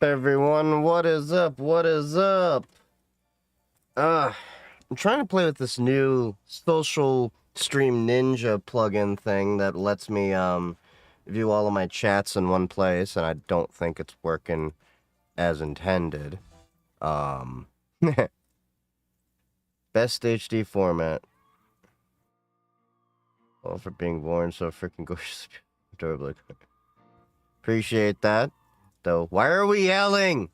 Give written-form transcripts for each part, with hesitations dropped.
everyone? What is up? What is up? I'm trying to play with this new social stream ninja plugin thing that lets me view all of my chats in one place, and I don't think it's working as intended. Best HD format. All for being born so freaking gorgeous. Adorably. Appreciate that. Though, why are we yelling?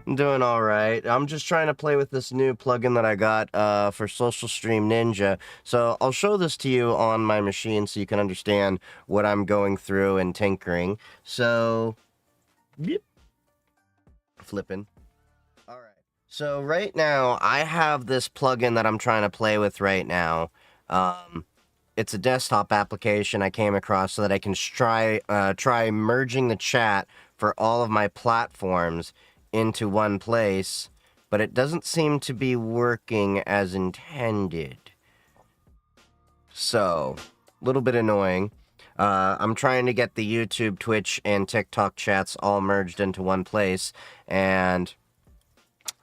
I'm doing all right. I'm just trying to play with this new plugin that I got for Social Stream Ninja. So I'll show this to you on my machine so you can understand what I'm going through and tinkering. So, yep. Flipping. All right. So right now, I have this plugin that I'm trying to play with right now. It's a desktop application I came across so that I can try merging the chat for all of my platforms into one place, but it doesn't seem to be working as intended. So, a little bit annoying. I'm trying to get the YouTube, Twitch, and TikTok chats all merged into one place, and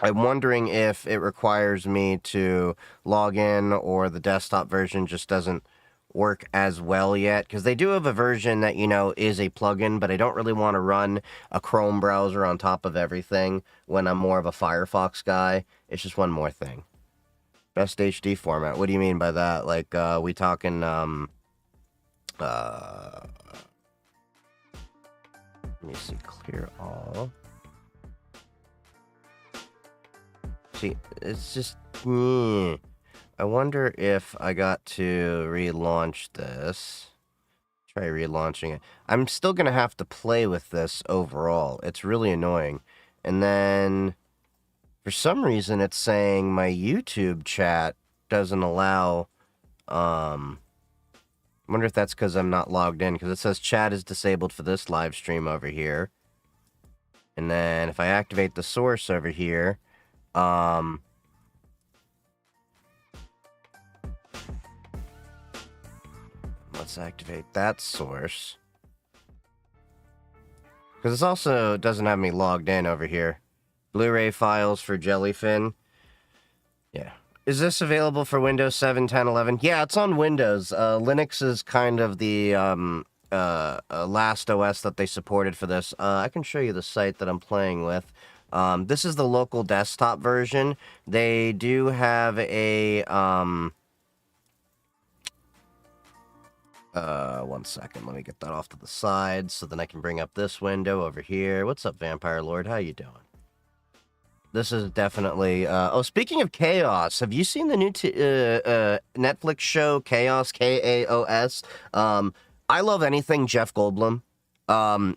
I'm wondering if it requires me to log in or the desktop version just doesn't work as well yet, because they do have a version that, you know, is a plugin, but I don't really want to run a Chrome browser on top of everything when I'm more of a Firefox guy. It's just one more thing. Best HD format. What do you mean by that? Like, we talking, let me see, clear all. See, it's just, I wonder if I got to relaunch this. Try relaunching it. I'm still going to have to play with this overall. It's really annoying. And then, for some reason, it's saying my YouTube chat doesn't allow, I wonder if that's because I'm not logged in, because it says chat is disabled for this live stream over here. And then, if I activate the source over here, let's activate that source. Because this also doesn't have me logged in over here. Blu-ray files for Jellyfin. Yeah. Is this available for Windows 7, 10, 11? Yeah, it's on Windows. Linux is kind of the last OS that they supported for this. I can show you the site that I'm playing with. This is the local desktop version. They do have a, one second, let me get that off to the side so then I can bring up this window over here. What's up, Vampire Lord? How you doing? This is definitely, oh, speaking of Chaos, have you seen the new Netflix show, Chaos, K-A-O-S? I love anything Jeff Goldblum.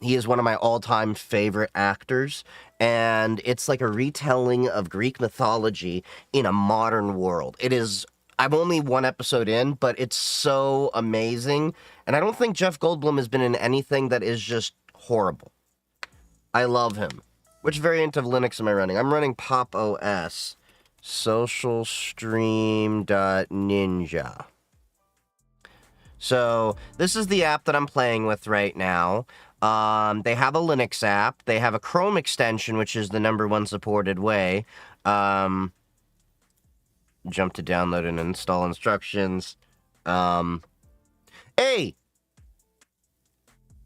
He is one of my all-time favorite actors, and it's like a retelling of Greek mythology in a modern world. It is, I'm only one episode in, but it's so amazing, and I don't think Jeff Goldblum has been in anything that is just horrible. I love him. Which variant of Linux am I running? I'm running Pop OS. Socialstream.ninja. So, this is the app that I'm playing with right now. They have a Linux app. They have a Chrome extension, which is the #1 supported way. Jump to download and install instructions. Hey!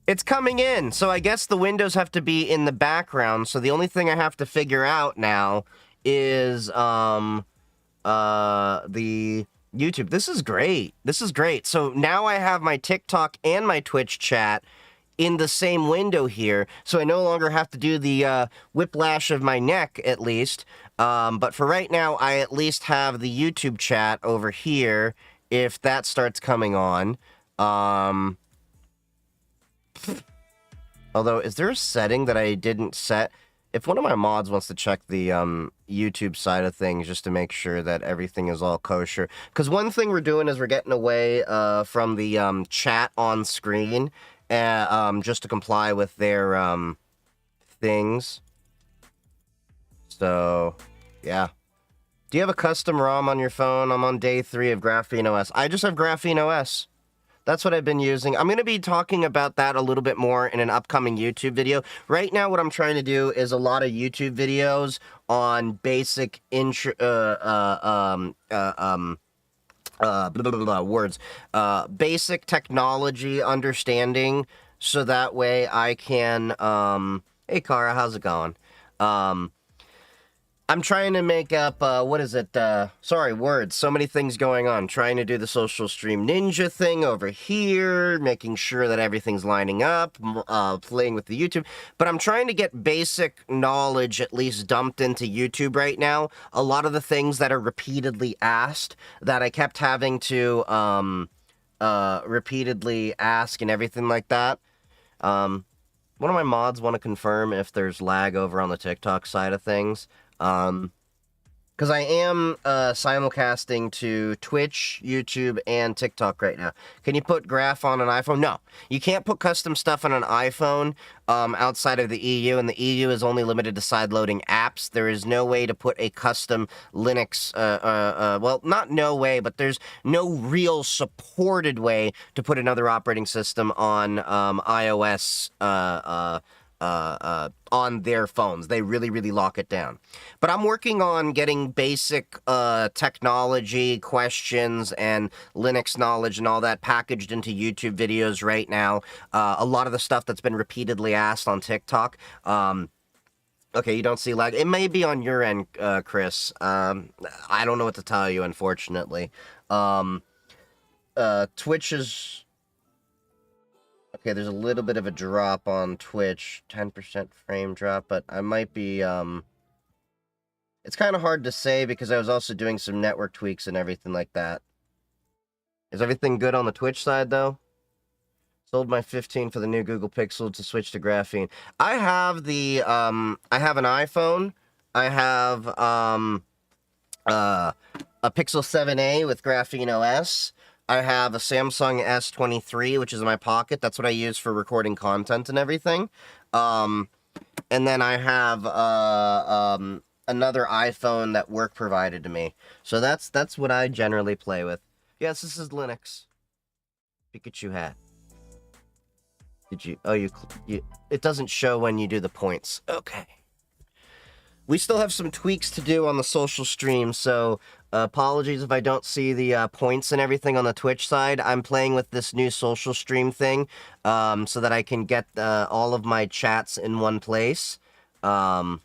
It's coming in, so I guess the windows have to be in the background, so the only thing I have to figure out now is, the YouTube. This is great. This is great. So now I have my TikTok and my Twitch chat in the same window here, so I no longer have to do the, whiplash of my neck, at least. But for right now, I at least have the YouTube chat over here, if that starts coming on. Although, is there a setting that I didn't set? If one of my mods wants to check the YouTube side of things just to make sure that everything is all kosher. Because one thing we're doing is we're getting away from the chat on screen just to comply with their things. So, yeah. Do you have a custom ROM on your phone? I'm on day 3 of Graphene OS. I just have Graphene OS. That's what I've been using. I'm going to be talking about that a little bit more in an upcoming YouTube video. Right now, what I'm trying to do is a lot of YouTube videos on basic words, basic technology understanding, so that way I can, hey, Kara, how's it going? I'm trying to make up, what is it, sorry, words, so many things going on. Trying to do the social stream ninja thing over here, making sure that everything's lining up, playing with the YouTube. But I'm trying to get basic knowledge at least dumped into YouTube right now. A lot of the things that are repeatedly asked, that I kept having to, repeatedly ask and everything like that. One of my mods want to confirm if there's lag over on the TikTok side of things. Because I am simulcasting to Twitch, YouTube, and TikTok right now. Can you put graph on an iPhone? No. You can't put custom stuff on an iPhone outside of the EU, and the EU is only limited to side-loading apps. There is no way to put a custom Linux, well, not no way, but there's no real supported way to put another operating system on iOS, on their phones. They really, really lock it down. But I'm working on getting basic technology questions and Linux knowledge and all that packaged into YouTube videos right now. A lot of the stuff that's been repeatedly asked on TikTok. Okay, you don't see lag. It may be on your end, Chris. I don't know what to tell you, unfortunately. Twitch is... Okay, there's a little bit of a drop on Twitch, 10% frame drop, but I might be, it's kind of hard to say because I was also doing some network tweaks and everything like that. Is everything good on the Twitch side, though? Sold my 15 for the new Google Pixel to switch to graphene. I have the, I have an iPhone. I have, a Pixel 7a with Graphene OS. I have a Samsung S23, which is in my pocket. That's what I use for recording content and everything. And then I have another iPhone that work provided to me. So that's what I generally play with. Yes, this is Linux. Pikachu hat. Did you... Oh, you... It doesn't show when you do the points. Okay. We still have some tweaks to do on the social stream, so... apologies if I don't see the points and everything on the Twitch side. I'm playing with this new social stream thing so that I can get all of my chats in one place. Yeah.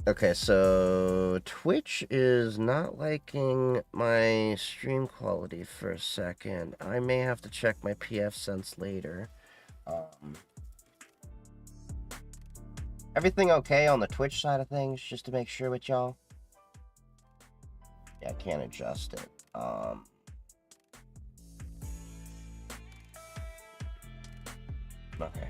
Okay, so Twitch is not liking my stream quality for a second. I may have to check my pfSense later. Everything okay on the Twitch side of things, just to make sure with y'all? Yeah, I can't adjust it. Okay.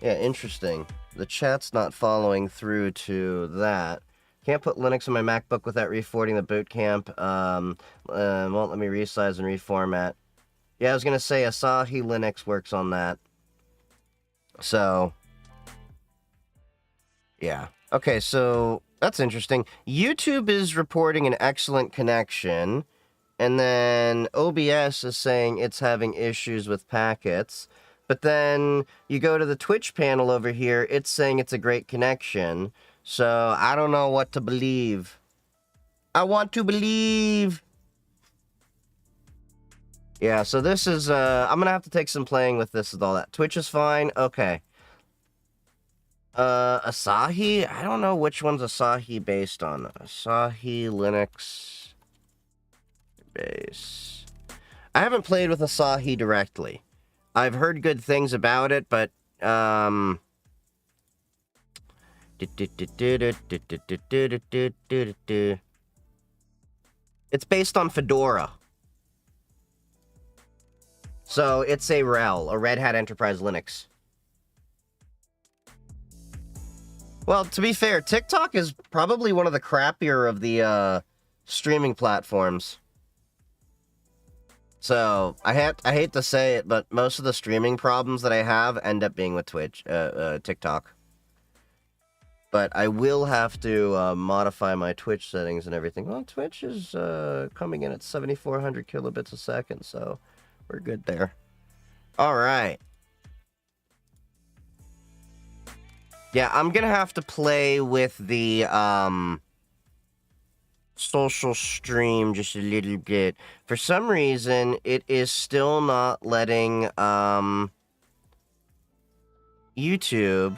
Yeah, interesting. The chat's not following through to that. Can't put Linux on my MacBook without reformatting the boot camp. Won't let me resize and reformat. Yeah, I was going to say Asahi Linux works on that. So, yeah. Okay, so that's interesting. YouTube is reporting an excellent connection. And then OBS is saying it's having issues with packets. But then you go to the Twitch panel over here, it's saying it's a great connection. So I don't know what to believe. I want to believe. Yeah, so this is, I'm gonna have to take some playing with this with all that. Twitch is fine? Okay. Asahi? I don't know which one's Asahi based on. Asahi Linux base. I haven't played with Asahi directly. I've heard good things about it, but, it's based on Fedora. So it's a RHEL, a Red Hat Enterprise Linux. Well, to be fair, TikTok is probably one of the crappier of the streaming platforms. So I hate to say it, but most of the streaming problems that I have end up being with Twitch, TikTok. But I will have to modify my Twitch settings and everything. Well, Twitch is coming in at 7,400 kilobits a second, so we're good there. All right. Yeah, I'm gonna have to play with the social stream just a little bit. For some reason, it is still not letting YouTube.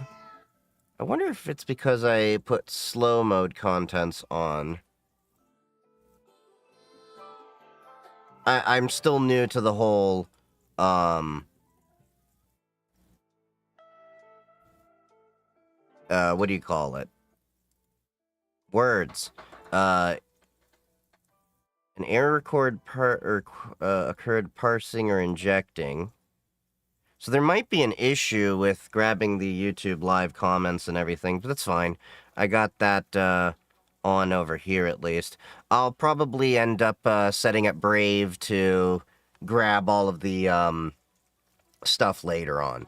I wonder if it's because I put slow mode contents on. I'm still new to the whole what do you call it? Words. An error occurred parsing or injecting. So there might be an issue with grabbing the YouTube live comments and everything, but that's fine. I got that on over here at least. I'll probably end up setting up Brave to grab all of the stuff later on.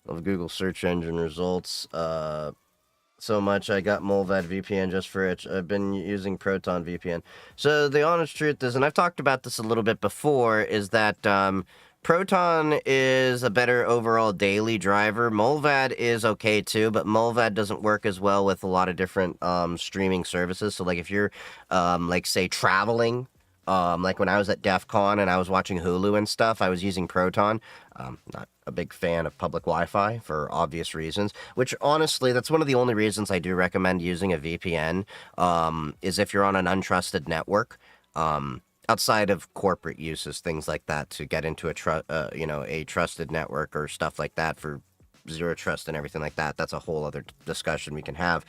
Of Google search engine results. So much I got Molvad VPN just for it. I've been using Proton VPN. So the honest truth is, and I've talked about this a little bit before, is that Proton is a better overall daily driver. Molvad is okay too, but Molvad doesn't work as well with a lot of different streaming services. So like if you're like say traveling, like when I was at DEF CON and I was watching Hulu and stuff, I was using Proton. Not a big fan of public Wi-Fi for obvious reasons, which honestly, that's one of the only reasons I do recommend using a VPN, is if you're on an untrusted network, outside of corporate uses, things like that, to get into a trusted network or stuff like that for zero trust and everything like that. That's a whole other discussion we can have.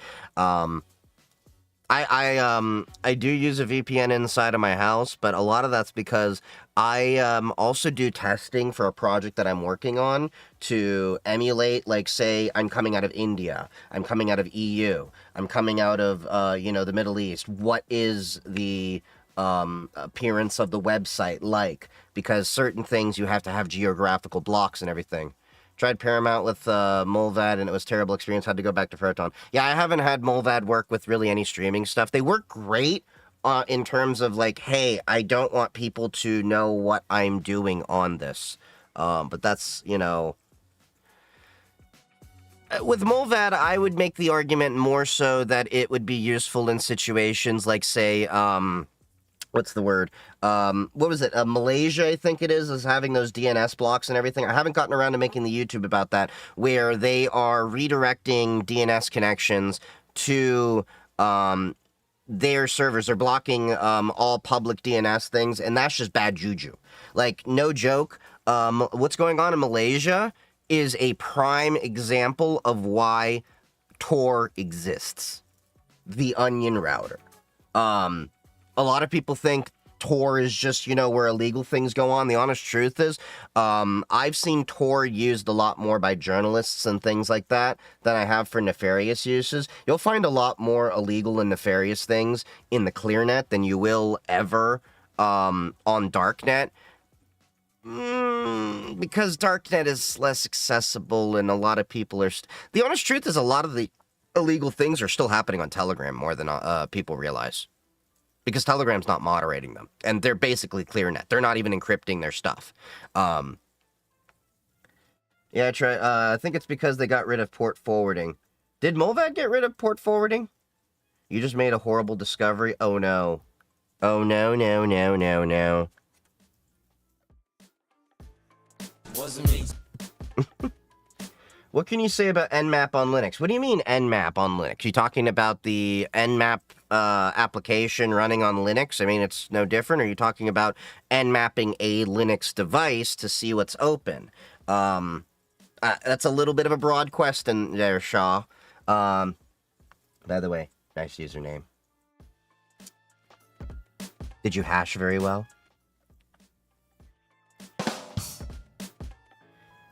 I do use a VPN inside of my house, but a lot of that's because I also do testing for a project that I'm working on to emulate, like, say, I'm coming out of India, I'm coming out of EU, I'm coming out of, the Middle East. What is the appearance of the website like? Because certain things you have to have geographical blocks and everything. Tried Paramount with Molvad, and it was a terrible experience. Had to go back to Proton. Yeah, I haven't had Molvad work with really any streaming stuff. They work great in terms of, like, hey, I don't want people to know what I'm doing on this. But that's, with Molvad, I would make the argument more so that it would be useful in situations like, say, what's the word? What was it? Malaysia, I think it is having those DNS blocks and everything. I haven't gotten around to making the YouTube about that, where they are redirecting DNS connections to their servers. They're blocking all public DNS things, and that's just bad juju. Like, no joke. What's going on in Malaysia is a prime example of why Tor exists. The onion router. A lot of people think Tor is just, where illegal things go on. The honest truth is, I've seen Tor used a lot more by journalists and things like that than I have for nefarious uses. You'll find a lot more illegal and nefarious things in the ClearNet than you will ever on Darknet. Because Darknet is less accessible and a lot of people are... The honest truth is a lot of the illegal things are still happening on Telegram more than people realize. Because Telegram's not moderating them. And they're basically ClearNet. They're not even encrypting their stuff. Yeah, I think it's because they got rid of port forwarding. Did Molvad get rid of port forwarding? You just made a horrible discovery? Oh, no. Oh, no, no, no, no, no. Wasn't me. What can you say about Nmap on Linux? What do you mean Nmap on Linux? You talking about the Nmap application running on Linux? I mean, it's no different. Or are you talking about Nmapping a Linux device to see what's open? That's a little bit of a broad question there, Shaw. By the way, nice username. Did you hash very well?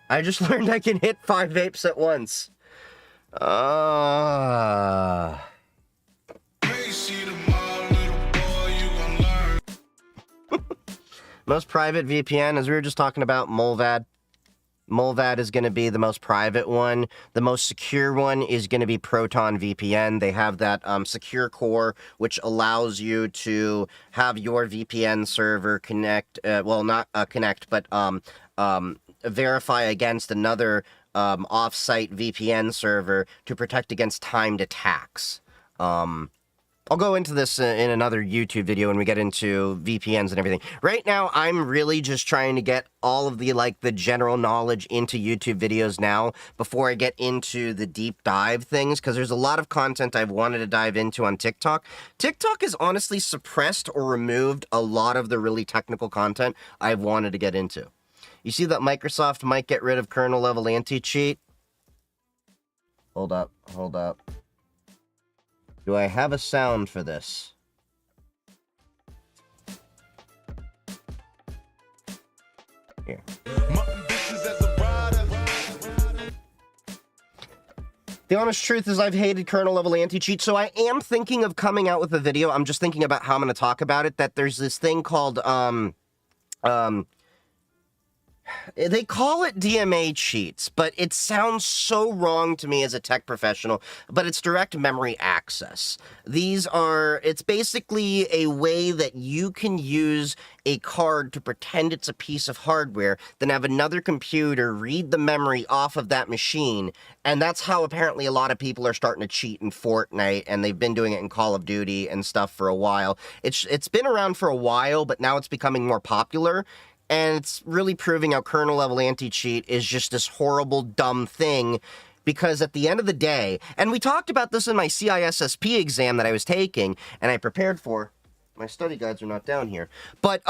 I just learned I can hit 5 vapes at once. Most private VPN, as we were just talking about, Molvad. Molvad is going to be the most private one. The most secure one is going to be Proton VPN. They have that secure core, which allows you to have your VPN server connect, well, not connect, but verify against another off-site VPN server to protect against timed attacks. I'll go into this in another YouTube video when we get into VPNs and everything. Right now, I'm really just trying to get all of the, like, the general knowledge into YouTube videos now before I get into the deep dive things, because there's a lot of content I've wanted to dive into on TikTok. TikTok has honestly suppressed or removed a lot of the really technical content I've wanted to get into. You see that Microsoft might get rid of kernel-level anti-cheat? Hold up, hold up. Do I have a sound for this? Here. The honest truth is I've hated kernel-level anti-cheat, so I am thinking of coming out with a video. I'm just thinking about how I'm going to talk about it, that there's this thing called, they call it DMA cheats, but it sounds so wrong to me as a tech professional, but it's direct memory access. It's basically a way that you can use a card to pretend it's a piece of hardware, then have another computer read the memory off of that machine, and that's how apparently a lot of people are starting to cheat in Fortnite, and they've been doing it in Call of Duty and stuff for a while. It's been around for a while, but now it's becoming more popular. And it's really proving how kernel-level anti-cheat is just this horrible, dumb thing, because at the end of the day, and we talked about this in my CISSP exam that I was taking, and I prepared for. My study guides are not down here. But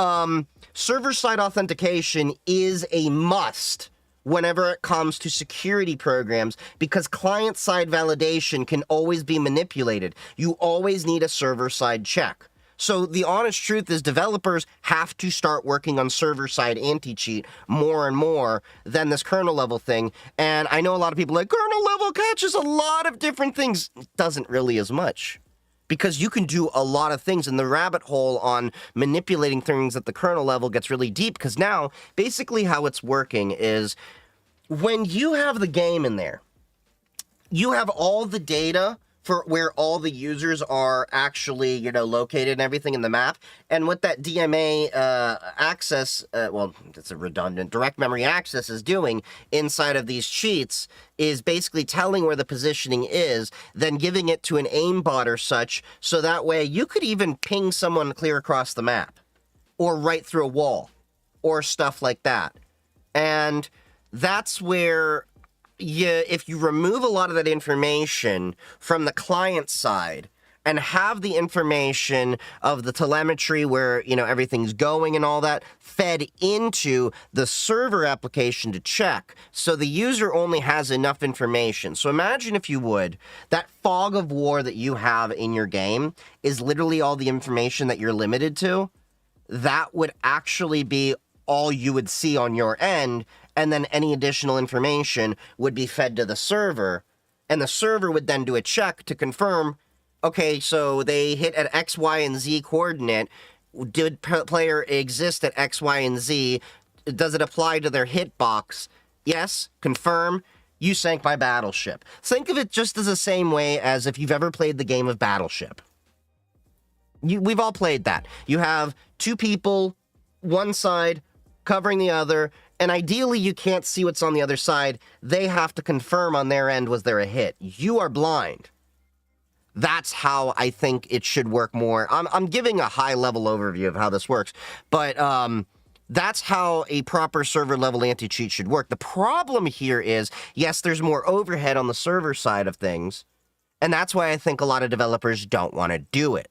server-side authentication is a must whenever it comes to security programs, because client-side validation can always be manipulated. You always need a server-side check. So the honest truth is developers have to start working on server-side anti-cheat more and more than this kernel-level thing. And I know a lot of people are like, kernel-level catches a lot of different things. It doesn't really as much. Because you can do a lot of things, and the rabbit hole on manipulating things at the kernel level gets really deep, because now, basically how it's working is, when you have the game in there, you have all the data for where all the users are actually, located and everything in the map. And what that DMA access, well, it's a redundant, direct memory access is doing inside of these cheats is basically telling where the positioning is, then giving it to an aimbot or such, so that way you could even ping someone clear across the map, or right through a wall, or stuff like that. And that's where if you remove a lot of that information from the client side and have the information of the telemetry where, everything's going and all that fed into the server application to check, so the user only has enough information. So imagine, if you would, that fog of war that you have in your game is literally all the information that you're limited to. That would actually be all you would see on your end, and then any additional information would be fed to the server, and the server would then do a check to confirm, okay, so they hit at X, Y, and Z coordinate. Did player exist at X, Y, and Z? Does it apply to their hitbox? Yes, confirm. You sank my battleship. Think of it just as the same way as if you've ever played the game of Battleship. We've all played that. You have two people, one side covering the other, and ideally you can't see what's on the other side. They have to confirm on their end, was there a hit? You are blind. That's how I think it should work more. I'm giving a high-level overview of how this works, but that's how a proper server-level anti-cheat should work. The problem here is, yes, there's more overhead on the server side of things, and that's why I think a lot of developers don't want to do it.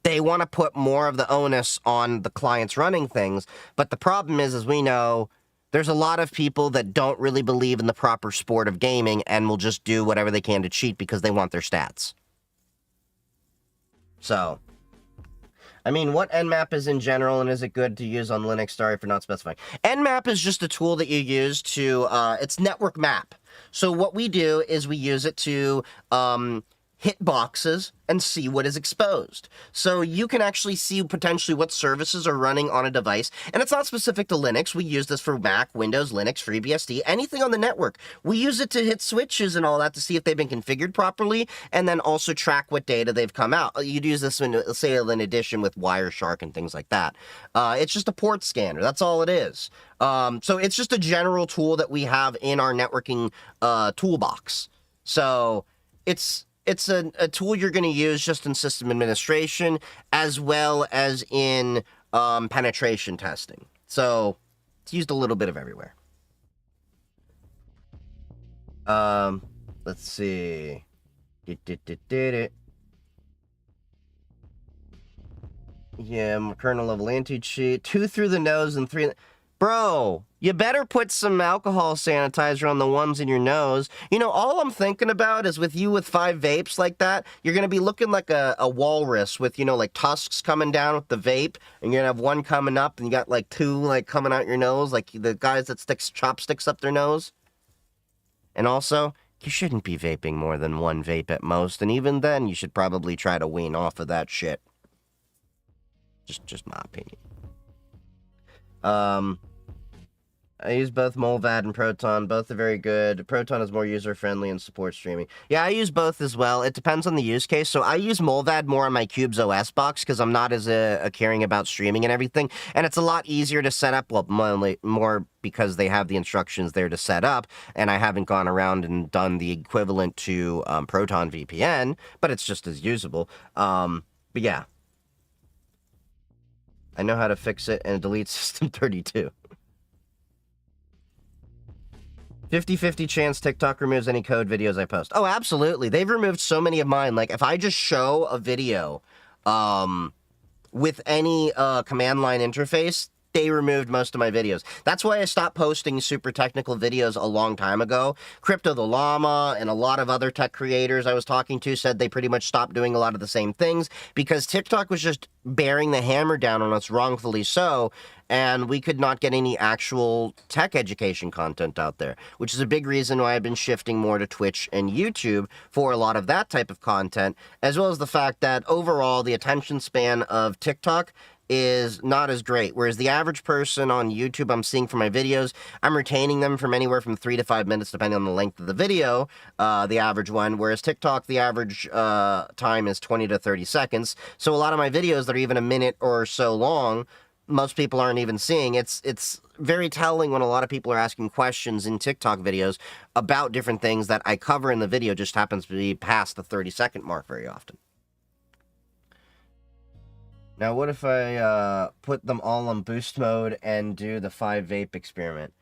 They want to put more of the onus on the clients running things, but the problem is, as we know, there's a lot of people that don't really believe in the proper sport of gaming and will just do whatever they can to cheat because they want their stats. So, I mean, what Nmap is in general, and is it good to use on Linux? Sorry for not specifying. Nmap is just a tool that you use to, it's network map. So what we do is we use it to hit boxes and see what is exposed. So you can actually see potentially what services are running on a device. And it's not specific to Linux. We use this for Mac, Windows, Linux, FreeBSD, anything on the network. We use it to hit switches and all that to see if they've been configured properly, and then also track what data they've come out. You'd use this in, say, in addition with Wireshark and things like that. It's just a port scanner. That's all it is. So it's just a general tool that we have in our networking toolbox. So it's a tool you're going to use just in system administration as well as in penetration testing. So it's used a little bit of everywhere. Let's see. Yeah, kernel level anti-cheat. 2 through the nose and 3... Bro, you better put some alcohol sanitizer on the ones in your nose. You know, all I'm thinking about is with you with 5 vapes like that, you're going to be looking like a walrus with, you know, like tusks coming down with the vape, and you're going to have one coming up, and you got like 2 like coming out your nose, like the guys that sticks chopsticks up their nose. And also, you shouldn't be vaping more than 1 vape at most, and even then, you should probably try to wean off of that shit. Just my opinion. I use both Molvad and Proton. Both are very good. Proton is more user-friendly and supports streaming. Yeah, I use both as well. It depends on the use case. So I use Molvad more on my Cubes OS box because I'm not as caring about streaming and everything. And it's a lot easier to set up, well, more because they have the instructions there to set up. And I haven't gone around and done the equivalent to Proton VPN, but it's just as usable. But yeah. I know how to fix it and delete System 32. 50-50 chance TikTok removes any code videos I post. Oh, absolutely. They've removed so many of mine. Like, if I just show a video with any command line interface, they removed most of my videos. That's why I stopped posting super technical videos a long time ago. Crypto the Llama and a lot of other tech creators I was talking to said they pretty much stopped doing a lot of the same things because TikTok was just bearing the hammer down on us, wrongfully so, and we could not get any actual tech education content out there, which is a big reason why I've been shifting more to Twitch and YouTube for a lot of that type of content, as well as the fact that overall the attention span of TikTok is not as great, whereas the average person on YouTube I'm seeing for my videos, I'm retaining them from anywhere from 3 to 5 minutes depending on the length of the video, the average one, whereas TikTok, the average time is 20 to 30 seconds, so a lot of my videos that are even a minute or so long, most people aren't even seeing. It's very telling when a lot of people are asking questions in TikTok videos about different things that I cover in the video just happens to be past the 30-second mark very often. Now, what if I put them all on boost mode and do the 5 vape experiment?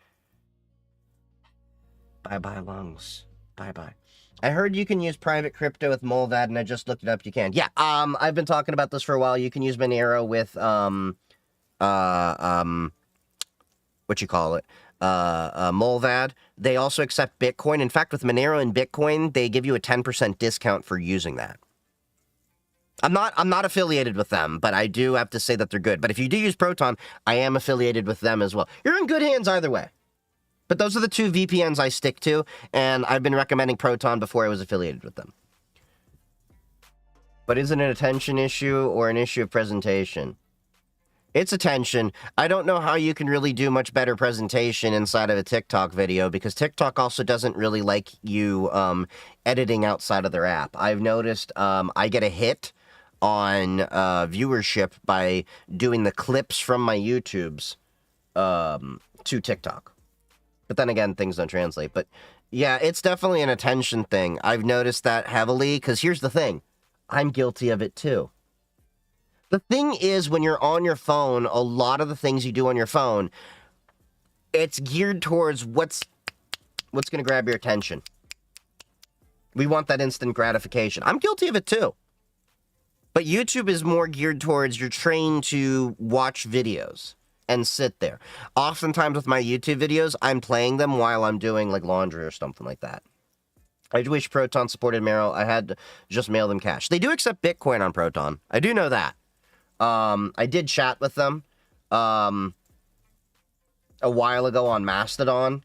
Bye-bye, lungs. Bye-bye. I heard you can use private crypto with Molvad, and I just looked it up. You can. Yeah, I've been talking about this for a while. You can use Monero with, Molvad. They also accept Bitcoin. In fact, with Monero and Bitcoin, they give you a 10% discount for using that. I'm not affiliated with them, but I do have to say that they're good. But if you do use Proton, I am affiliated with them as well. You're in good hands either way. But those are the 2 VPNs I stick to, and I've been recommending Proton before I was affiliated with them. But is it an attention issue or an issue of presentation? It's attention. I don't know how you can really do much better presentation inside of a TikTok video because TikTok also doesn't really like you editing outside of their app. I've noticed I get a hit on viewership by doing the clips from my YouTubes to TikTok. But then again, things don't translate. But yeah, it's definitely an attention thing. I've noticed that heavily because here's the thing. I'm guilty of it too. The thing is, when you're on your phone, a lot of the things you do on your phone, it's geared towards what's going to grab your attention. We want that instant gratification. I'm guilty of it too. But YouTube is more geared towards you're trained to watch videos and sit there. Oftentimes with my YouTube videos, I'm playing them while I'm doing like laundry or something like that. I wish Proton supported Monero. I had to just mail them cash. They do accept Bitcoin on Proton. I do know that. I did chat with them a while ago on Mastodon,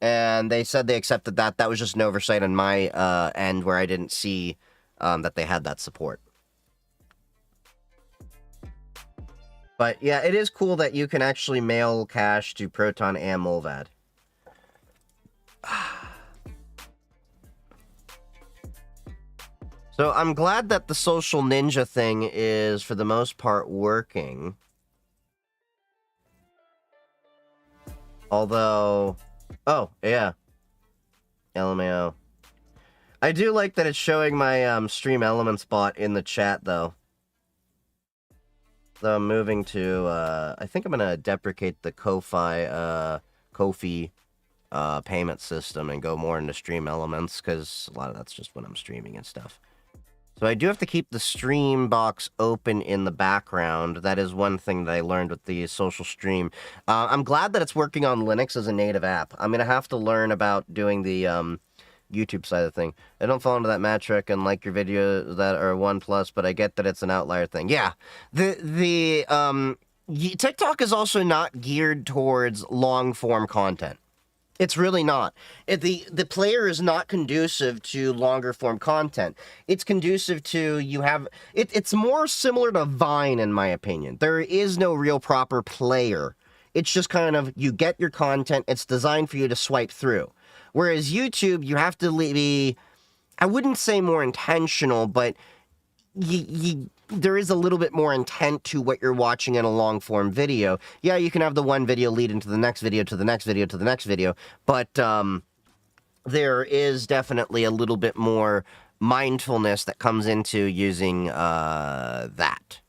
and they said they accepted that. That was just an oversight on my end where I didn't see that they had that support. But yeah, it is cool that you can actually mail cash to Proton and Mulvad. So I'm glad that the social ninja thing is, for the most part, working. Although... Oh, yeah. LMAO. I do like that it's showing my Stream Elements bot in the chat, though. So I'm moving to... I think I'm going to deprecate the Ko-Fi payment system and go more into Stream Elements, because a lot of that's just when I'm streaming and stuff. So I do have to keep the stream box open in the background. That is one thing that I learned with the social stream. I'm glad that it's working on Linux as a native app. I'm going to have to learn about doing the YouTube side of the thing. I don't fall into that metric and like your videos that are 1+, but I get that it's an outlier thing. Yeah, TikTok is also not geared towards long-form content. It's really not. The player is not conducive to longer form content. It's conducive to it's more similar to Vine, in my opinion. There is no real proper player. It's just kind of, you get your content, it's designed for you to swipe through. Whereas YouTube, you have to be, I wouldn't say more intentional, but there is a little bit more intent to what you're watching in a long-form video. Yeah, you can have the one video lead into the next video, to the next video, to the next video, but there is definitely a little bit more mindfulness that comes into using that.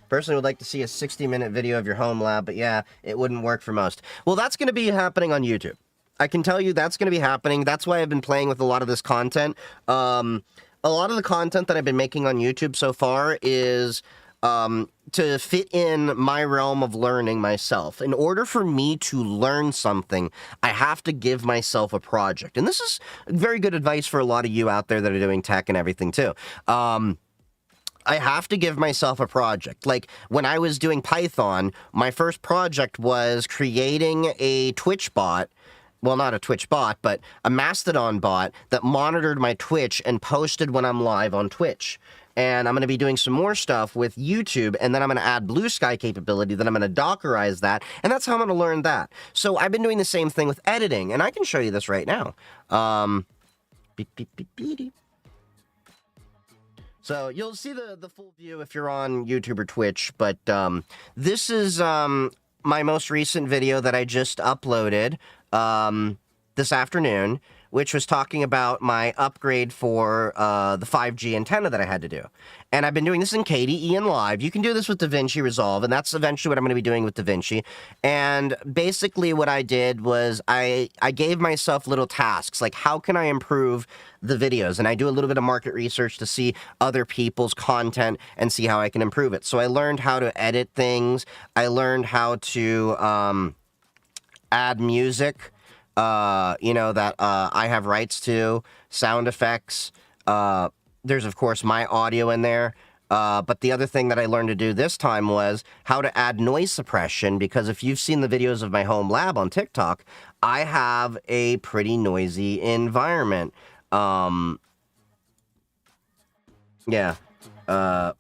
Personally would like to see a 60-minute video of your home lab, but yeah, it wouldn't work for most. Well, that's going to be happening on YouTube. I can tell you that's going to be happening. That's why I've been playing with a lot of this content. A lot of the content that I've been making on YouTube so far is to fit in my realm of learning myself. In order for me to learn something, I have to give myself a project. And this is very good advice for a lot of you out there that are doing tech and everything too. I have to give myself a project. Like, when I was doing Python, my first project was creating a Twitch bot. Well, not a Twitch bot, but a Mastodon bot that monitored my Twitch and posted when I'm live on Twitch. And I'm going to be doing some more stuff with YouTube, and then I'm going to add Blue Sky capability, then I'm going to Dockerize that, and that's how I'm going to learn that. So I've been doing the same thing with editing, and I can show you this right now. So you'll see the full view if you're on YouTube or Twitch, but this is my most recent video that I just uploaded this afternoon, which was talking about my upgrade for the 5G antenna that I had to do. And I've been doing this in KDE and Live. You can do this with DaVinci Resolve, and that's eventually what I'm going to be doing with DaVinci. And basically what I did was I gave myself little tasks, like how can I improve the videos? And I do a little bit of market research to see other people's content and see how I can improve it. So I learned how to edit things. I learned how to add music, that I have rights to, sound effects. There's, of course, my audio in there. But the other thing that I learned to do this time was how to add noise suppression, because if you've seen the videos of my home lab on TikTok, I have a pretty noisy environment. Yeah. I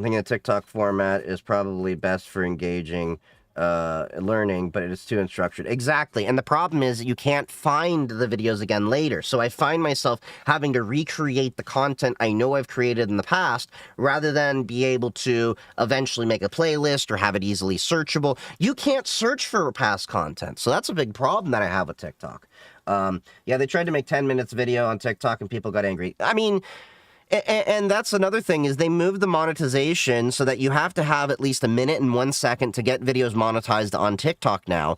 think the TikTok format is probably best for engaging learning, but it is too unstructured. Exactly. And the problem is you can't find the videos again later. So I find myself having to recreate the content I know I've created in the past, rather than be able to eventually make a playlist or have it easily searchable. You can't search for past content. So that's a big problem that I have with TikTok. Yeah, they tried to make 10 minutes video on TikTok and people got angry. I mean, and that's another thing, is they moved the monetization so that you have to have at least 1 minute and 1 second to get videos monetized on TikTok now.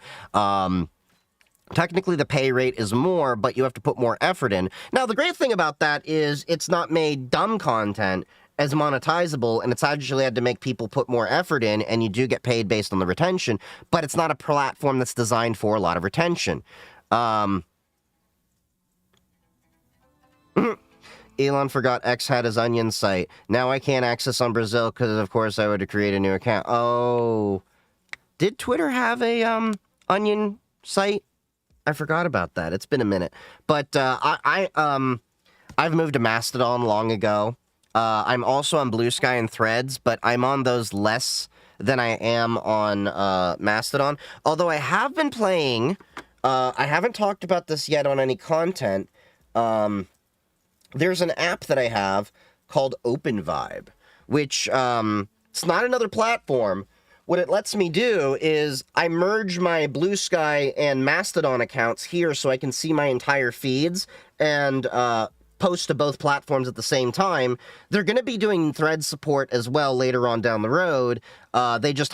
Technically, the pay rate is more, but you have to put more effort in. Now, the great thing about that is it's not made dumb content as monetizable, and it's actually had to make people put more effort in, and you do get paid based on the retention, but it's not a platform that's designed for a lot of retention. Elon forgot X had his Onion site. Now I can't access on Brazil because, of course, I would have created a new account. Oh. Did Twitter have a Onion site? I forgot about that. It's been a minute. But I've moved to Mastodon long ago. I'm also on Blue Sky and Threads, but I'm on those less than I am on Mastodon. Although I have been playing, I haven't talked about this yet on any content. There's an app that I have called OpenVibe, which it's not another platform. What it lets me do is I merge my Blue Sky and Mastodon accounts here so I can see my entire feeds and post to both platforms at the same time. They're going to be doing thread support as well later on down the road. They just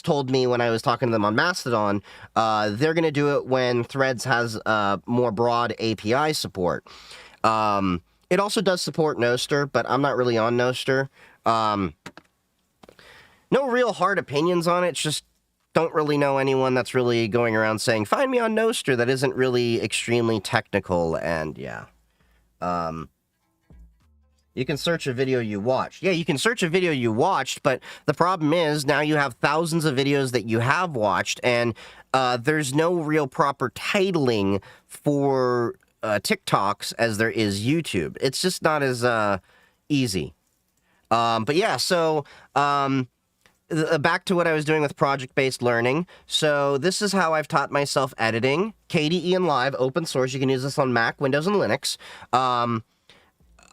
told me when I was talking to them on Mastodon, they're going to do it when Threads has more broad API support. It also does support Nostr, but I'm not really on Nostr. No real hard opinions on it. It's just don't really know anyone that's really going around saying, find me on Nostr, that isn't really extremely technical, and yeah. You can search a video you watched. Yeah, you can search a video you watched, but the problem is now you have thousands of videos that you have watched, and there's no real proper titling for TikToks as there is YouTube. It's just not as easy. But yeah, so back to what I was doing with project-based learning. So this is how I've taught myself editing. KDE and Live, open source. You can use this on Mac, Windows, and Linux.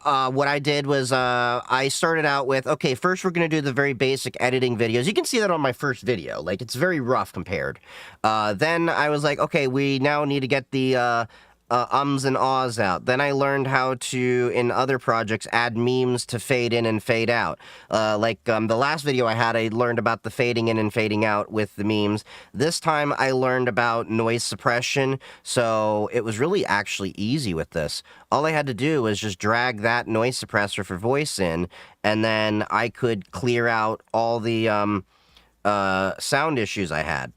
What I did was I started out with, okay, first we're going to do the very basic editing videos. You can see that on my first video. Like, it's very rough compared. Then I was like, okay, we now need to get the ums and ahs out. Then I learned how to, in other projects, add memes to fade in and fade out. The last video I had, I learned about the fading in and fading out with the memes. This time I learned about noise suppression, so it was really actually easy with this. All I had to do was just drag that noise suppressor for voice in, and then I could clear out all the sound issues I had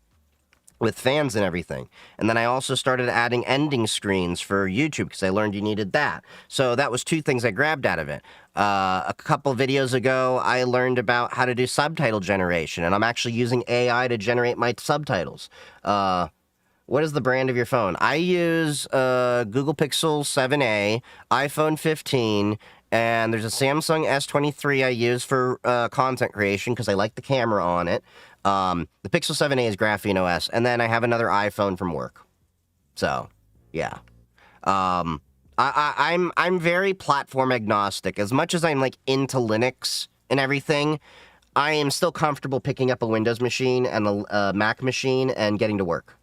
with fans and everything. And then I also started adding ending screens for YouTube because I learned you needed that. So that was two things I grabbed out of it. A couple videos ago, I learned about how to do subtitle generation, and I'm actually using AI to generate my subtitles. What is the brand of your phone? I use Google Pixel 7a, iPhone 15, and there's a Samsung S23 I use for content creation because I like the camera on it. The Pixel 7a is Graphene OS, and then I have another iPhone from work. So, yeah. I'm very platform agnostic. As much as I'm like into Linux and everything, I am still comfortable picking up a Windows machine and a Mac machine and getting to work.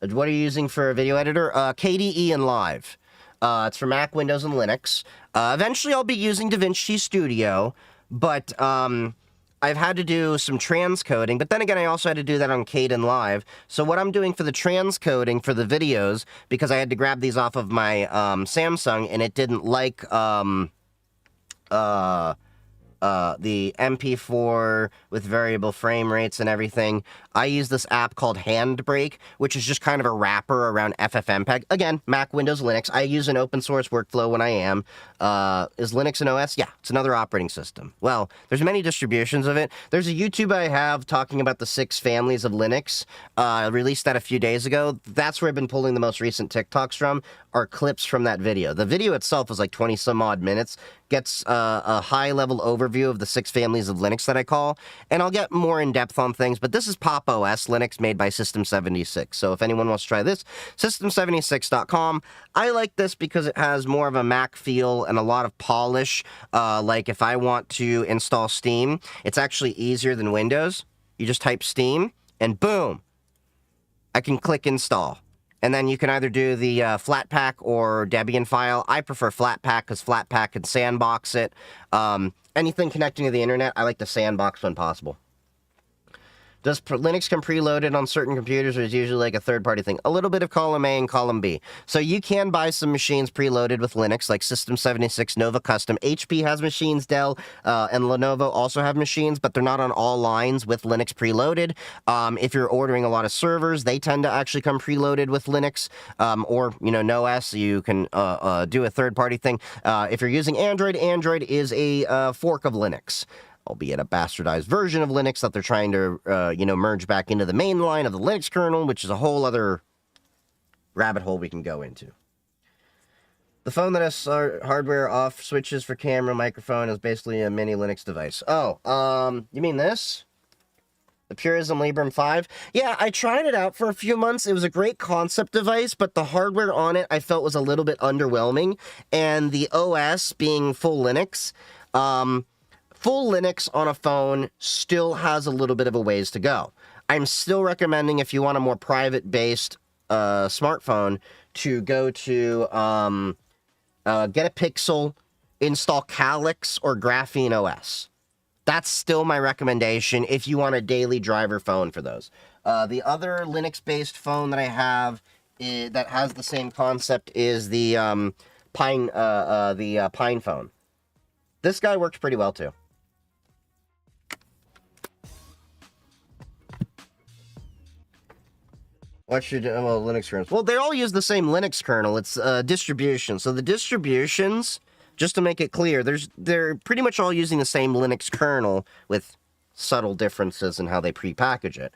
What are you using for a video editor? KDE and Live. It's for Mac, Windows, and Linux. Eventually, I'll be using DaVinci Studio, but I've had to do some transcoding, but then again, I also had to do that on Kden Live. So what I'm doing for the transcoding for the videos, because I had to grab these off of my Samsung, and it didn't like the MP4 with variable frame rates and everything, I use this app called Handbrake, which is just kind of a wrapper around FFmpeg. Again, Mac, Windows, Linux. I use an open source workflow when I am. Is Linux an OS? Yeah, it's another operating system. Well, there's many distributions of it. There's a YouTube I have talking about the 6 families of Linux. I released that a few days ago. That's where I've been pulling the most recent TikToks from, are clips from that video. The video itself is like 20 some odd minutes. Gets a high-level overview of the 6 families of Linux that I call, and I'll get more in-depth on things, but this is Pop! OS Linux made by System76, so if anyone wants to try this, System76.com. I like this because it has more of a Mac feel and a lot of polish. Like if I want to install Steam, it's actually easier than Windows. You just type Steam, and boom, I can click install. And then you can either do the Flatpak or Debian file. I prefer Flatpak because Flatpak can sandbox it. Anything connecting to the internet, I like to sandbox when possible. Does Linux come preloaded on certain computers, or is it usually like a third-party thing? A little bit of column A and column B. So you can buy some machines preloaded with Linux, like System76 Nova Custom. HP has machines, Dell and Lenovo also have machines, but they're not on all lines with Linux preloaded. If you're ordering a lot of servers, they tend to actually come preloaded with Linux, or, you know, NOS, you can do a third-party thing. If you're using Android, Android is a fork of Linux, albeit a bastardized version of Linux that they're trying to, merge back into the main line of the Linux kernel, which is a whole other rabbit hole we can go into. The phone that has hardware off switches for camera, microphone is basically a mini Linux device. Oh, you mean this? The Purism Librem 5? Yeah, I tried it out for a few months. It was a great concept device, but the hardware on it I felt was a little bit underwhelming. And the OS being full Linux, full Linux on a phone still has a little bit of a ways to go. I'm still recommending, if you want a more private-based smartphone, to go to get a Pixel, install Calyx or Graphene OS. That's still my recommendation if you want a daily driver phone for those. The other Linux-based phone that I have that has the same concept is the Pine phone. This guy works pretty well too. What should Linux kernels? Well, they all use the same Linux kernel. It's distribution. So the distributions, just to make it clear, they're pretty much all using the same Linux kernel with subtle differences in how they pre-package it.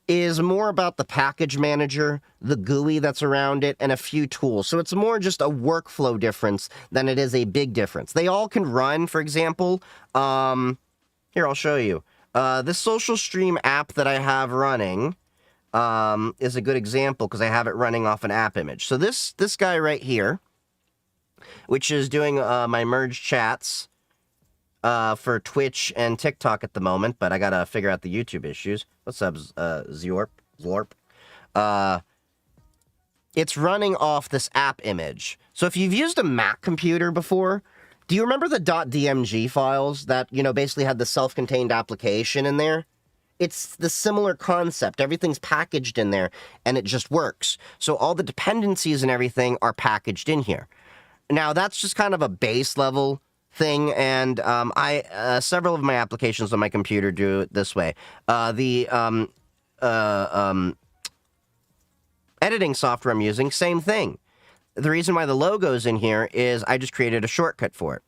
Is more about the package manager, the GUI that's around it, and a few tools. So it's more just a workflow difference than it is a big difference. They all can run, for example, here, I'll show you. This social stream app that I have running is a good example because I have it running off an app image. So this guy right here, which is doing my merged chats for Twitch and TikTok at the moment, but I gotta figure out the YouTube issues. What's up, Zlorp? It's running off this app image. So if you've used a Mac computer before, do you remember the .dmg files that, you know, basically had the self-contained application in there? It's the similar concept. Everything's packaged in there, and it just works. So all the dependencies and everything are packaged in here. Now, that's just kind of a base level thing, and several of my applications on my computer do it this way. The editing software I'm using, same thing. The reason why the logo's in here is I just created a shortcut for it.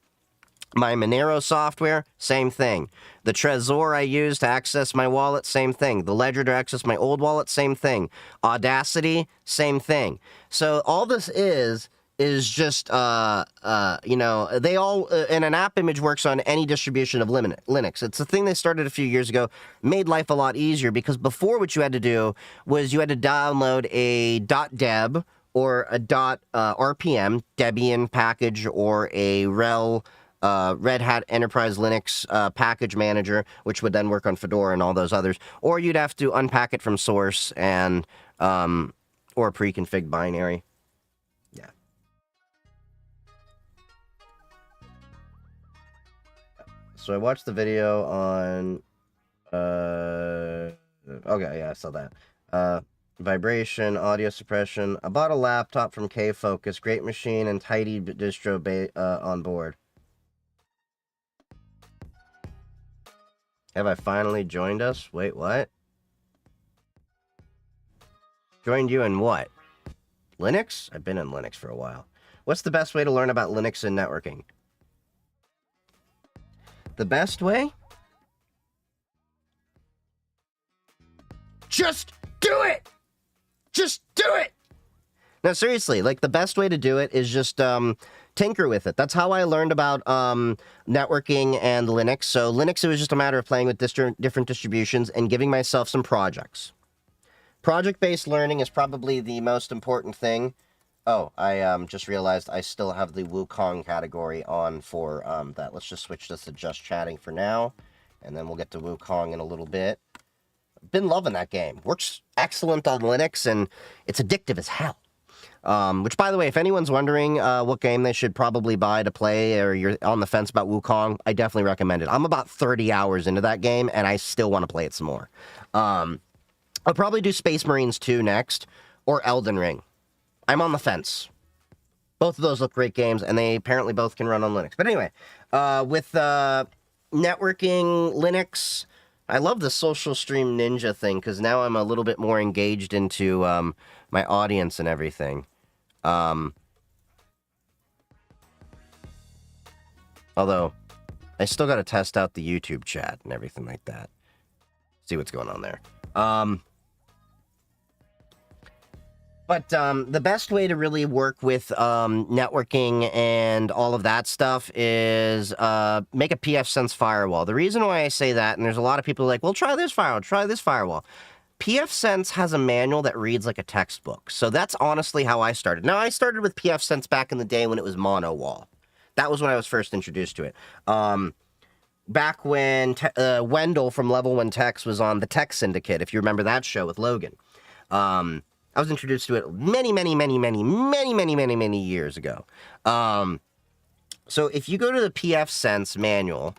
My Monero software, same thing. The Trezor I use to access my wallet, same thing. The Ledger to access my old wallet, same thing. Audacity, same thing. So all this is just, you know, they all, and an app image works on any distribution of Linux. It's a thing they started a few years ago, made life a lot easier, because before what you had to do was you had to download a .deb or a .rpm, Debian package, or a RHEL, Red Hat Enterprise Linux package manager, which would then work on Fedora and all those others, or you'd have to unpack it from source and or pre-config binary. Yeah. So I watched the video on okay, yeah, I saw that. Vibration, audio suppression. I bought a laptop from K-Focus, great machine and tidy distro on board. Have I finally joined us? Wait, what? Joined you in what? Linux? I've been in Linux for a while. What's the best way to learn about Linux and networking? The best way? Just do it! Just do it! No, seriously, like, the best way to do it is just, tinker with it. That's how I learned about networking and Linux. So Linux, it was just a matter of playing with different distributions and giving myself some projects. Project-based learning is probably the most important thing. Oh, I just realized I still have the Wukong category on for that. Let's just switch this to just chatting for now, and then we'll get to Wukong in a little bit. Been loving that game. Works excellent on Linux, and it's addictive as hell. Which, by the way, if anyone's wondering what game they should probably buy to play, or you're on the fence about Wukong, I definitely recommend it. I'm about 30 hours into that game, and I still want to play it some more. I'll probably do Space Marines 2 next, or Elden Ring. I'm on the fence. Both of those look great games, and they apparently both can run on Linux. But anyway, with networking, Linux, I love the social stream ninja thing, because now I'm a little bit more engaged into my audience and everything. Although, I still got to test out the YouTube chat and everything like that. See what's going on there. But the best way to really work with networking and all of that stuff is make a pfSense firewall. The reason why I say that, and there's a lot of people like, well, try this firewall, try this firewall. pfSense has a manual that reads like a textbook. So that's honestly how I started. Now, I started with pfSense back in the day when it was mono wall. That was when I was first introduced to it. Back when Wendell from Level 1 Techs was on the Tech Syndicate, if you remember that show with Logan. I was introduced to it many years ago. So if you go to the pfSense manual,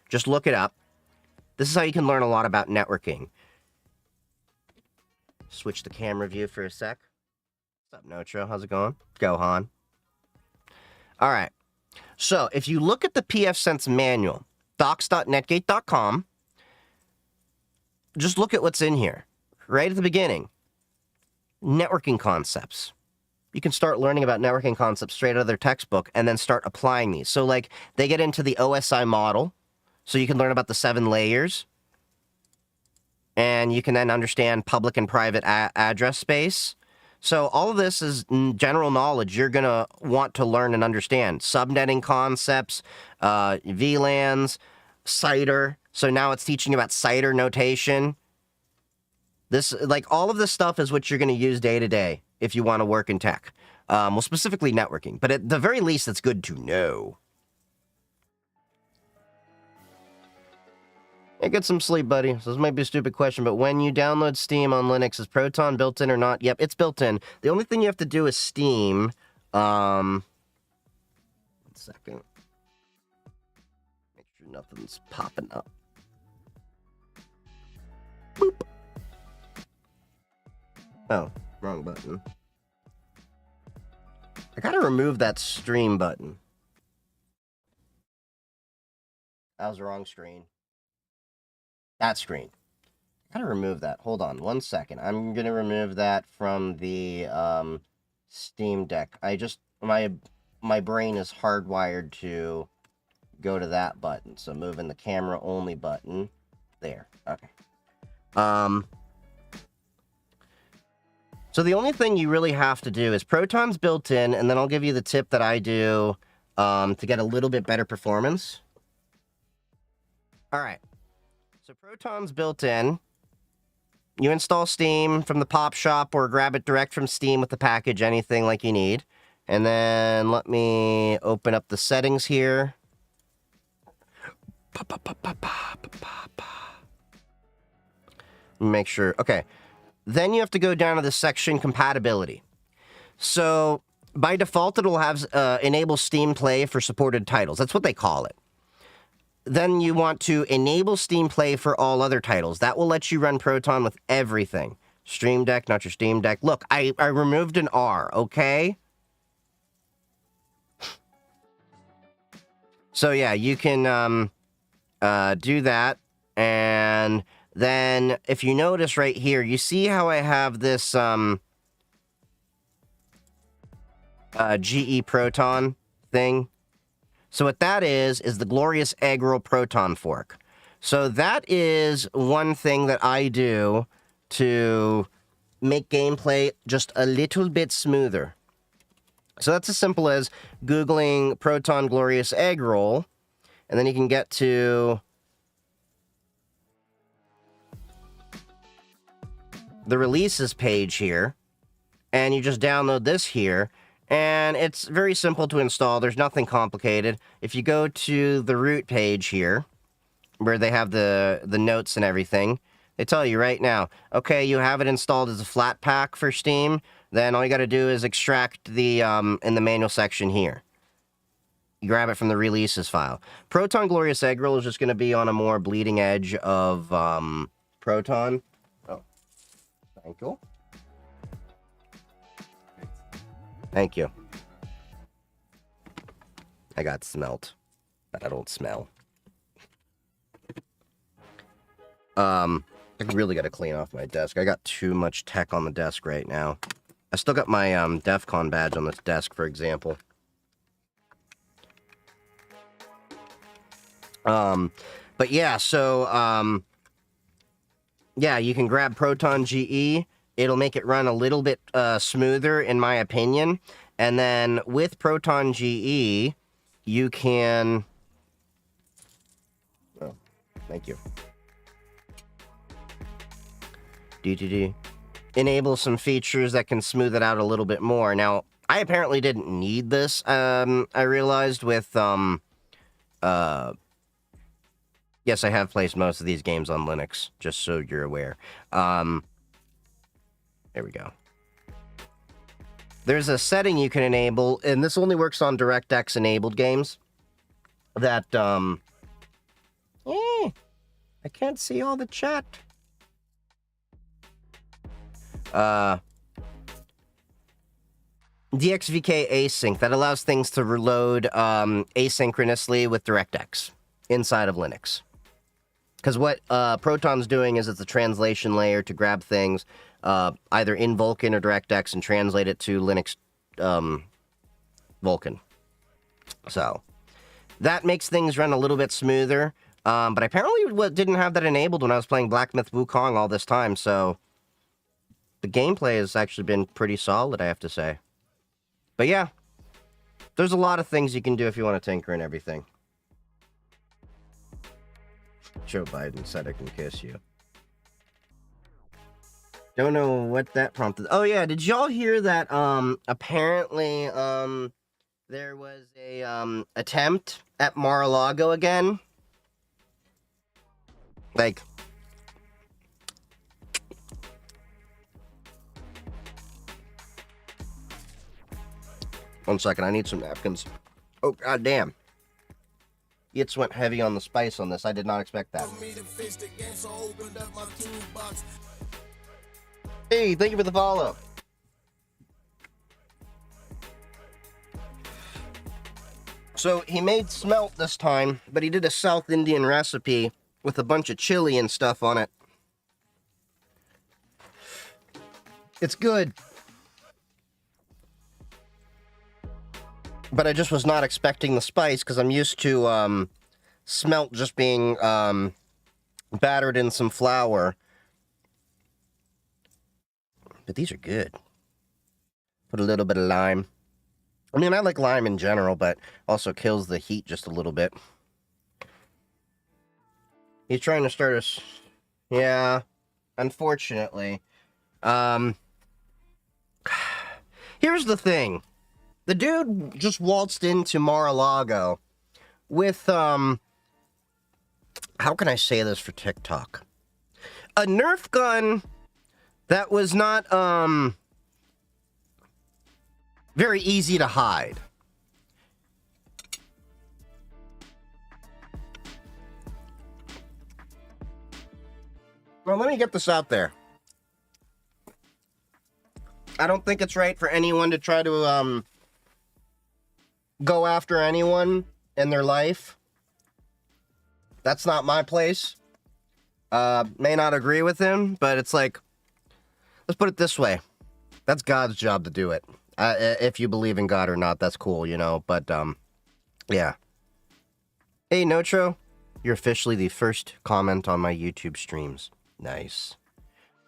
just look it up. This is how you can learn a lot about networking. Switch the camera view for a sec. What's up, Notro? How's it going? Gohan. All right. So if you look at the pfSense manual, docs.netgate.com, just look at what's in here. Right at the beginning. Networking concepts. You can start learning about networking concepts straight out of their textbook and then start applying these. So, like, they get into the OSI model, so you can learn about the 7 layers, and you can then understand public and private address space. So all of this is general knowledge you're going to want to learn and understand. Subnetting concepts, VLANs, CIDR. So now it's teaching about CIDR notation. This, like, all of this stuff is what you're going to use day to day if you want to work in tech. Well, specifically networking. But at the very least, it's good to know. Hey, get some sleep, buddy. So this might be a stupid question, but when you download Steam on Linux, is Proton built in or not? Yep, it's built in. The only thing you have to do is Steam. 1 second. Make sure nothing's popping up. Boop. Oh, wrong button. I gotta remove that stream button. That was the wrong screen. That screen. I gotta remove that. Hold on 1 second. I'm gonna remove that from the Steam Deck. My brain is hardwired to go to that button. So moving the camera only button. There. Okay. So the only thing you really have to do is Proton's built in, and then I'll give you the tip that I do to get a little bit better performance. All right. So Proton's built in. You install Steam from the Pop Shop or grab it direct from Steam with the package, anything like you need. And then let me open up the settings here. Make sure. Okay. Then you have to go down to the section compatibility. So by default, it'll have enable Steam Play for supported titles. That's what they call it. Then you want to enable Steam Play for all other titles. That will let you run Proton with everything. Stream Deck, not your Steam Deck. Look, I removed an R, okay? So yeah, you can do that. And then if you notice right here, you see how I have this GE Proton thing? So what that is the Glorious Egg Roll Proton Fork. So that is one thing that I do to make gameplay just a little bit smoother. So that's as simple as Googling Proton Glorious Egg Roll, and then you can get to the releases page here, and you just download this here. And it's very simple to install. There's nothing complicated. If you go to the root page here, where they have the notes and everything, they tell you right now, okay, you have it installed as a flat pack for Steam, then all you got to do is extract the, in the manual section here. You grab it from the releases file. Proton Glorious Egg Roll is just going to be on a more bleeding edge of Proton. Oh, thank you. Thank you. I got smelt, but I don't smell. I really got to clean off my desk. I got too much tech on the desk right now. I still got my DEF CON badge on this desk, for example. But yeah, so yeah, you can grab Proton GE, it'll make it run a little bit smoother, in my opinion. And then with Proton GE, you can... Oh, thank you. Enable some features that can smooth it out a little bit more. Now, I apparently didn't need this, I realized with, yes, I have placed most of these games on Linux, just so you're aware. There we go. There's a setting you can enable, and this only works on DirectX enabled games, that, I can't see all the chat. DXVK async, that allows things to reload asynchronously with DirectX inside of Linux. Because what Proton's doing is it's a translation layer to grab things either in Vulkan or DirectX and translate it to Linux Vulkan. So that makes things run a little bit smoother. But apparently didn't have that enabled when I was playing Black Myth Wukong all this time, so the gameplay has actually been pretty solid, I have to say. But yeah, there's a lot of things you can do if you want to tinker and everything. Joe Biden said I can kiss you. Don't know what that prompted. Oh yeah, did y'all hear that apparently there was a attempt at Mar-a-Lago again? Like, one second, I need some napkins. Oh, god damn. It's went heavy on the spice on this. I did not expect that. Hey, thank you for the follow. So, he made smelt this time, but he did a South Indian recipe with a bunch of chili and stuff on it. It's good. But I just was not expecting the spice, because I'm used to smelt just being battered in some flour. But these are good. Put a little bit of lime. I mean, I like lime in general, but also kills the heat just a little bit. He's trying to start us. Yeah, unfortunately. Here's the thing. The dude just waltzed into Mar-a-Lago with, how can I say this for TikTok? A Nerf gun that was not, very easy to hide. Well, let me get this out there. I don't think it's right for anyone to try to, go after anyone in their life. That's not my place. May not agree with him, but it's like, let's put it this way. That's God's job to do it. If you believe in God or not, that's cool, you know, but, yeah. Hey, Notro, you're officially the first comment on my YouTube streams. Nice.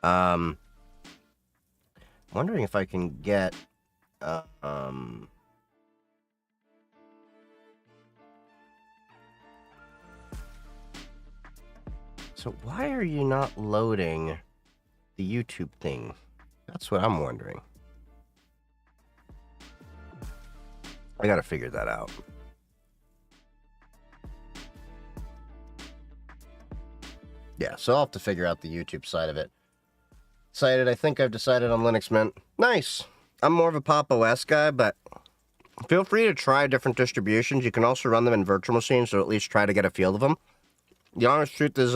Wondering if I can get, so why are you not loading the YouTube thing? That's what I'm wondering. I gotta figure that out. Yeah, so I'll have to figure out the YouTube side of it. Decided, I think I've decided on Linux Mint. Nice. I'm more of a Pop! OS guy, but feel free to try different distributions. You can also run them in virtual machines, so at least try to get a feel of them. The honest truth is,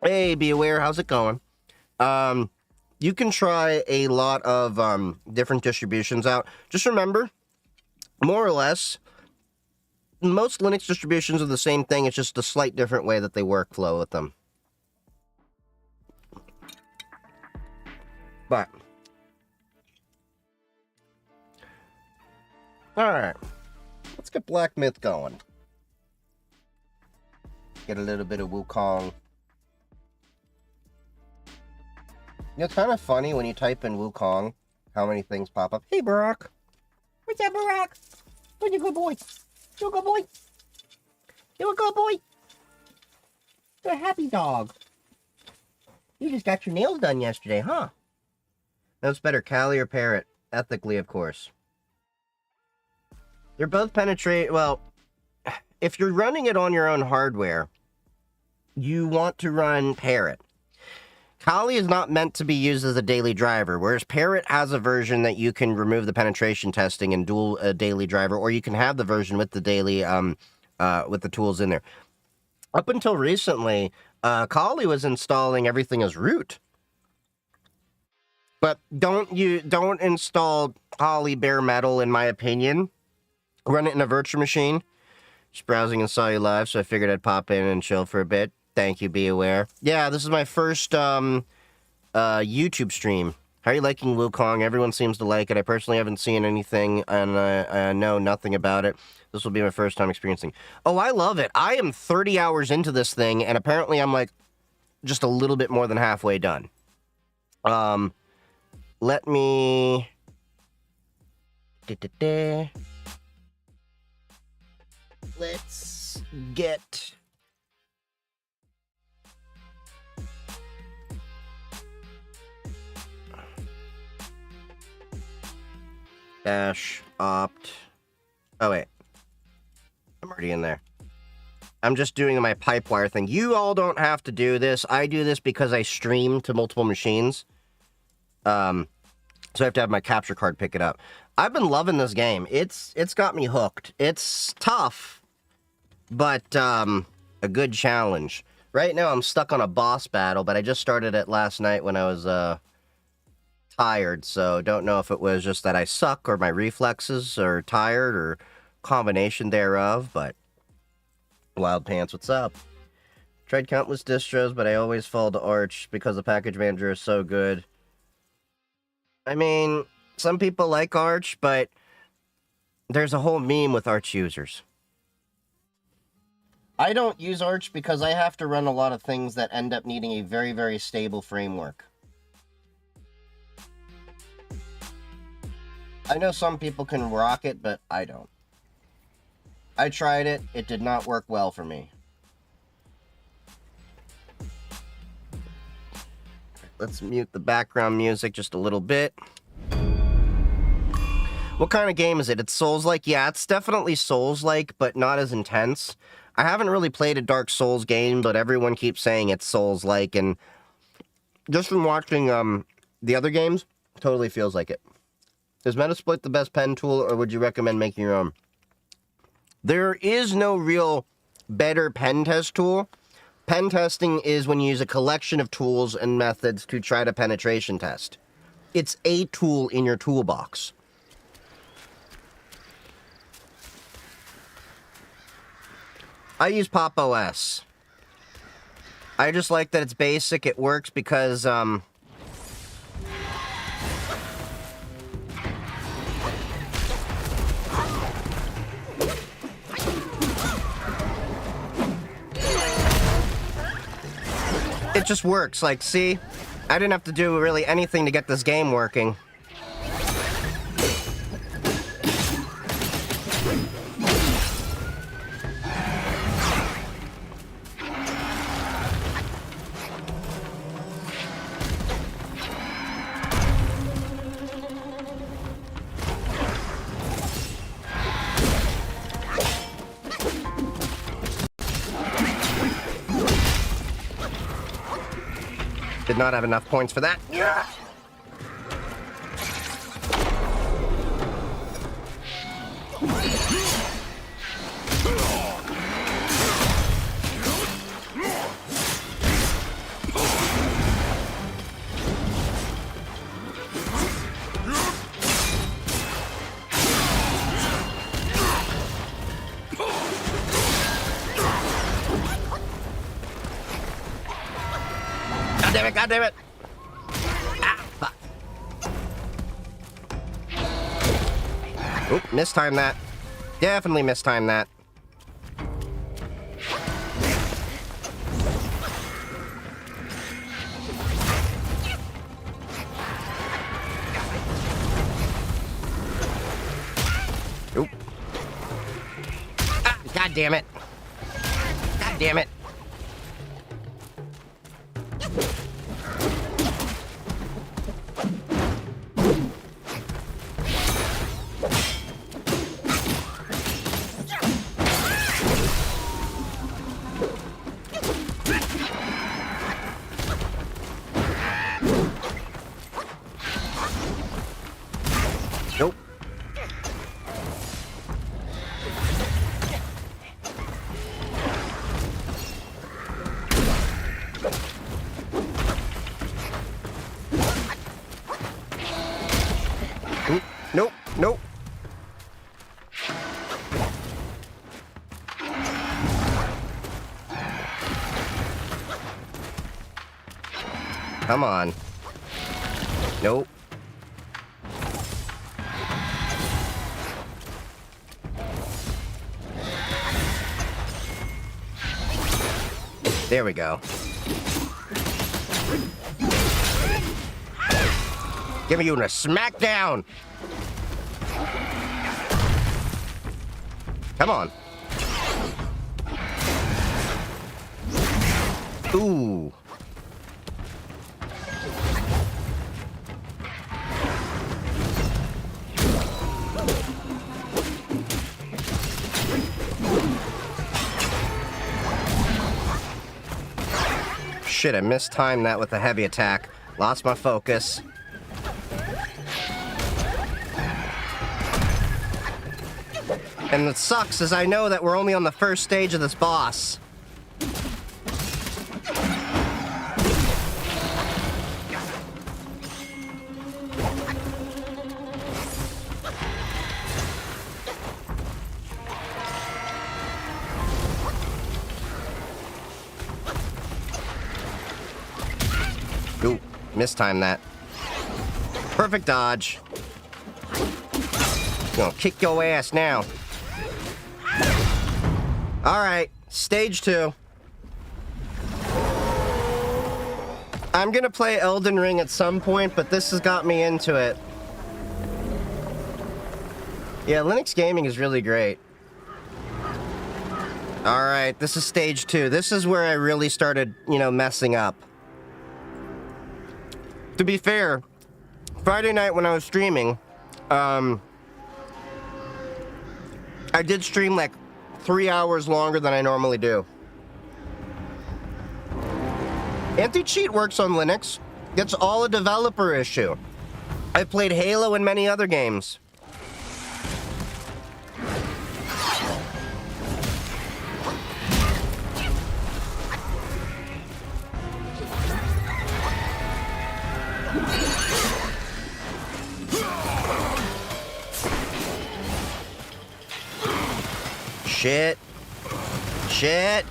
hey, be aware, how's it going? You can try a lot of different distributions out. Just remember, more or less, most Linux distributions are the same thing. It's just a slight different way that they workflow with them. But, alright, let's get Black Myth going. Get a little bit of Wukong. It's kind of funny when you type in Wukong, how many things pop up. Hey, Barack. What's up, Barack? You're a good boy. You're a good boy. You're a good boy. You're a happy dog. You just got your nails done yesterday, huh? That's better, Callie or Parrot? Ethically, of course. They're both penetrate. Well, if you're running it on your own hardware, you want to run Parrot. Kali is not meant to be used as a daily driver, whereas Parrot has a version that you can remove the penetration testing and dual a daily driver, or you can have the version with the daily, with the tools in there. Up until recently, Kali was installing everything as root. But don't install Kali bare metal, in my opinion. Run it in a virtual machine. Just browsing and saw you live, so I figured I'd pop in and chill for a bit. Thank you, be aware. Yeah, this is my first YouTube stream. How are you liking Wukong? Everyone seems to like it. I personally haven't seen anything, and I know nothing about it. This will be my first time experiencing. Oh, I love it. I am 30 hours into this thing, and apparently I'm like just a little bit more than halfway done. Let me... Let's get... Dash, opt... Oh, wait. I'm already in there. I'm just doing my pipewire thing. You all don't have to do this. I do this because I stream to multiple machines. So I have to have my capture card pick it up. I've been loving this game. It's got me hooked. It's tough, but a good challenge. Right now I'm stuck on a boss battle, but I just started it last night when I was tired, so don't know if it was just that I suck or my reflexes are tired or combination thereof, but Wild Pants, what's up? Tried countless distros, but I always fall to Arch because the package manager is so good. I mean, some people like Arch, but there's a whole meme with Arch users. I don't use Arch because I have to run a lot of things that end up needing a very, very stable framework. I know some people can rock it, but I don't. I tried it. It did not work well for me. Let's mute the background music just a little bit. What kind of game is it? It's Souls-like? Yeah, it's definitely Souls-like, but not as intense. I haven't really played a Dark Souls game, but everyone keeps saying it's Souls-like, and just from watching the other games, totally feels like it. Is Metasploit the best pen tool, or would you recommend making your own? There is no real better pen test tool. Pen testing is when you use a collection of tools and methods to try to penetration test. It's a tool in your toolbox. I use Pop! OS. I just like that it's basic, it works because, it just works. Like, see? I didn't have to do really anything to get this game working. Did not have enough points for that. Yeah. God damn it! Ah, fuck. Oop, mistimed that. Definitely mistimed that. God damn it. God damn it. Nope. Nope, nope. Come on. Nope. There we go. Give you a smackdown. Come on. Ooh. Shit, I mistimed that with a heavy attack. Lost my focus. And what sucks is I know that we're only on the first stage of this boss. Ooh, mistimed that. Perfect dodge. Gonna kick your ass now. Alright, stage 2. I'm gonna play Elden Ring at some point, but this has got me into it. Yeah, Linux gaming is really great. Alright, this is stage 2. This is where I really started, messing up. To be fair, Friday night when I was streaming, I did stream like 3 hours longer than I normally do. Anti-cheat works on Linux. It's all a developer issue. I've played Halo and many other games. Shit. Shit.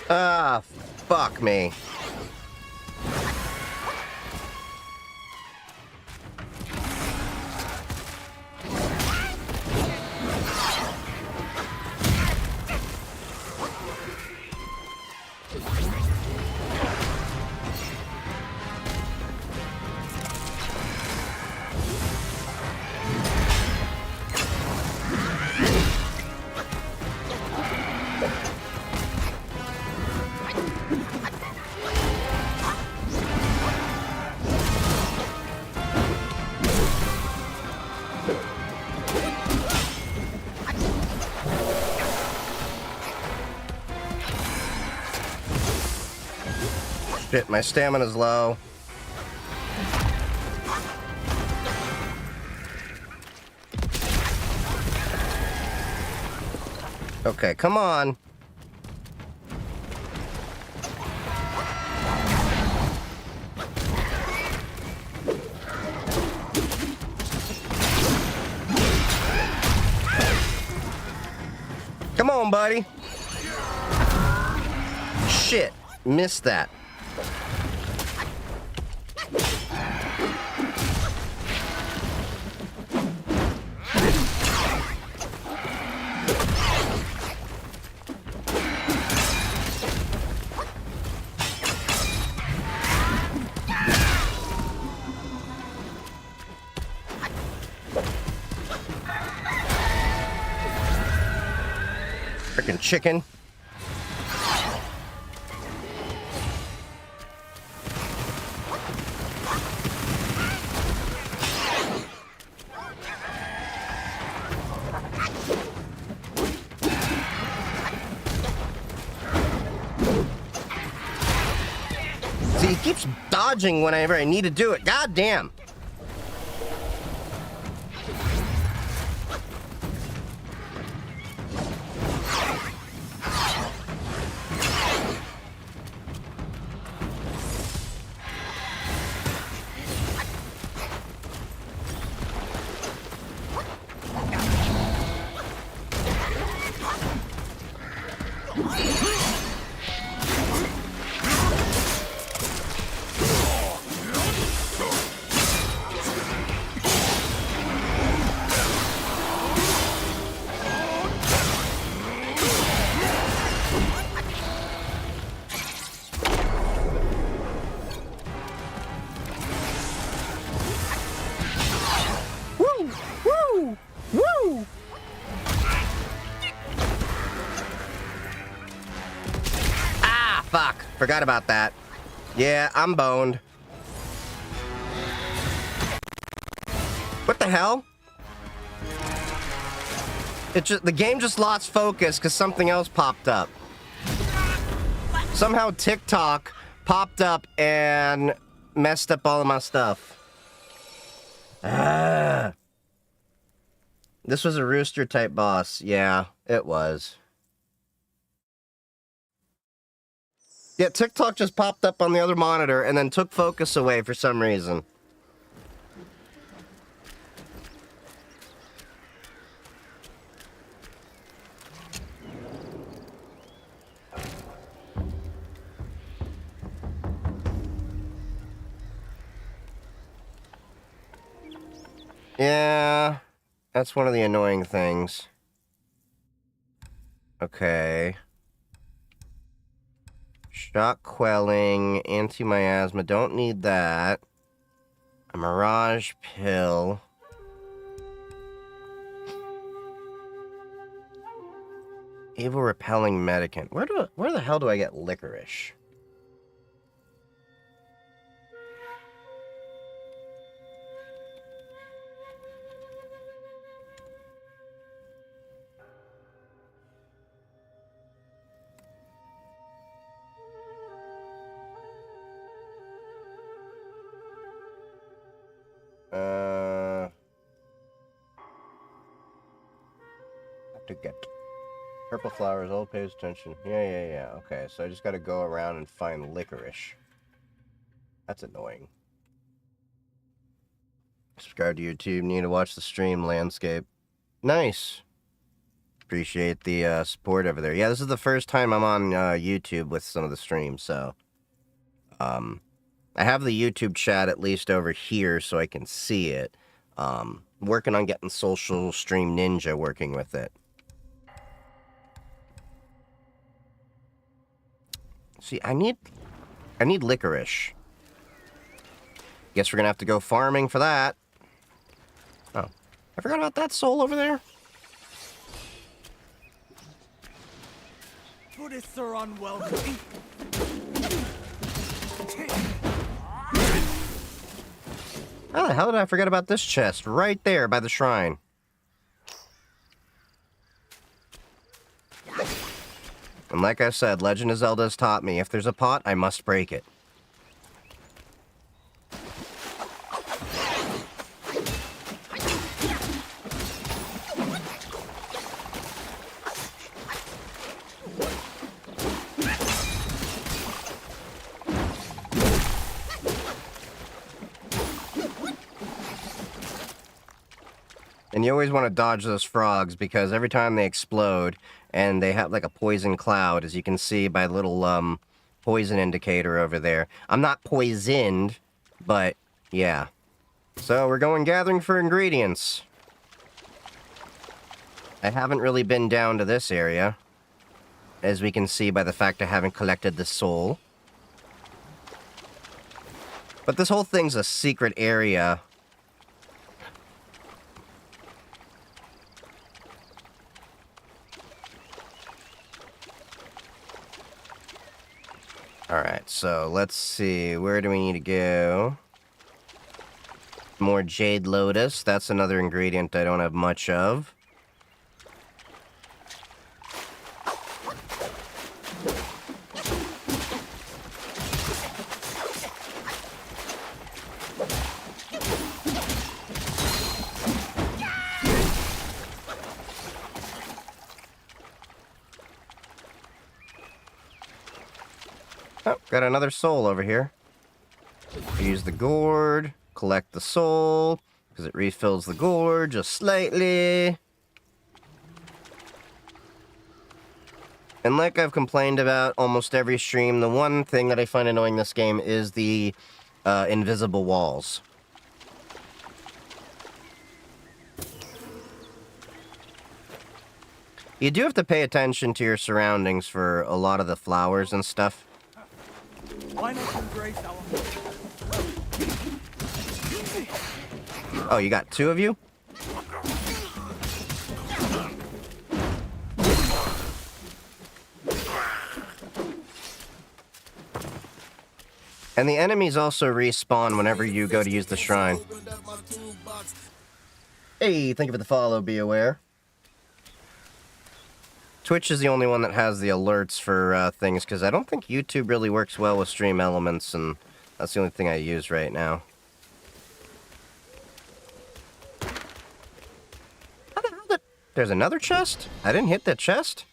Ah, fuck me. Shit, my stamina's low. Okay, come on. Come on, buddy. Shit, missed that. chicken. See, he keeps dodging whenever I need to do it. God damn. Fuck, forgot about that. Yeah, I'm boned. What the hell? The game just lost focus because something else popped up. Somehow TikTok popped up and messed up all of my stuff. This was a rooster type boss. Yeah, it was. Yeah, TikTok just popped up on the other monitor and then took focus away for some reason. Yeah, that's one of the annoying things. Okay. Shock quelling, anti-miasma, don't need that. A mirage pill. Evil repelling medicant. Where the hell do I get licorice? Have to get purple flowers, all pays attention. Yeah. Okay, so I just gotta go around and find licorice. That's annoying. Subscribe to YouTube, need to watch the stream landscape. Nice. Appreciate the support over there. Yeah, this is the first time I'm on YouTube with some of the streams, so... I have the YouTube chat at least over here so I can see it. Working on getting Social Stream Ninja working with it. See, I need licorice. Guess we're gonna have to go farming for that. Oh, I forgot about that soul over there. Buddhists are unwelcome. How the hell did I forget about this chest right there by the shrine? And like I said, Legend of Zelda has taught me, if there's a pot, I must break it. And you always want to dodge those frogs because every time they explode and they have like a poison cloud, as you can see by the little poison indicator over there. I'm not poisoned, but yeah. So we're going gathering for ingredients. I haven't really been down to this area, as we can see by the fact I haven't collected the soul. But this whole thing's a secret area. Alright, so let's see. Where do we need to go? More Jade Lotus. That's another ingredient I don't have much of. Oh, got another soul over here. Use the gourd, collect the soul, because it refills the gourd just slightly. And like I've complained about almost every stream, the one thing that I find annoying in this game is the invisible walls. You do have to pay attention to your surroundings for a lot of the flowers and stuff. Why not embrace our... Oh, you got two of you? And the enemies also respawn whenever you go to use the shrine. Hey, thank you for the follow, be aware. Twitch is the only one that has the alerts for things, because I don't think YouTube really works well with stream elements, and that's the only thing I use right now. How the hell did... There's another chest? I didn't hit that chest?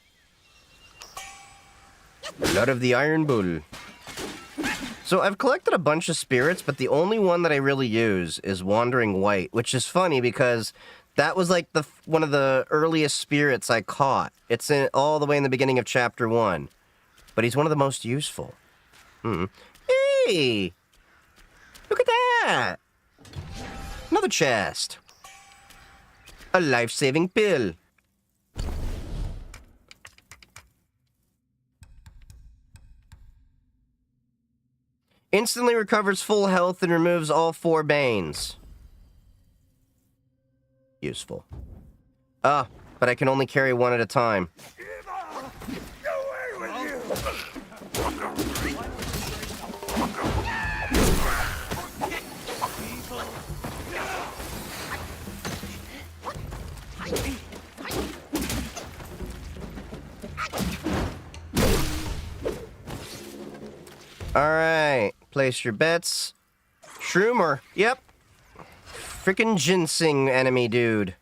Blood of the Iron Bull. So I've collected a bunch of spirits, but the only one that I really use is Wandering White, which is funny because that was like one of the earliest spirits I caught. It's all the way in the beginning of chapter 1. But he's one of the most useful. Hey! Look at that! Another chest. A life-saving pill. Instantly recovers full health and removes all 4 banes. Useful. Ah, but I can only carry one at a time. Alright, place your bets. Shroomer, yep. Frickin' ginseng enemy dude.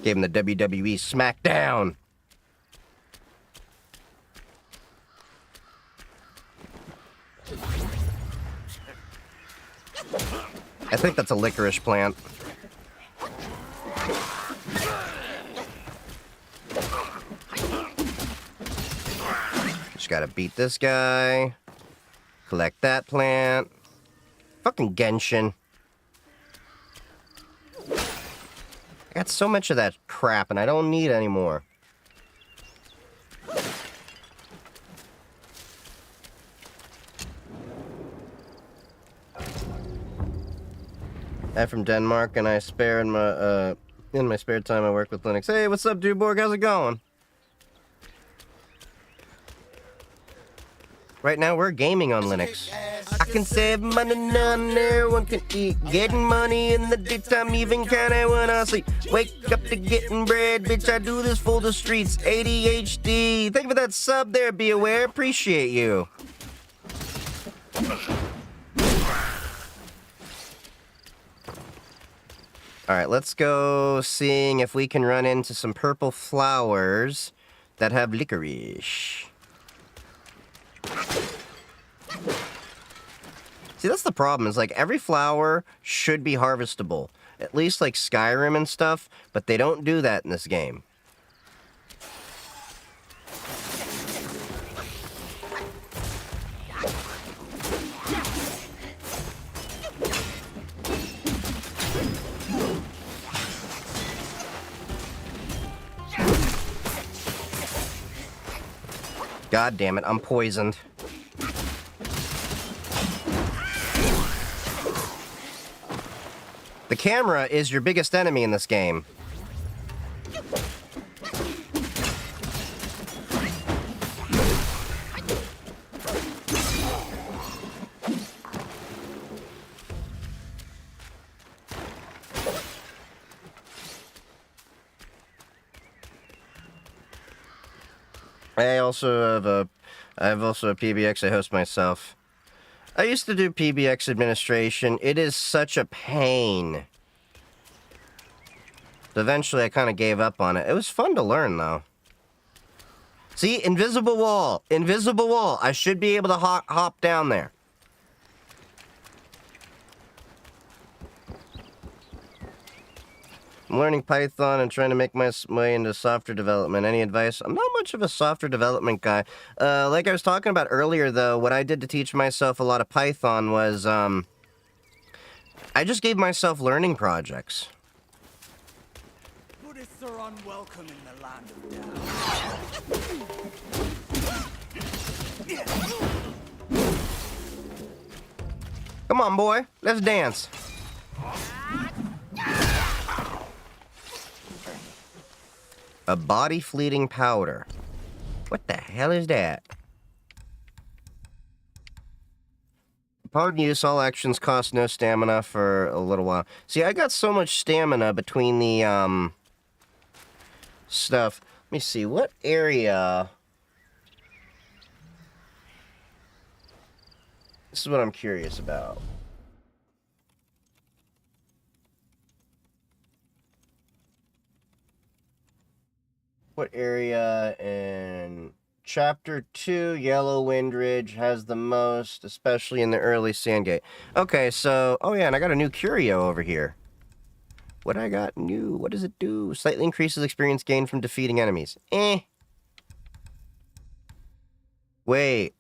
Gave him the WWE smackdown. I think that's a licorice plant. Just gotta beat this guy. Collect that plant. Fucking Genshin. I got so much of that crap and I don't need any more. I'm from Denmark, and I spare in my spare time I work with Linux. Hey, what's up, Duborg? How's it going? Right now, we're gaming on Linux. I can save money none, everyone can eat. Getting money in the daytime, even kinda when I sleep. Wake up to getting bread, bitch, I do this for the streets. ADHD. Thank you for that sub there, be aware. Appreciate you. Alright, let's go seeing if we can run into some purple flowers that have licorice. See, that's the problem, is like every flower should be harvestable. At least like Skyrim and stuff, but they don't do that in this game. God damn it, I'm poisoned. The camera is your biggest enemy in this game. I have also a PBX I host myself. I used to do PBX administration. It is such a pain. Eventually, I kind of gave up on it. It was fun to learn, though. See, invisible wall. Invisible wall. I should be able to hop down there. I'm learning Python and trying to make my way into software development. Any advice? I'm not much of a software development guy. Like I was talking about earlier, though, what I did to teach myself a lot of Python was, I just gave myself learning projects. Buddhists are unwelcome in the land of doubt. Come on, boy. Let's dance. A body fleeting powder. What the hell is that? Upon use, all actions cost no stamina for a little while. See, I got so much stamina between the, stuff. Let me see, what area? This is what I'm curious about. What area in Chapter 2, Yellow Wind Ridge has the most, especially in the early Sandgate. Okay, so, oh yeah, and I got a new curio over here. What I got new? What does it do? Slightly increases experience gained from defeating enemies. Wait.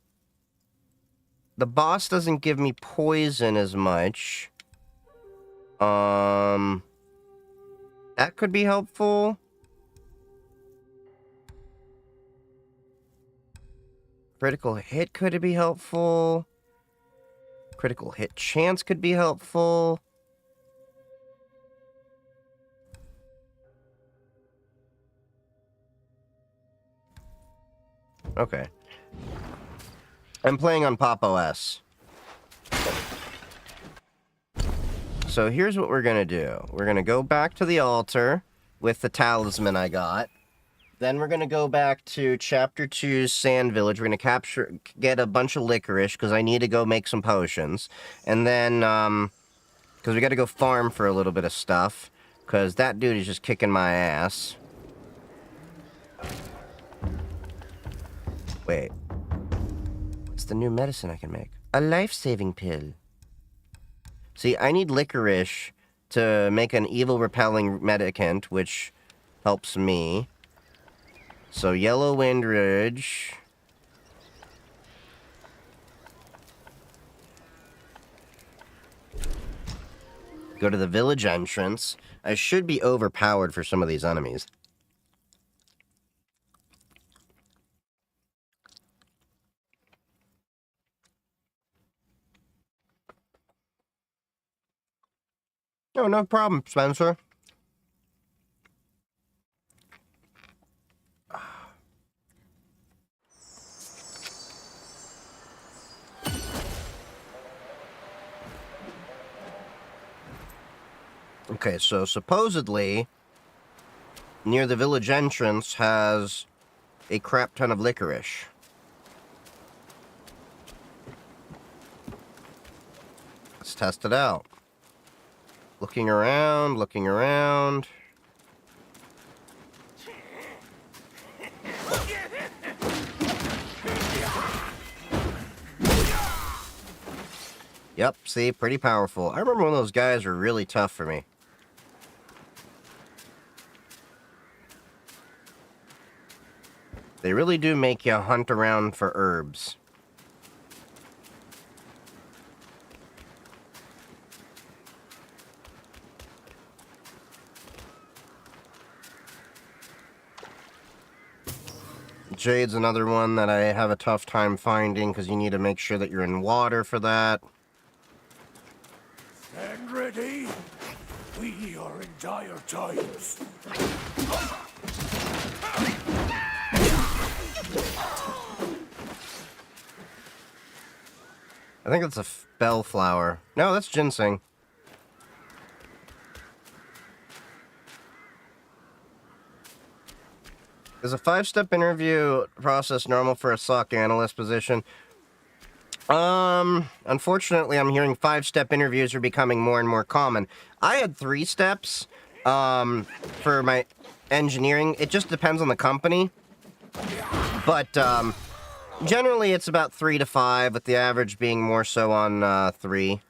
The boss doesn't give me poison as much. That could be helpful. Critical hit could be helpful. Critical hit chance could be helpful. Okay. I'm playing on Pop OS. So here's what we're gonna do. We're gonna go back to the altar with the talisman I got. Then we're gonna go back to Chapter 2's Sand Village. We're gonna get a bunch of licorice, because I need to go make some potions. And then, because we gotta go farm for a little bit of stuff, because that dude is just kicking my ass. Wait. What's the new medicine I can make? A life-saving pill. See, I need licorice to make an evil-repelling medicament, which helps me. So, Yellow Wind Ridge. Go to the village entrance. I should be overpowered for some of these enemies. Oh, no problem, Spencer. Okay, so supposedly, near the village entrance has a crap ton of licorice. Let's test it out. Looking around, looking around. Yep, see, pretty powerful. I remember when those guys were really tough for me. They really do make you hunt around for herbs. Jade's another one that I have a tough time finding because you need to make sure that you're in water for that. Stand ready. We are in dire times. I think it's a bellflower. No, that's ginseng. Is a 5-step interview process normal for a SOC analyst position? Unfortunately, I'm hearing 5-step interviews are becoming more and more common. I had 3 steps, for my engineering. It just depends on the company. But, generally it's about 3 to 5, with the average being more so on, 3.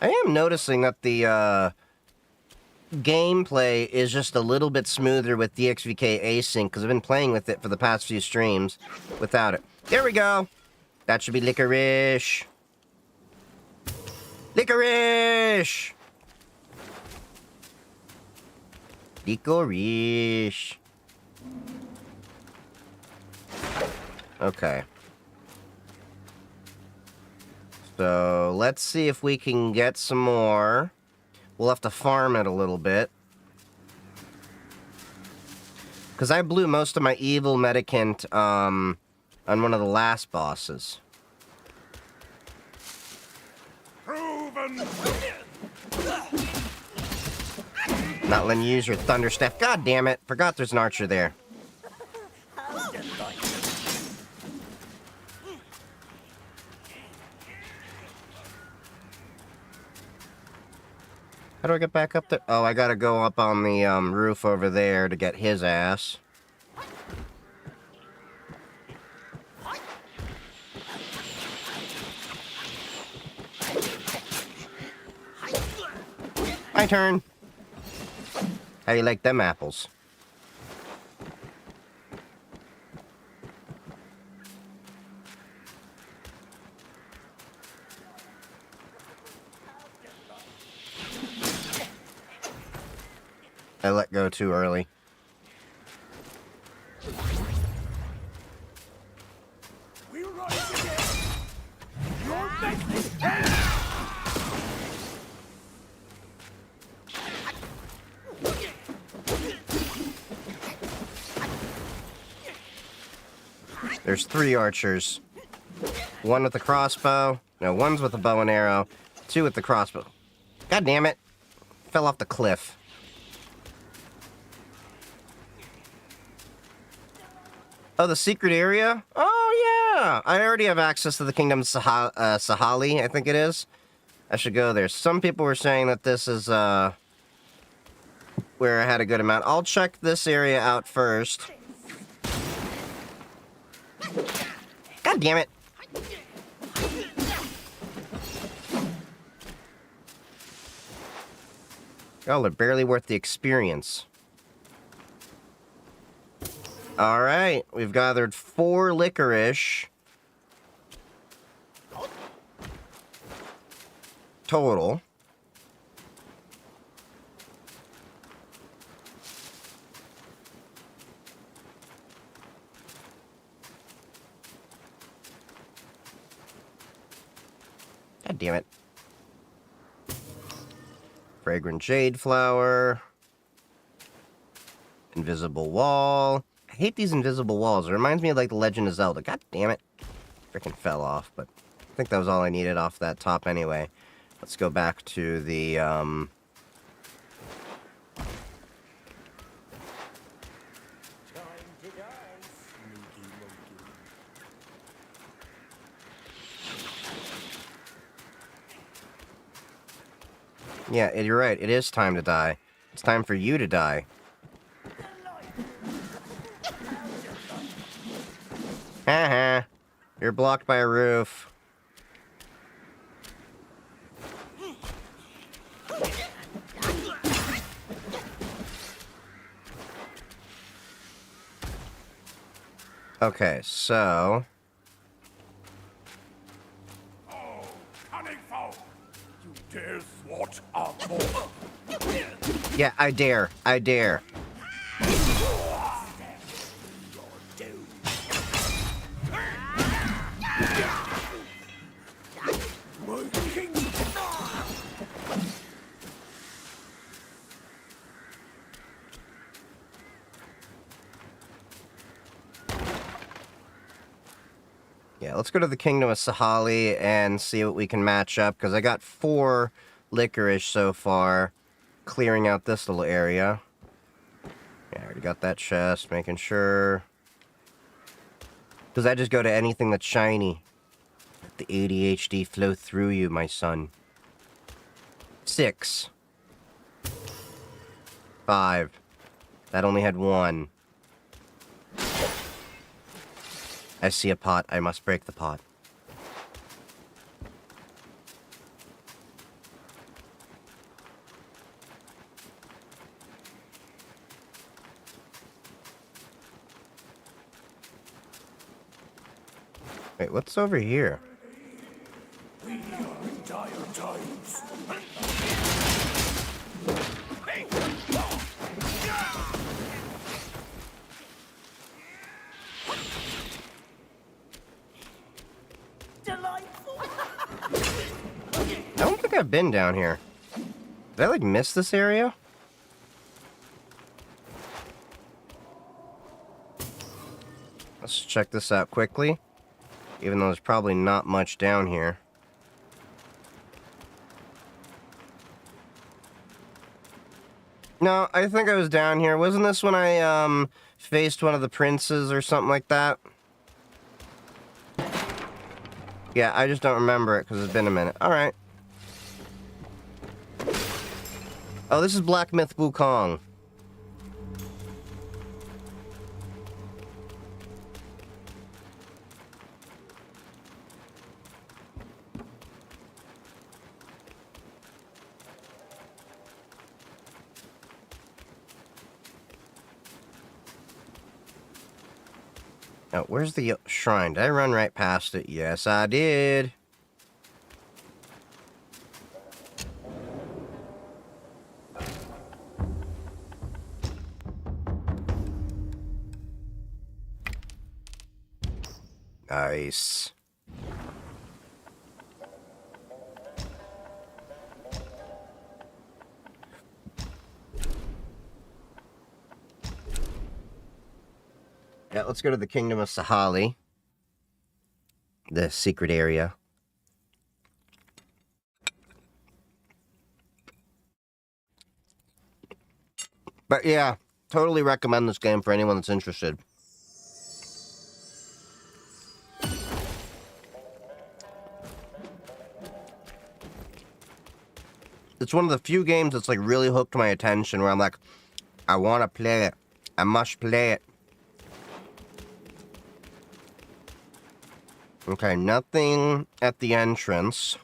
I am noticing that the, gameplay is just a little bit smoother with DXVK async, because I've been playing with it for the past few streams without it. There we go! That should be licorice! Licorice! Licorice! Okay. So, let's see if we can get some more. We'll have to farm it a little bit. Because I blew most of my evil medicant, on one of the last bosses. Proven. Not letting you use your thunder staff. God damn it. Forgot there's an archer there. How do I get back up there? Oh, I gotta go up on the roof over there to get his ass. My turn. How you like them apples? I let go too early. We rise again. Your next is dead. There's 3 archers. 1 with the crossbow. No, 1's with the bow and arrow. 2 with the crossbow. God damn it. Fell off the cliff. Oh, the secret area? Oh, yeah! I already have access to the Kingdom Sahali, I think it is. I should go there. Some people were saying that this is, where I had a good amount. I'll check this area out first. God damn it! Y'all are barely worth the experience. Alright, we've gathered 4 licorice. Total. God damn it. Fragrant jade flower. Invisible wall. I hate these invisible walls. It reminds me of like the Legend of Zelda. God damn it. Freaking fell off, but I think that was all I needed off that top anyway. Let's go back to the, Yeah, you're right. It is time to die. It's time for you to die. Haha. You're blocked by a roof. Okay, so... Oh, cunning foe! You dare thwart our cause? Yeah, I dare. I dare. My king! Yeah, let's go to the Kingdom of Sahali and see what we can match up, because I got 4 licorice so far, clearing out this little area. Yeah, I already got that chest, making sure. Does that just go to anything that's shiny? Let the ADHD flow through you, my son. 6. 5. That only had 1. I see a pot. I must break the pot. Wait, what's over here? We are in dire times. Delightful. I don't think I've been down here. Did I, like, miss this area? Let's check this out quickly. Even though there's probably not much down here. No, I think I was down here. Wasn't this when I, faced one of the princes or something like that? Yeah, I just don't remember it because it's been a minute. Alright. Oh, this is Black Myth Wukong. Now, where's the shrine? Did I run right past it? Yes, I did. Nice. Yeah, let's go to the Kingdom of Sahali. The secret area. But yeah, totally recommend this game for anyone that's interested. It's one of the few games that's like really hooked my attention where I'm like, I want to play it. I must play it. Okay, nothing at the entrance.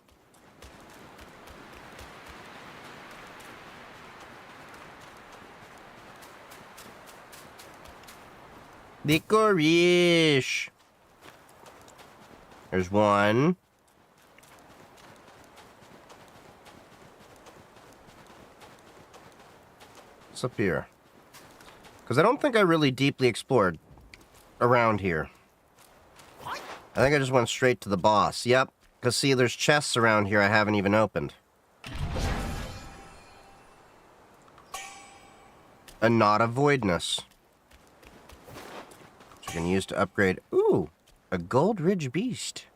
Licorice. There's one. What's up here? Because I don't think I really deeply explored around here. I think I just went straight to the boss. Yep. Because see, there's chests around here I haven't even opened. A Knot of Voidness. Which you can use to upgrade... Ooh! A Gold Ridge Beast.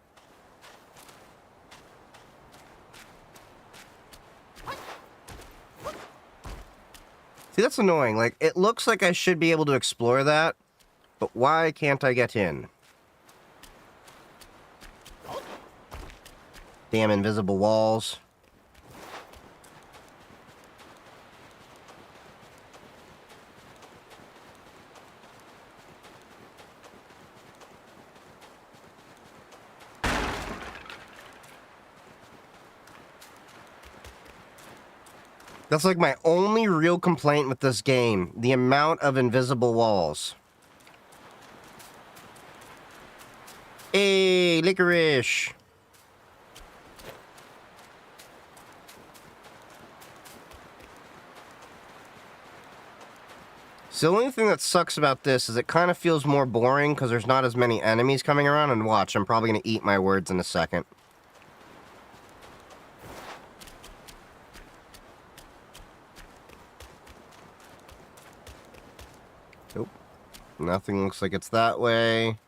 See, that's annoying. Like, it looks like I should be able to explore that, but why can't I get in? Damn invisible walls. That's like my only real complaint with this game. The amount of invisible walls. Hey, licorice. So the only thing that sucks about this is it kind of feels more boring because there's not as many enemies coming around. And watch, I'm probably going to eat my words in a second. Nope. Nothing looks like it's that way.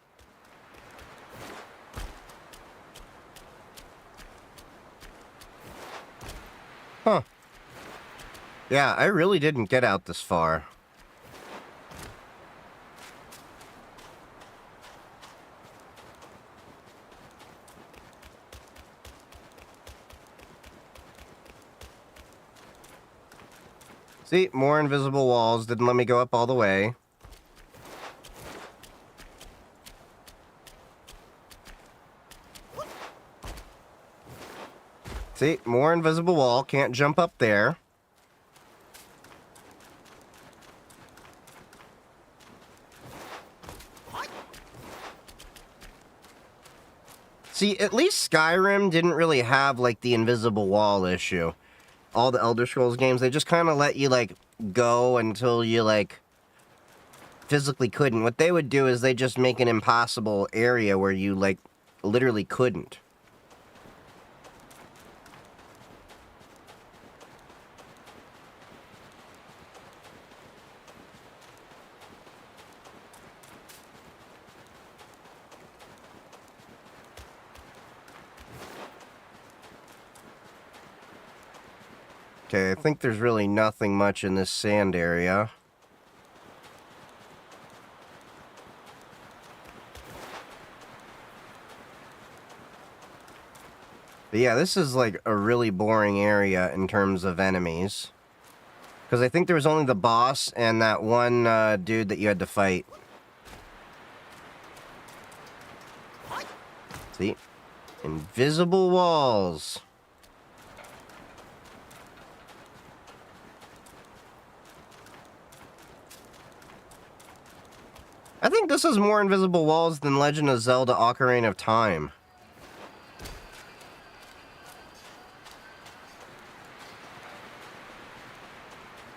Huh. Yeah, I really didn't get out this far. See, more invisible walls. Didn't let me go up all the way. See, more invisible wall. Can't jump up there. See, at least Skyrim didn't really have, like, the invisible wall issue. All the Elder Scrolls games, they just kind of let you, like, go until you, like, physically couldn't. What they would do is they just make an impossible area where you, like, literally couldn't. Okay, I think there's really nothing much in this sand area. But yeah, this is like a really boring area in terms of enemies. Because I think there was only the boss and that one dude that you had to fight. See? Invisible walls. I think this is more invisible walls than Legend of Zelda Ocarina of Time.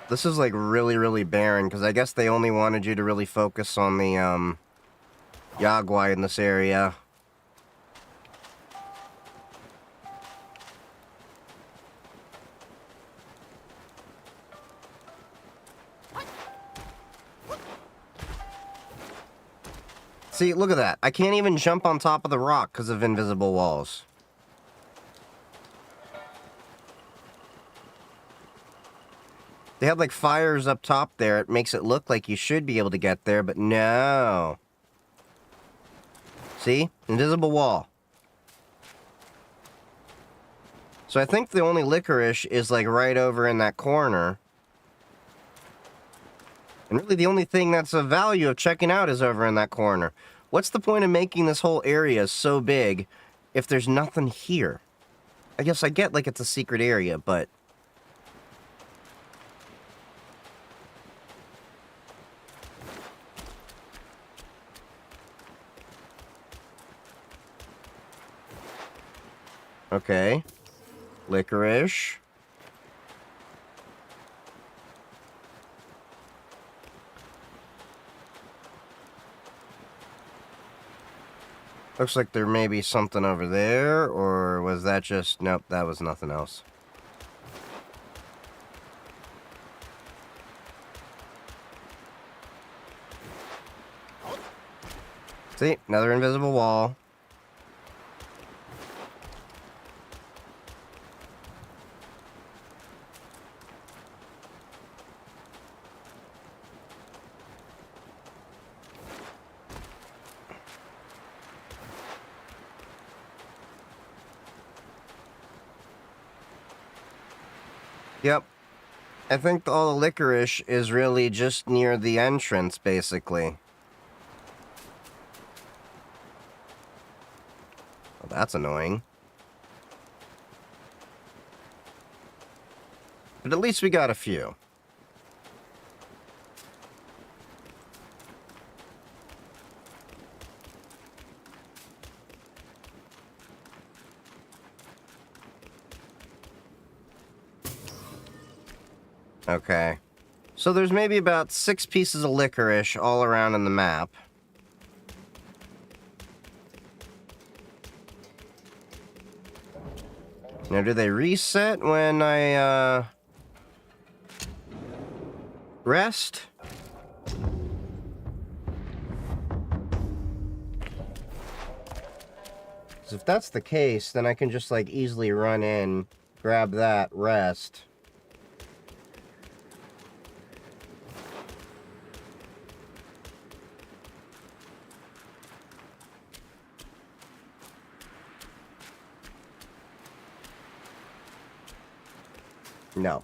This is like really, really barren, because I guess they only wanted you to really focus on the, Yagwai in this area. See, look at that. I can't even jump on top of the rock because of invisible walls. They have like fires up top there. It makes it look like you should be able to get there, but no. See? Invisible wall. So I think the only licorice is like right over in that corner. And really the only thing that's of value of checking out is over in that corner. What's the point of making this whole area so big if there's nothing here? I guess I get like it's a secret area, but... Okay. Licorice. Looks like there may be something over there, or was that just... Nope, that was nothing else. See? Another invisible wall. Yep. I think all the licorice is really just near the entrance, basically. Well, that's annoying. But at least we got a few. Okay. So there's maybe about 6 pieces of licorice all around in the map. Now, do they reset when I, rest? Because if that's the case, then I can just, like, easily run in, grab that, rest. No.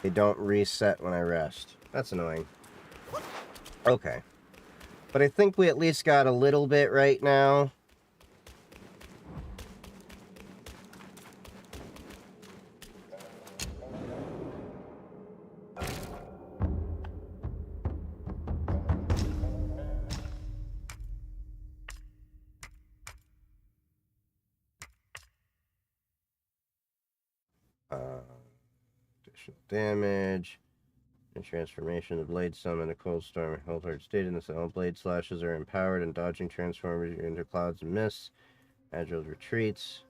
They don't reset when I rest. That's annoying. Okay. But I think we at least got a little bit right now. Additional damage. And transformation of blade summon a cold storm. Hold hard state in the cell. Blade slashes are empowered and dodging transformers into clouds and mists. Agile retreats.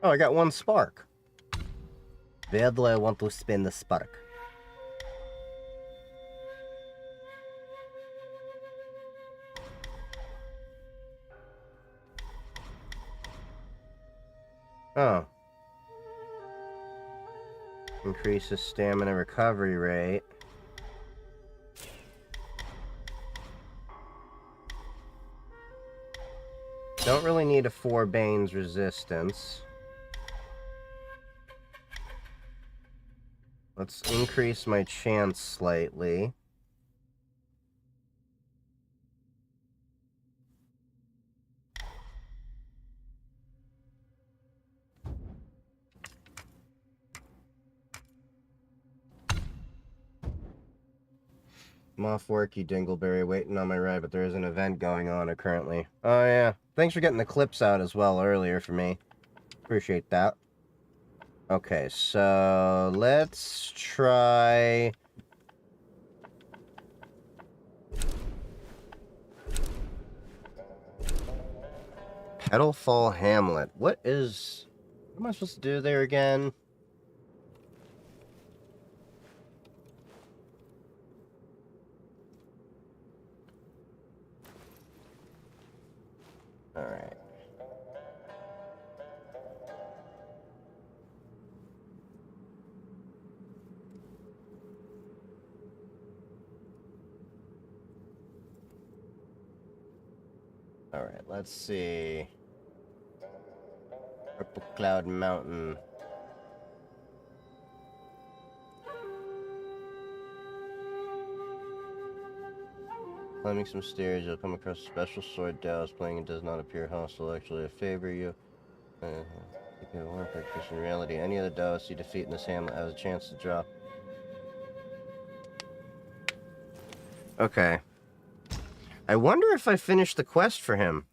Oh, I got 1 spark. Where do I want to spend the spark? Oh. Increases stamina recovery rate. Don't really need a 4 Bane's resistance. Let's increase my chance slightly. I'm off work, you dingleberry, waiting on my ride, but there is an event going on currently. Oh, yeah. Thanks for getting the clips out as well earlier for me. Appreciate that. Okay, so let's try... Petalfall Hamlet. What am I supposed to do there again? Alright. Alright, let's see. Purple Cloud Mountain. Climbing some stairs, you'll come across a special sword Dallas playing and does not appear hostile. Actually, I favor you. You can one practice in reality. Any other Dallas you defeat in this hamlet has a chance to drop. Okay. I wonder if I finished the quest for him.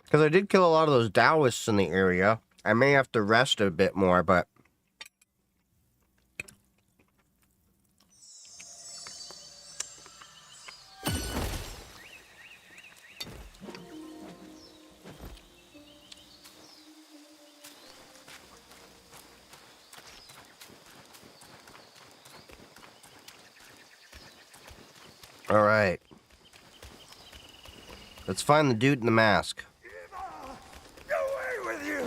Because I did kill a lot of those Taoists in the area. I may have to rest a bit more, but... Alright. Let's find the dude in the mask. Away with you!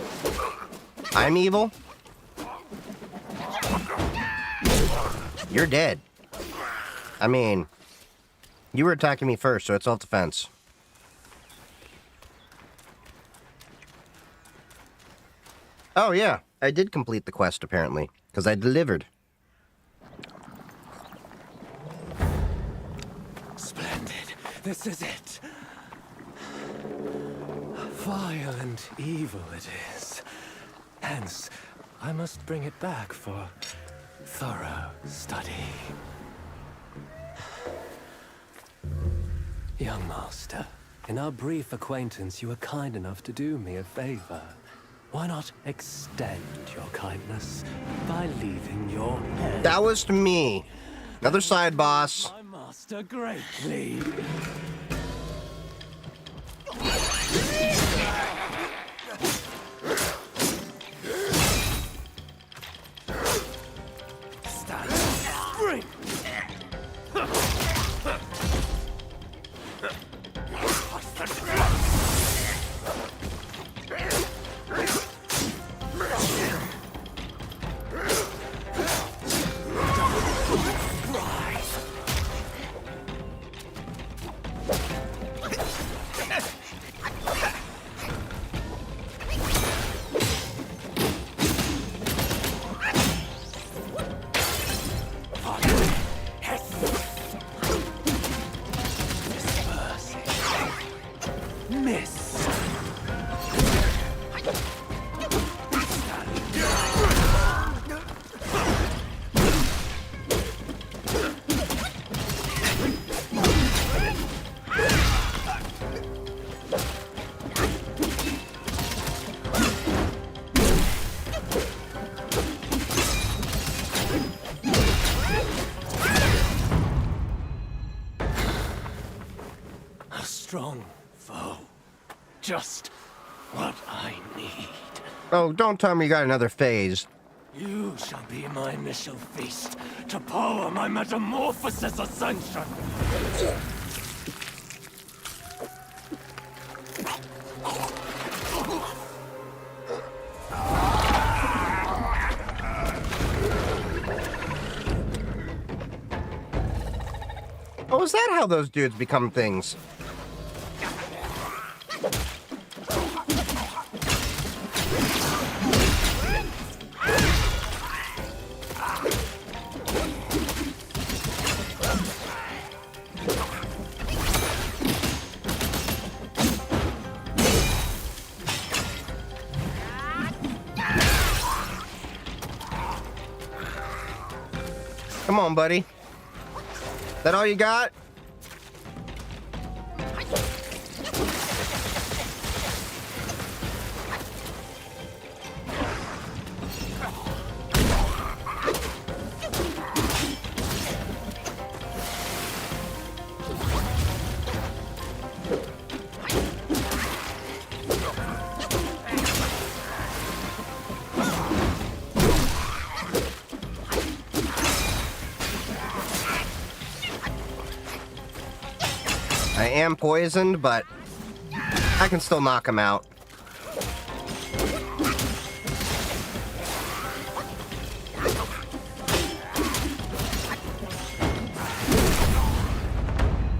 I'm evil? You're dead. I mean, you were attacking me first, so it's self-defense. Oh, yeah. I did complete the quest, apparently. Because I delivered. Splendid. This is it. Vile and evil it is. Hence, I must bring it back for thorough study. Young master, in our brief acquaintance, you were kind enough to do me a favor. Why not extend your kindness by leaving your head? That was to me. Another side boss. My master greatly. Stand spring. Miss. A strong foe. Just what I need. Oh, don't tell me you got another phase. You shall be my initial feast to power my metamorphosis ascension. Oh, is that how those dudes become things? Come on, buddy. That all you got? I am poisoned, but I can still knock him out.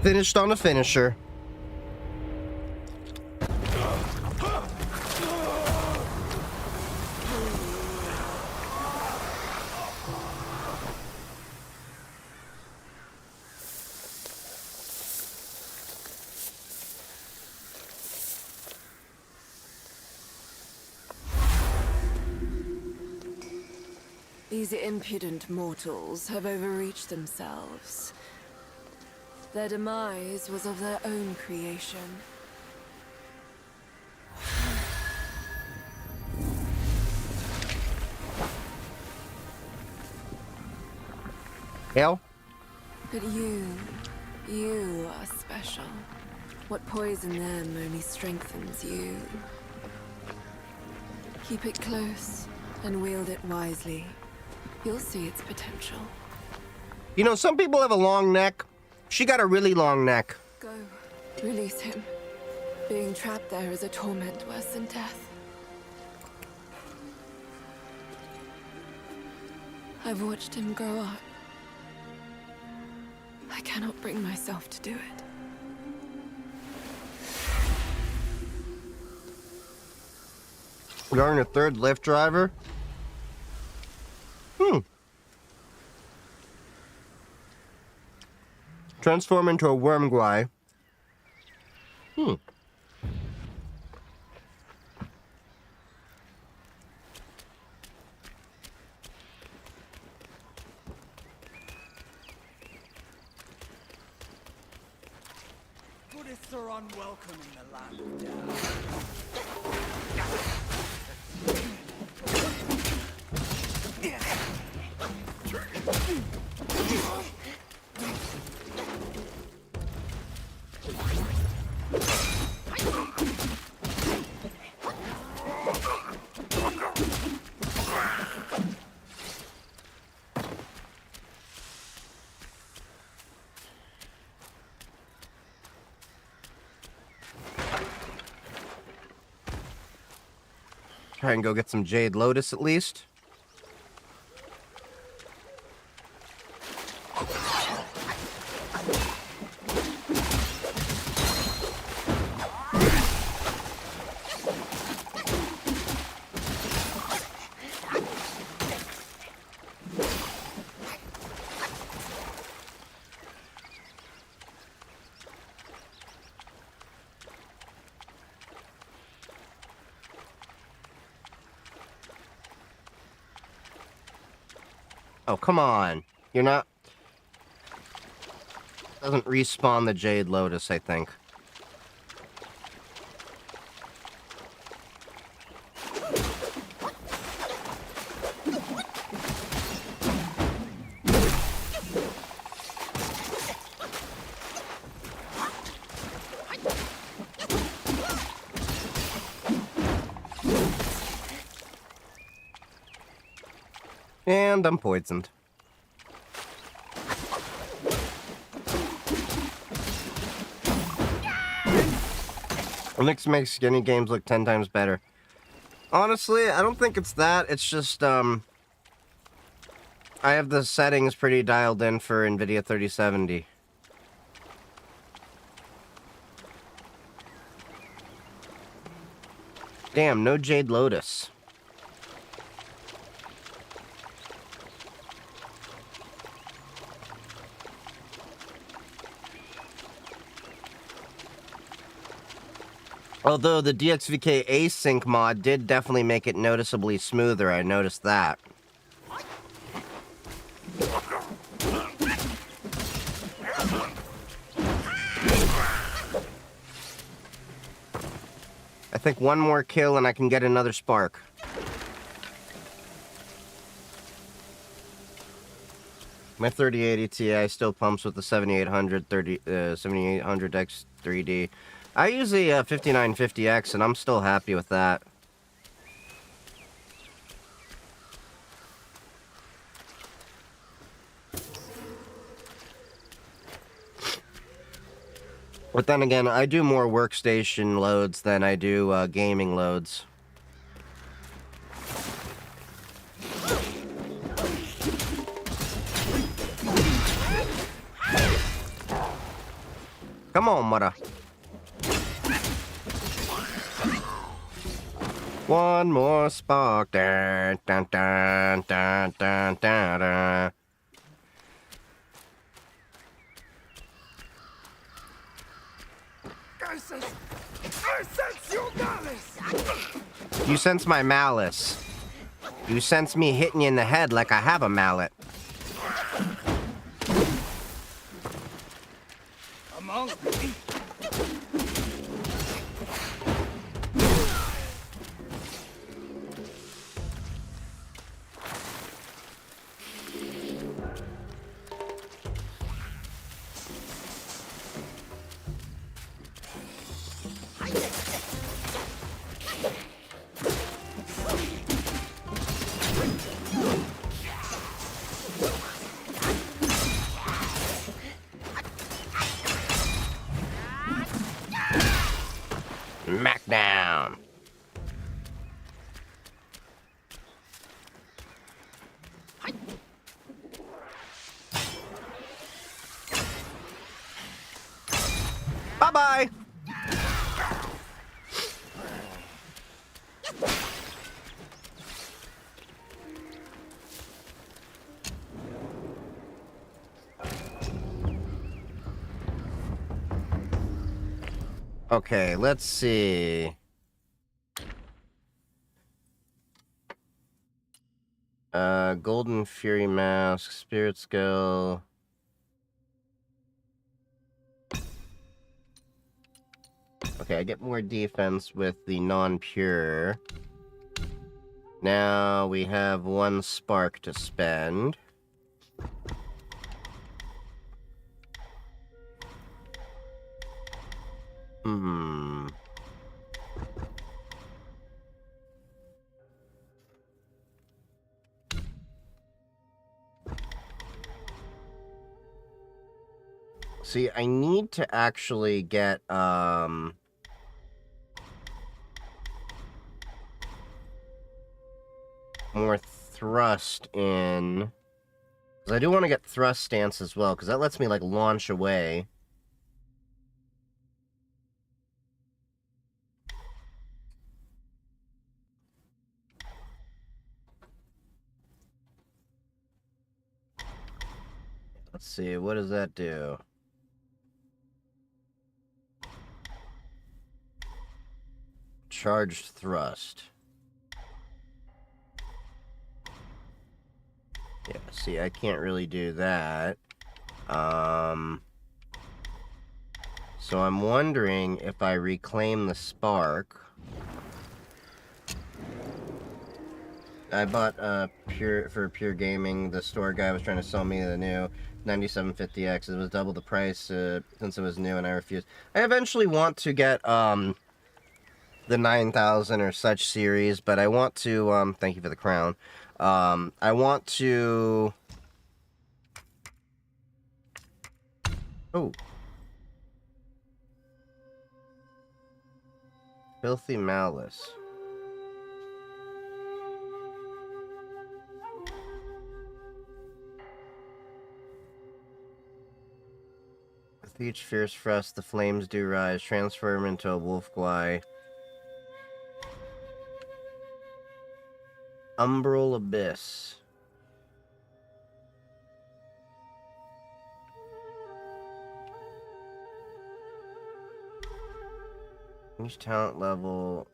Finished on a finisher. These impudent mortals have overreached themselves. Their demise was of their own creation. Hell? But you are special. What poisoned them only strengthens you. Keep it close and wield it wisely. You'll see its potential. You know, some people have a long neck. She got a really long neck. Go. Release him. Being trapped there is a torment worse than death. I've watched him grow up. I cannot bring myself to do it. You're a third Lyft driver? Transform into a worm guy. Lotuses are unwelcome in the land of death. Try and go get some Jade Lotus at least. Oh, come on. You're not... Doesn't respawn the Jade Lotus, I think. And I'm poisoned. Onyx makes skinny games look 10 times better. Honestly, I don't think it's that. It's just, I have the settings pretty dialed in for NVIDIA 3070. Damn, no Jade Lotus. Although the DXVK async mod did definitely make it noticeably smoother, I noticed that. I think one more kill and I can get another spark. My 3080 Ti still pumps with the 7800 X3D. I use the 5950X and I'm still happy with that. But then again, I do more workstation loads than I do gaming loads. Come on, mother. One more spark. Dun, dun, dun, dun, dun, dun, dun. I sense your malice! You sense my malice. You sense me hitting you in the head like I have a mallet. Among me? Smackdown. Bye-bye. Okay, let's see. Golden Fury Mask, Spirit Skill. Okay, I get more defense with the non-pure. Now we have 1 spark to spend. Hmm. See, I need to actually get, more thrust in. Because I do want to get thrust stance as well, because that lets me, like, launch away. Let's see, what does that do? Charged thrust. Yeah, see, I can't really do that. So I'm wondering if I reclaim the spark. I bought for Pure Gaming. The store guy was trying to sell me the new 9750X. It was double the price since it was new, and I refused. I eventually want to get the 9000 or such series, but I want to thank you for the crown. I want to. Oh. Filthy Malice. With each fierce thrust, the flames do rise. Transform into a wolf guy. Umbral Abyss. Each talent level.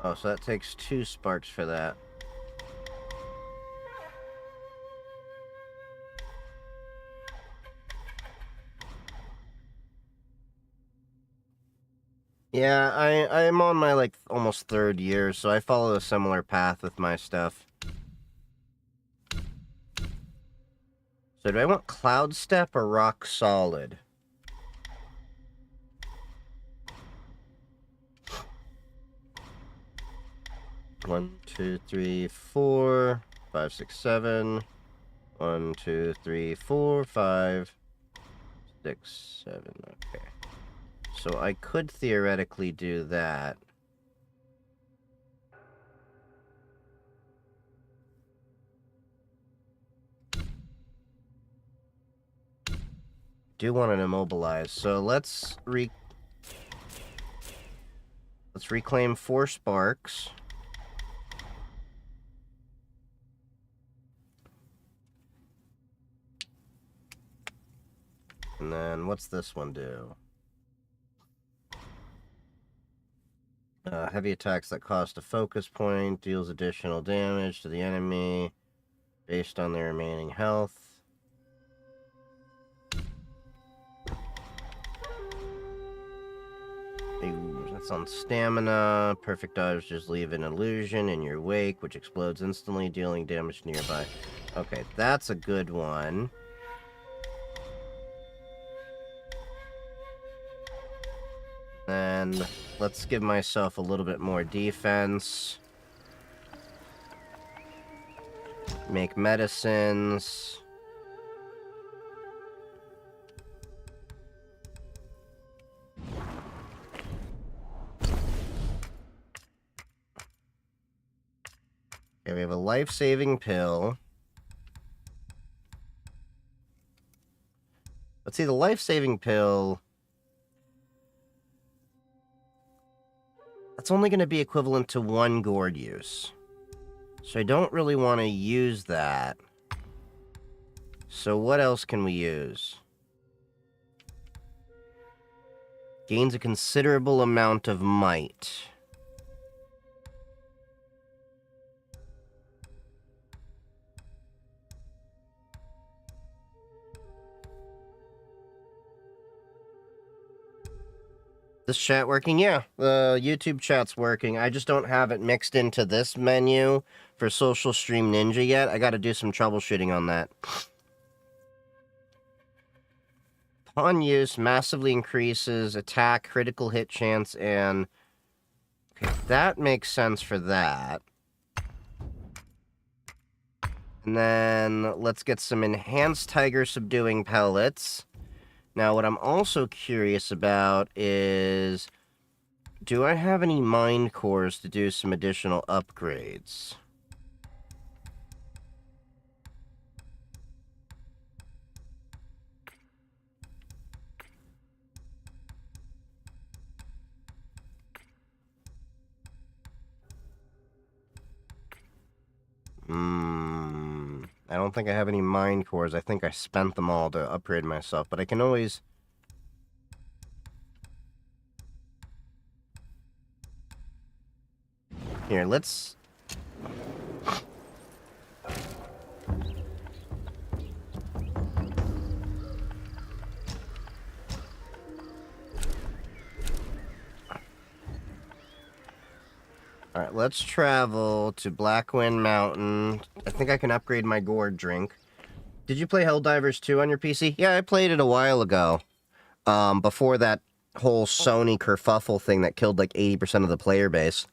Oh, so that takes 2 sparks for that. Yeah, I'm on my, like, almost 3rd year, so I follow a similar path with my stuff. So do I want Cloud Step or Rock Solid? One, 2, 3, 4, 5, 6, 7. 1, 2, 3, 4, 5, 6, 7. Okay. So I could theoretically do that. Do want to immobilize. So let's reclaim 4 sparks. And then what's this one do? Heavy attacks that cost a focus point, deals additional damage to the enemy based on their remaining health. Ooh, that's on stamina. Perfect dodge, just leave an illusion in your wake, which explodes instantly, dealing damage nearby. Okay, that's a good one. And let's give myself a little bit more defense. Make medicines. Okay, we have a life-saving pill. Let's see, the life-saving pill... That's only going to be equivalent to 1 gourd use. So I don't really want to use that. So what else can we use? Gains a considerable amount of might. This chat working? Yeah, the YouTube chat's working. I just don't have it mixed into this menu for Social Stream Ninja yet. I gotta do some troubleshooting on that. Upon use, massively increases attack, critical hit chance, and... Okay, that makes sense for that. And then let's get some enhanced tiger subduing pellets. Now, what I'm also curious about is... do I have any mind cores to do some additional upgrades? I don't think I have any mind cores. I think I spent them all to upgrade myself, but I can always... Here, let's... Alright, let's travel to Blackwind Mountain. I think I can upgrade my gourd drink. Did you play Helldivers 2 on your PC? Yeah, I played it a while ago. Before that whole Sony kerfuffle thing that killed like 80% of the player base.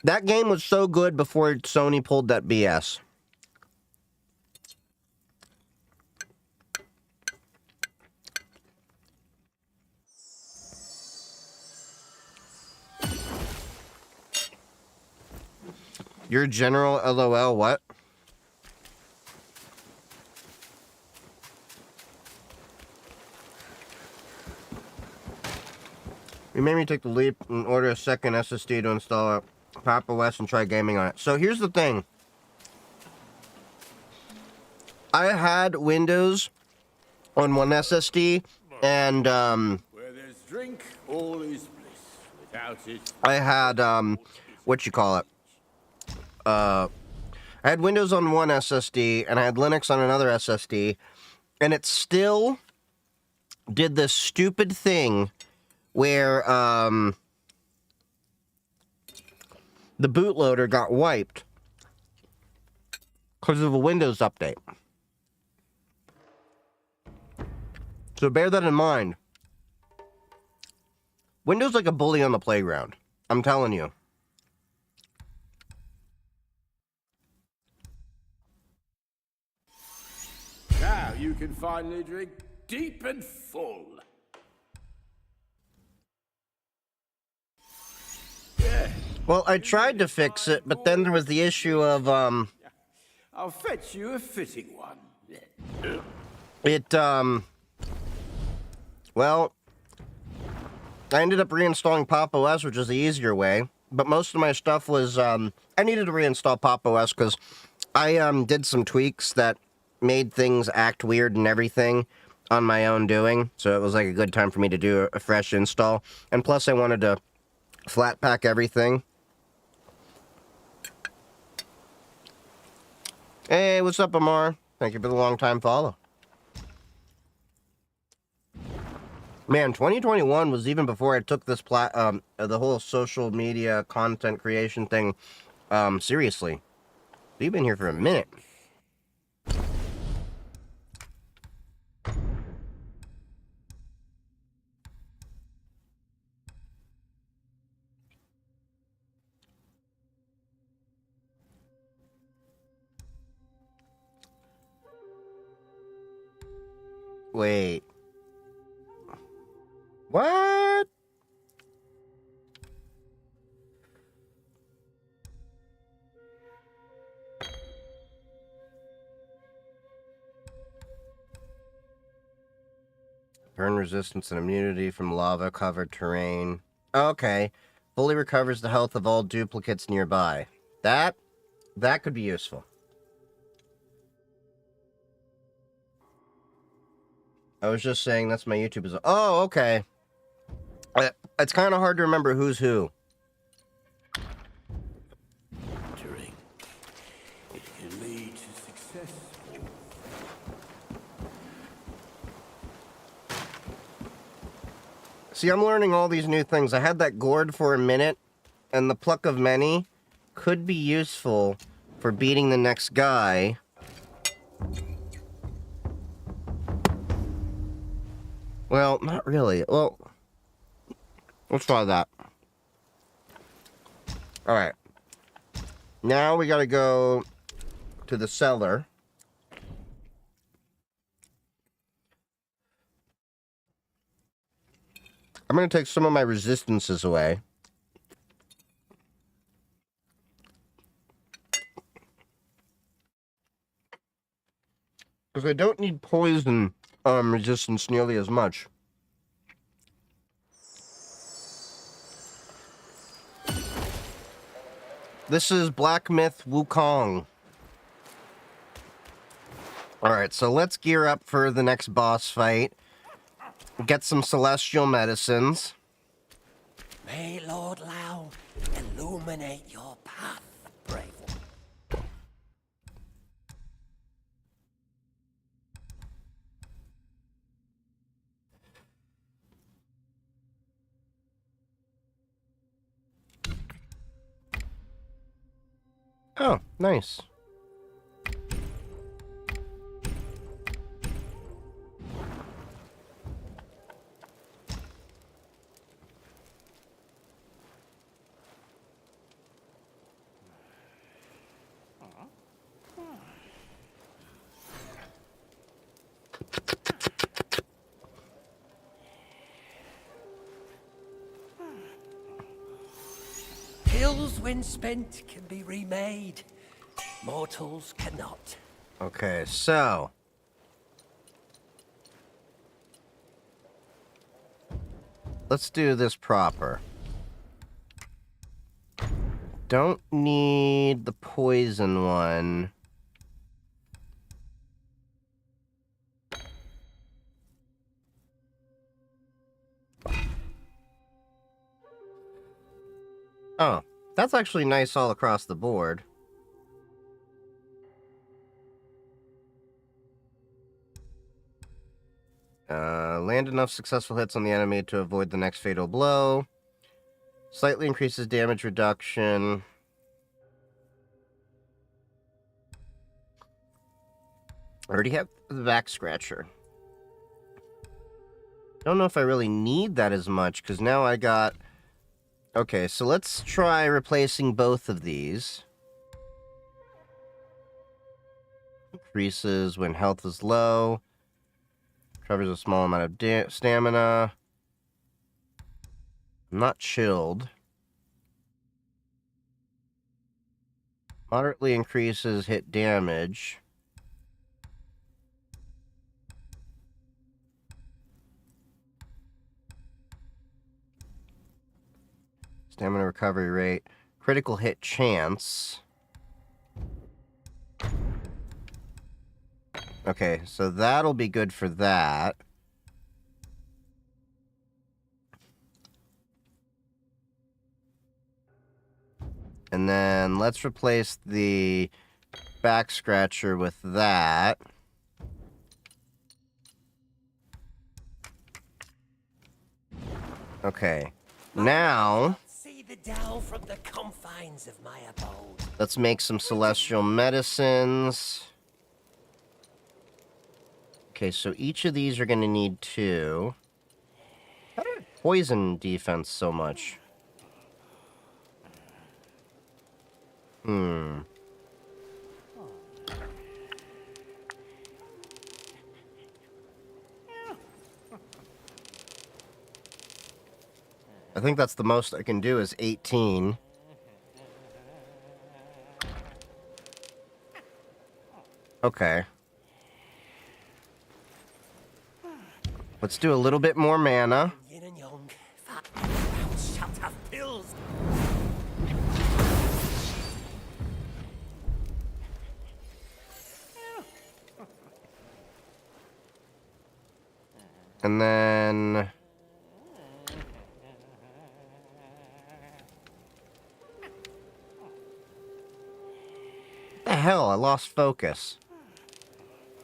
That game was so good before Sony pulled that BS. Your general LOL, what? You made me take the leap and order a second SSD to install it. Papa West and try gaming on it. So here's the thing. I had Windows on one SSD, and Where there's drink, all is bliss. Without it, I had what you call it? I had Windows on one SSD, and I had Linux on another SSD, and it still did this stupid thing where the bootloader got wiped because of a Windows update. So bear that in mind. Windows like a bully on the playground. I'm telling you. now you can finally drink deep and full. Well, I tried to fix it, but then there was the issue of, I'll fetch you a fitting one. well, I ended up reinstalling Pop! OS, which is the easier way, but most of my stuff was, I needed to reinstall Pop! OS because I, did some tweaks that made things act weird and everything on my own doing, so it was like a good time for me to do a fresh install, and plus I wanted to flat pack everything. Hey, what's up, Amar? Thank you for the long time follow. Man, 2021 was even before I took this the whole social media content creation thing seriously. We've been here for a minute. Wait. What? Burn resistance and immunity from lava-covered terrain. Okay. Fully recovers the health of all duplicates nearby. That could be useful. I was just saying that's my YouTube is. Oh, okay. It's kind of hard to remember who's who. Drink. It can lead to success. See, I'm learning all these new things. I had that gourd for a minute, and the pluck of many could be useful for beating the next guy. Well, not really. Well, let's try that. Alright. Now we gotta go to the cellar. I'm gonna take some of my resistances away. Because I don't need poison resistance nearly as much. This is Black Myth Wukong. Alright, so let's gear up for the next boss fight. Get some celestial medicines. May Lord Lao illuminate your path, brave one. Oh, nice. Pills, when spent, can be remade. Mortals cannot. Okay, so let's do this proper. Don't need the poison one. Oh, that's actually nice all across the board. Land enough successful hits on the enemy to avoid the next fatal blow. Slightly increases damage reduction. I already have the back scratcher. Don't know if I really need that as much, because now I got... Okay, so let's try replacing both of these. Increases when health is low. Covers a small amount of stamina. I'm not chilled. Moderately increases hit damage. Stamina recovery rate. Critical hit chance. Okay, so that'll be good for that. And then let's replace the back scratcher with that. Okay. Now, See the Tao from the confines of my abode. let's make some celestial medicines. Okay, so each of these are going to need 2. How did poison defense so much? I think that's the most I can do is 18. Okay. Let's do a little bit more mana. Yin and Yang, fat rounds shalt have pills. And then... What the hell? I lost focus.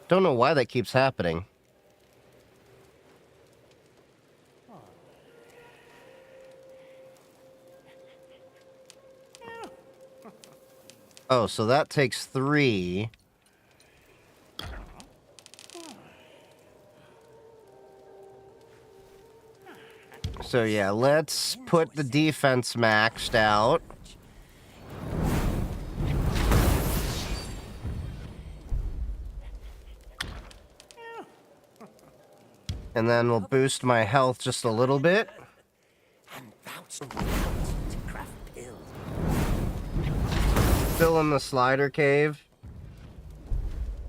Don't know why that keeps happening. Oh, so that takes 3. So yeah, let's put the defense maxed out. And then we'll boost my health just a little bit. And vouching to craft pills. Fill in the slider cave.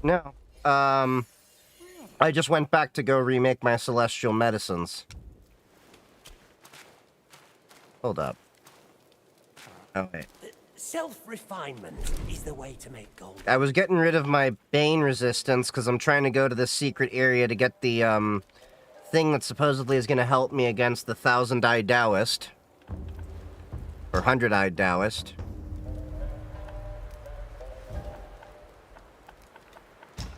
No. I just went back to go remake my celestial medicines. Hold up. Oh, wait. Self-refinement is the way to make gold. I was getting rid of my Bane resistance because I'm trying to go to this secret area to get the, thing that supposedly is going to help me against the 1,000-eyed Taoist. Or 100-eyed Taoist.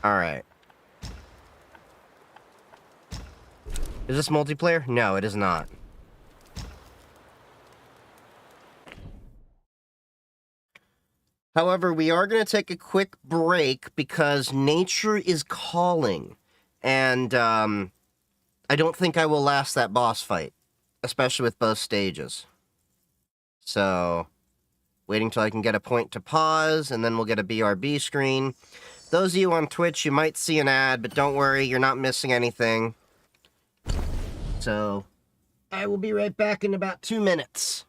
Alright. Is this multiplayer? No, it is not. However, we are going to take a quick break because nature is calling. And, I don't think I will last that boss fight. Especially with both stages. So, waiting till I can get a point to pause, and then we'll get a BRB screen. Those of you on Twitch, you might see an ad, but don't worry, you're not missing anything. So, I will be right back in about 2 minutes.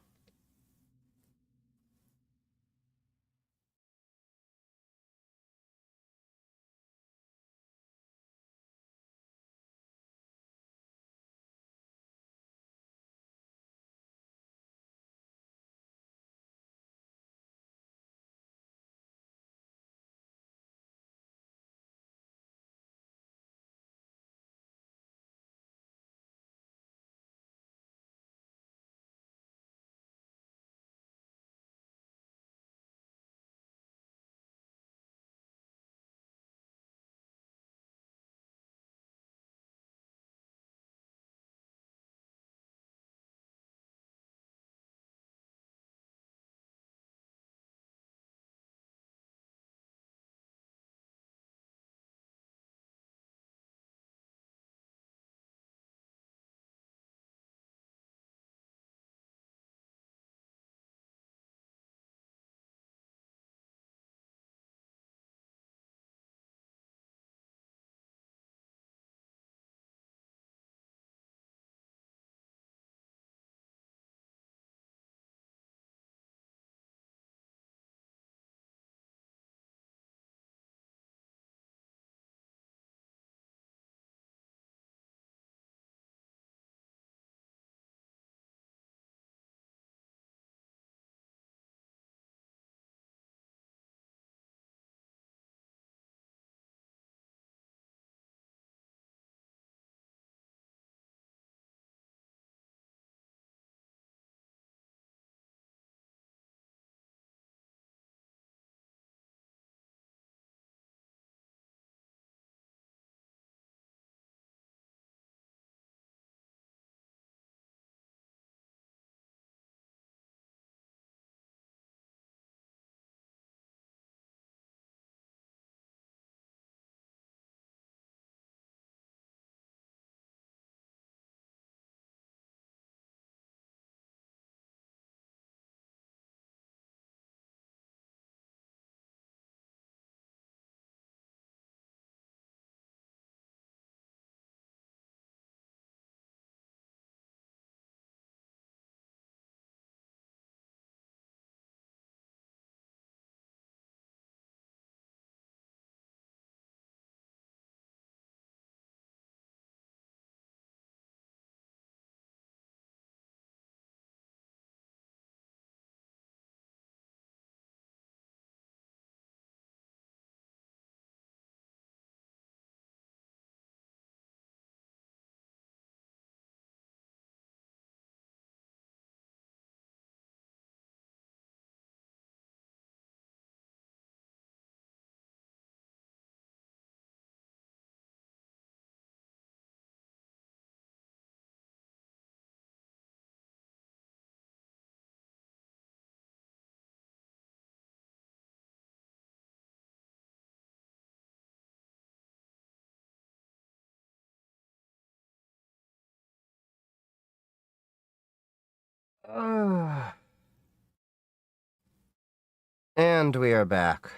And we are back.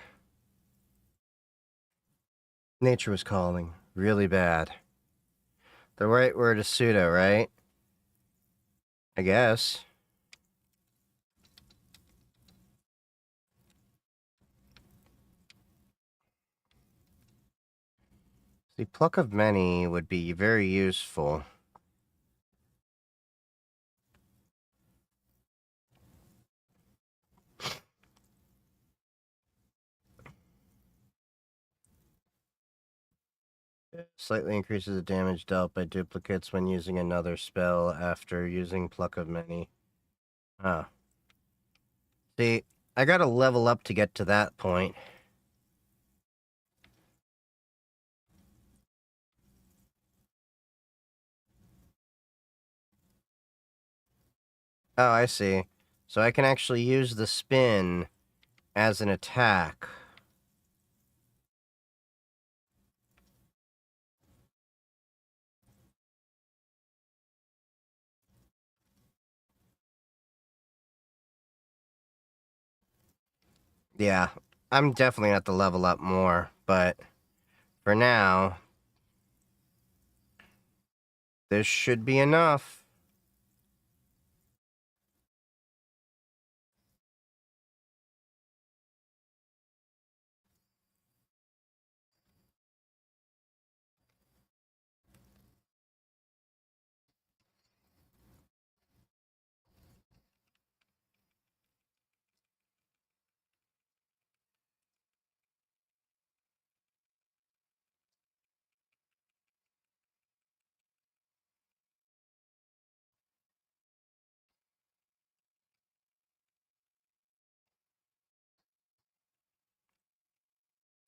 Nature was calling. Really bad. The right word is pseudo, right? I guess. The pluck of many would be very useful. Slightly increases the damage dealt by duplicates when using another spell after using pluck of many. Ah. See, I gotta level up to get to that point. Oh, I see. So I can actually use the spin as an attack. Yeah, I'm definitely gonna have to level up more, but for now, this should be enough.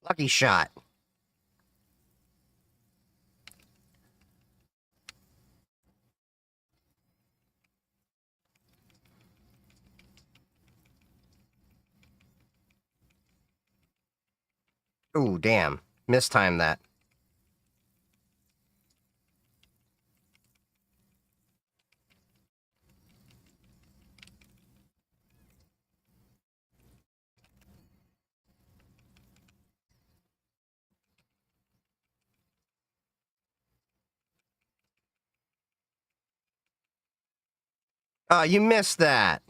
Lucky shot. Ooh, damn. Mistimed that. Oh, you missed that.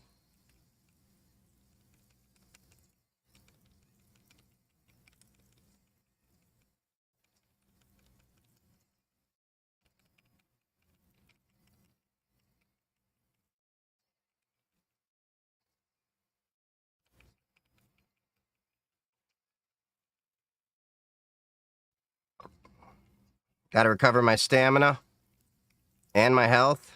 Gotta recover my stamina and my health.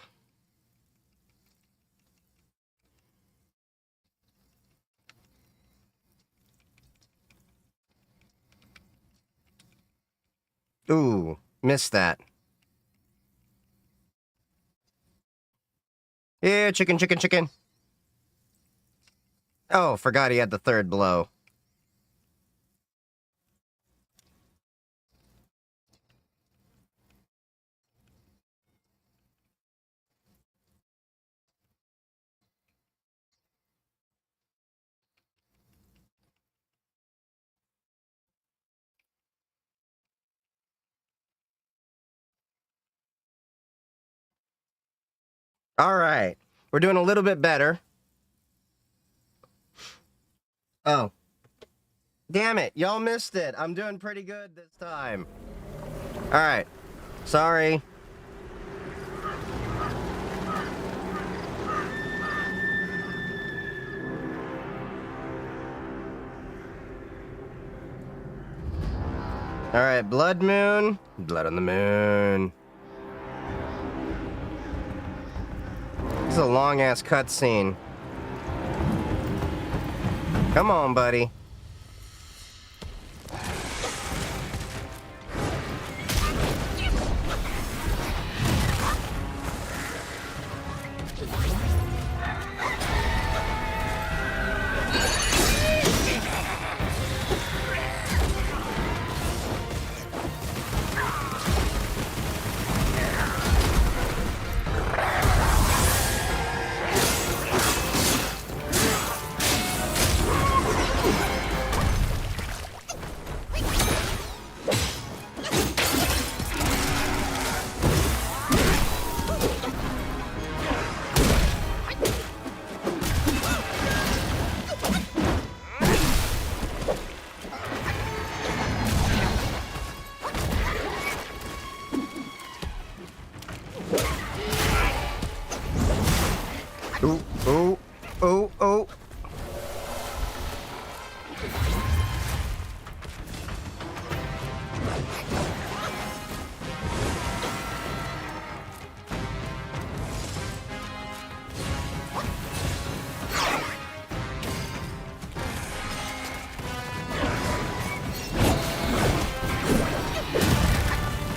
Ooh, missed that. Yeah, chicken, chicken, chicken. Oh, forgot he had the third blow. All right. We're doing a little bit better. Oh. Damn it. Y'all missed it. I'm doing pretty good this time. All right. Sorry. All right. Blood moon. Blood on the moon. This is a long-ass cutscene. Come on, buddy. Ooh, ooh, ooh, ooh.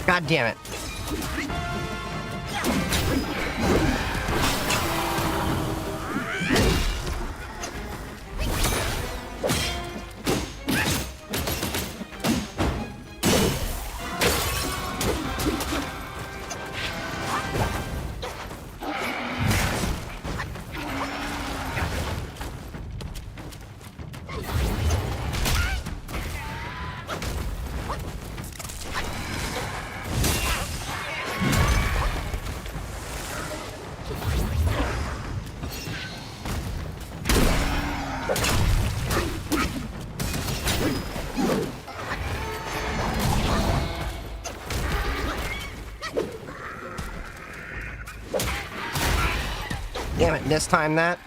God damn it. Damn it, this time that.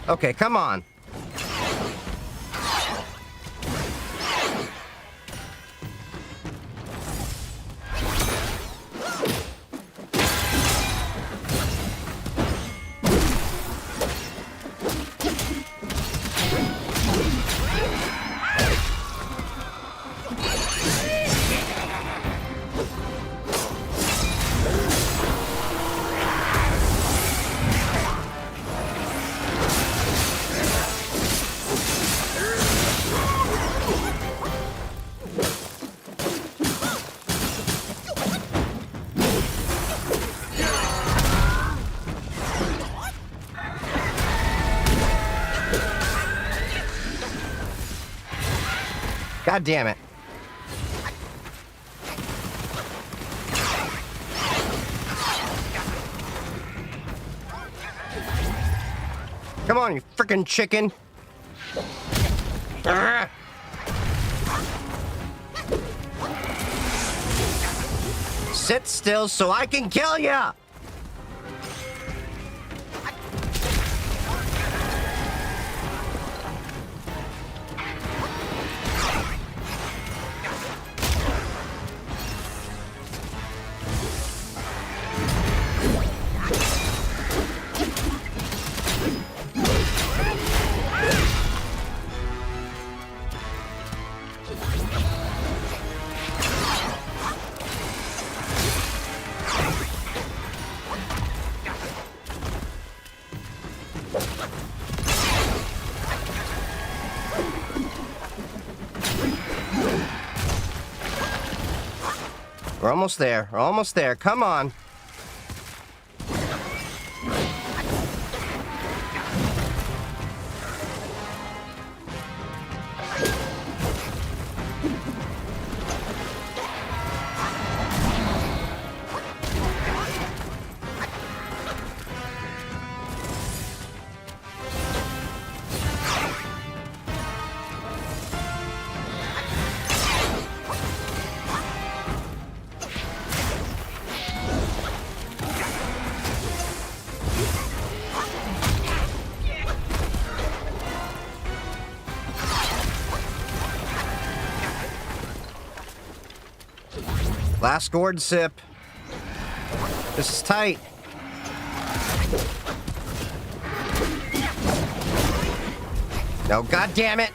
Okay, come on. God damn it. Come on, you frickin' chicken. Arrgh. Sit still so I can kill ya! We're almost there. We're almost there. Come on. Last gourd sip. This is tight. No, god damn it.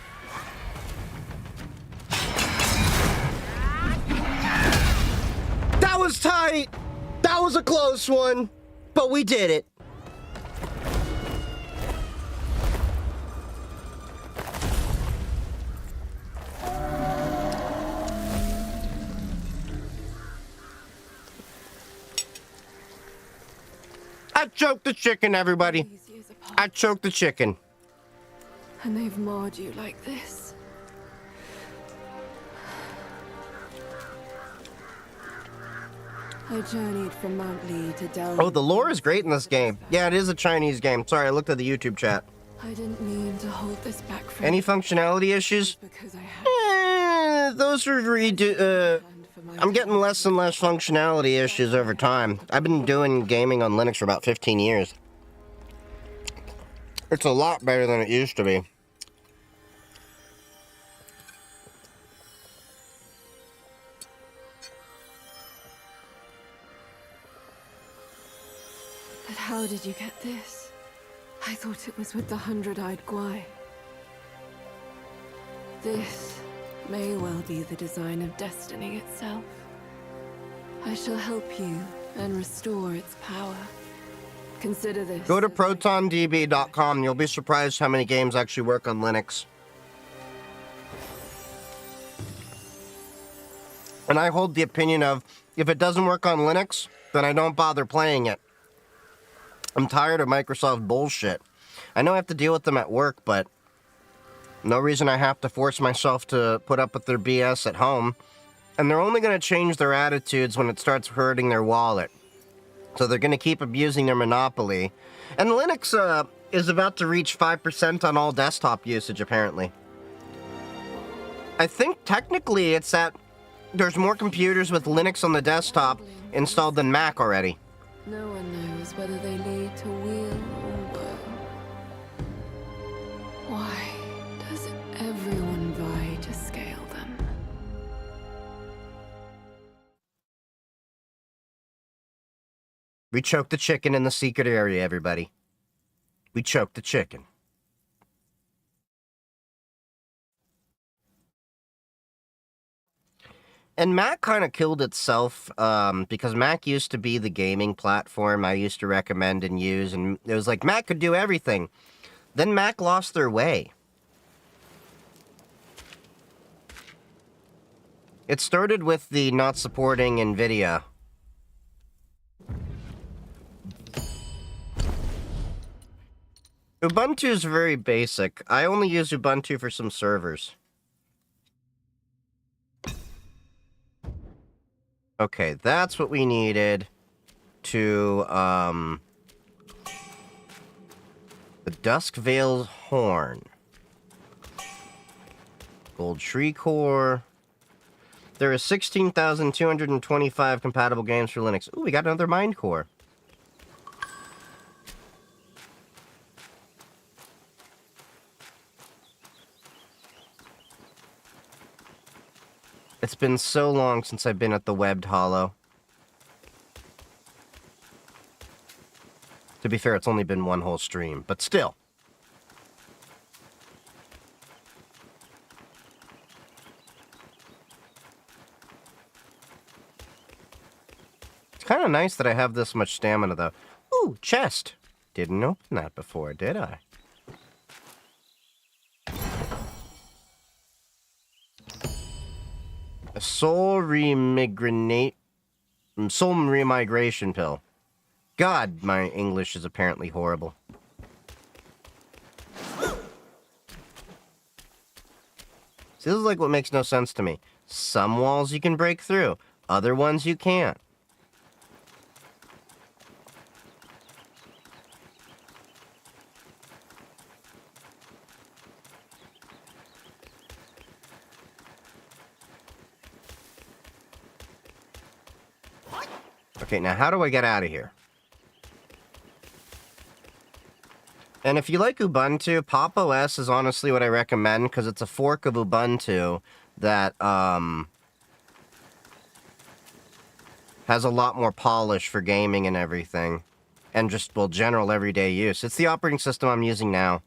That was tight. That was a close one, but we did it. I choked the chicken, everybody. These years apart, I choked the chicken. and they've marred you like this. I journeyed from Mount Lee to Delhi. Oh, the lore is great in this game. Yeah, it is a Chinese game. Sorry, I looked at the YouTube chat. I didn't mean to hold this back from Any you functionality issues? because I had Those were planned for I'm getting less and less functionality issues over time. I've been doing gaming on Linux for about 15 years. It's a lot better than it used to be. But how did you get this? I thought it was with the 100-eyed Gwai. This may well be the design of destiny itself. I shall help you and restore its power. Consider this. Go to protondb.com. You'll be surprised how many games actually work on Linux. And I hold the opinion of, if it doesn't work on Linux, then I don't bother playing it. I'm tired of Microsoft bullshit. I know I have to deal with them at work, but no reason I have to force myself to put up with their BS at home. And they're only going to change their attitudes when it starts hurting their wallet. So they're going to keep abusing their monopoly. And Linux is about to reach 5% on all desktop usage, apparently. I think technically it's that there's more computers with Linux on the desktop installed than Mac already. No one knows whether they lead to weal or woe. Why does everyone vie to scale them? We choked the chicken in the secret area, everybody. We choked the chicken. And Mac kind of killed itself because Mac used to be the gaming platform I used to recommend and use, and it was like Mac could do everything. Then Mac lost their way. It started with the not supporting NVIDIA. Ubuntu is very basic. I only use Ubuntu for some servers. Okay, that's what we needed to, the Dusk Veil's Horn. Gold Tree Core. There are 16,225 compatible games for Linux. Ooh, we got another Mind Core. It's been so long since I've been at the Webbed Hollow. To be fair, it's only been one whole stream, but still. It's kind of nice that I have this much stamina, though. Ooh, chest. Didn't open that before, did I? A soul remigration pill. God, my English is apparently horrible. See, this is like what makes no sense to me. Some walls you can break through, other ones you can't. Okay, now how do I get out of here? And if you like Ubuntu, Pop! OS is honestly what I recommend because it's a fork of Ubuntu that has a lot more polish for gaming and everything. And just, well, general everyday use. It's the operating system I'm using now.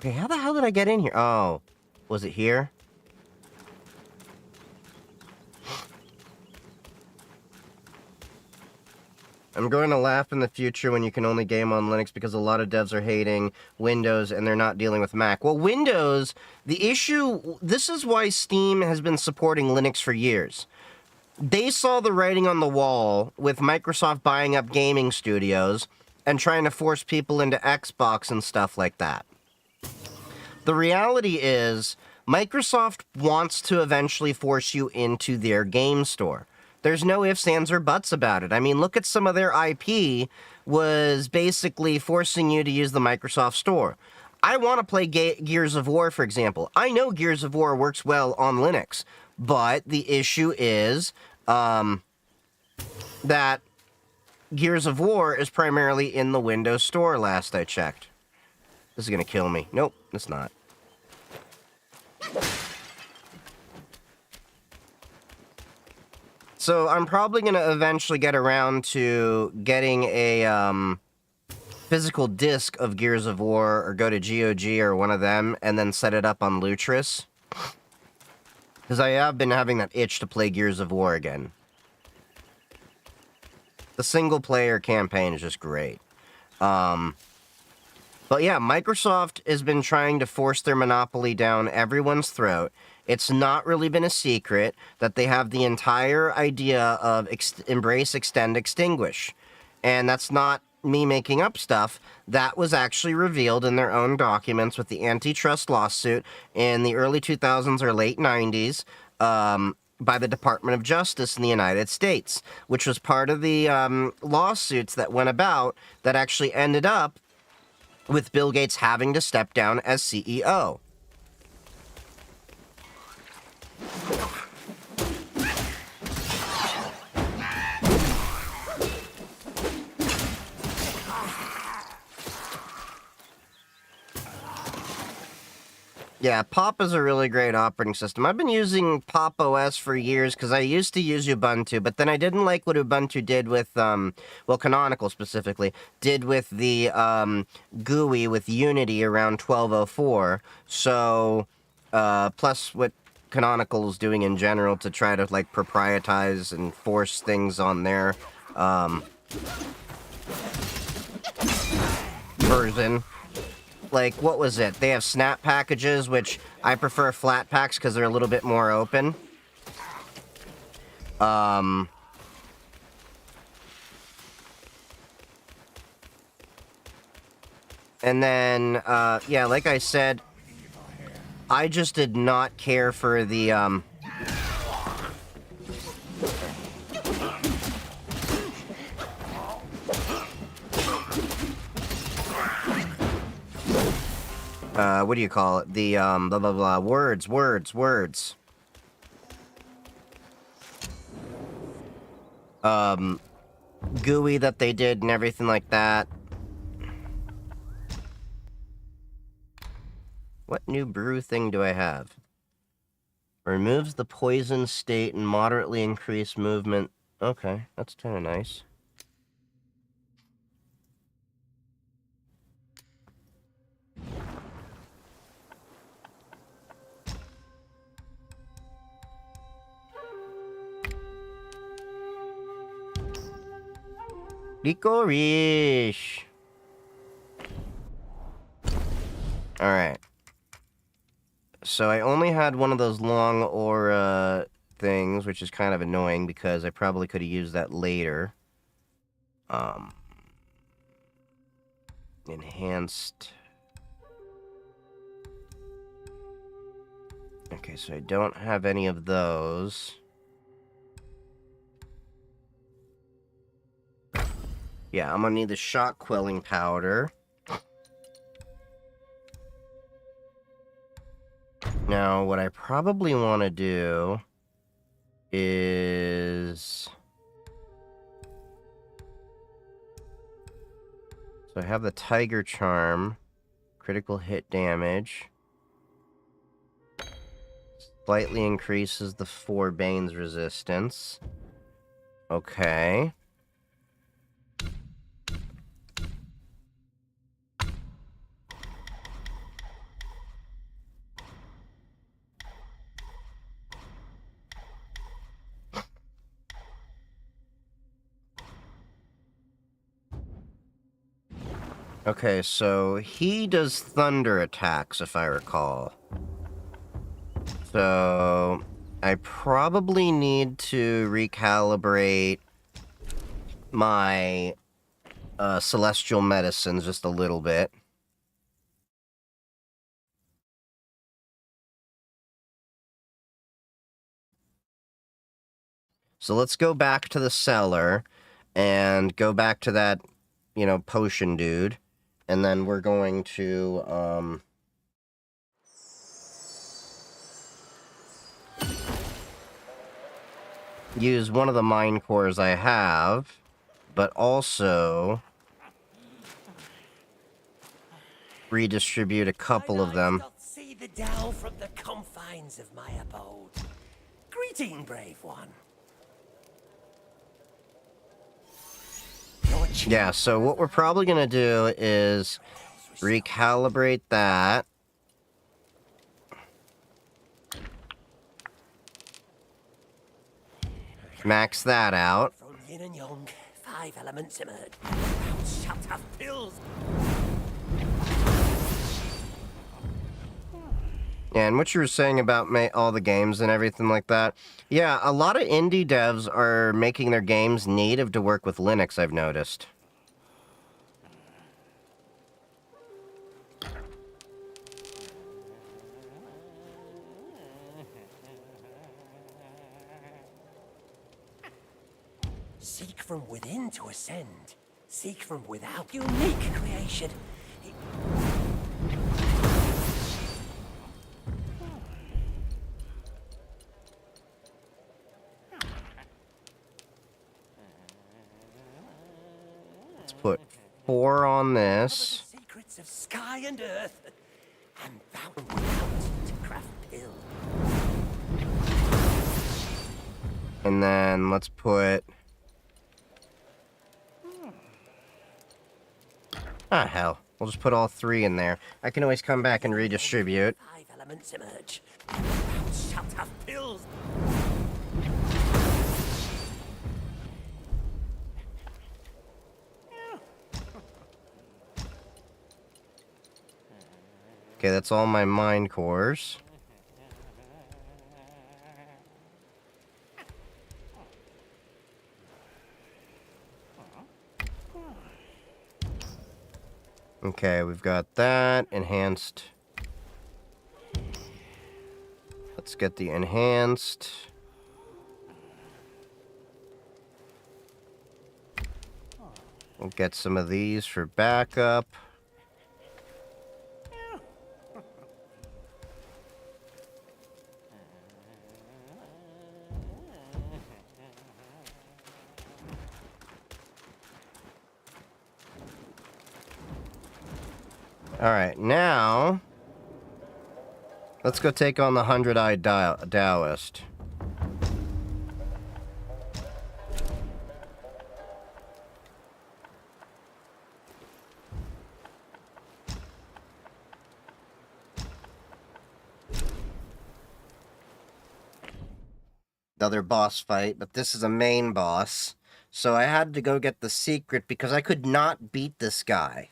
Okay, how the hell did I get in here? Oh, was it here? I'm going to laugh in the future when you can only game on Linux because a lot of devs are hating Windows and they're not dealing with Mac. Well, Windows, the issue, this is why Steam has been supporting Linux for years. They saw the writing on the wall with Microsoft buying up gaming studios and trying to force people into Xbox and stuff like that. The reality is, Microsoft wants to eventually force you into their game store. There's no ifs, ands, or buts about it. I mean, look at some of their IP was basically forcing you to use the Microsoft Store. I want to play Gears of War, for example. I know Gears of War works well on Linux, but the issue is that Gears of War is primarily in the Windows Store, last I checked. This is going to kill me. Nope, it's not. So I'm probably going to eventually get around to getting a physical disc of Gears of War, or go to GOG or one of them, and then set it up on Lutris. Because I have been having that itch to play Gears of War again. The single-player campaign is just great. But yeah, Microsoft has been trying to force their monopoly down everyone's throat. It's not really been a secret that they have the entire idea of embrace, extend, extinguish. And that's not me making up stuff. That was actually revealed in their own documents with the antitrust lawsuit in the early 2000s or late 90s by the Department of Justice in the United States, which was part of the lawsuits that went about that actually ended up with Bill Gates having to step down as CEO. Yeah, Pop is a really great operating system. I've been using Pop OS for years because I used to use Ubuntu, but then I didn't like what Ubuntu did with, well, Canonical specifically, did with the GUI with Unity around 1204. So, plus what Canonical is doing in general to try to, like, proprietize and force things on their version. Like, what was it? They have snap packages, which I prefer flat packs because they're a little bit more open. And then, yeah, like I said, I just did not care for the, what do you call it? The, blah, blah, blah, words. GUI that they did and everything like that. What new brew thing do I have? Removes the poison state and moderately increased movement. Okay, that's kind of nice. Licorice. Alright. So I only had one of those long aura things, which is kind of annoying because I probably could have used that later. Enhanced. Okay, so I don't have any of those. Yeah, I'm gonna need the shock quelling powder. Now, what I probably want to do is... So I have the Tiger Charm, critical hit damage. Slightly increases the 4 Bane's resistance. Okay. Okay, so he does thunder attacks, if I recall. So I probably need to recalibrate my celestial medicines just a little bit. So let's go back to the cellar and go back to that, you know, potion dude. And then we're going to, use one of the mine cores I have, but also redistribute a couple of them. doth see the Tao from the confines of my abode. Greeting, brave one. Yeah, so what we're probably going to do is recalibrate that. Max that out. From yin and yang, 5 elements emerge. Thou shalt have pills. Yeah, and what you were saying about all the games and everything like that. Yeah, a lot of indie devs are making their games native to work with Linux, I've noticed. Seek from within to ascend. Seek from without. Unique creation. Let's put 4 on Cover the this. secrets of sky and earth. And thou without to craft pill. And then let's put... Ah, hell. We'll just put all 3 in there. I can always come back and redistribute. 5 elements emerge. Thou shalt have pills. Okay, that's all my mine cores. Okay, we've got that. Enhanced. Let's get the enhanced. We'll get some of these for backup. Alright, now let's go take on the 100-eyed Taoist. Another boss fight, but this is a main boss. So I had to go get the secret because I could not beat this guy.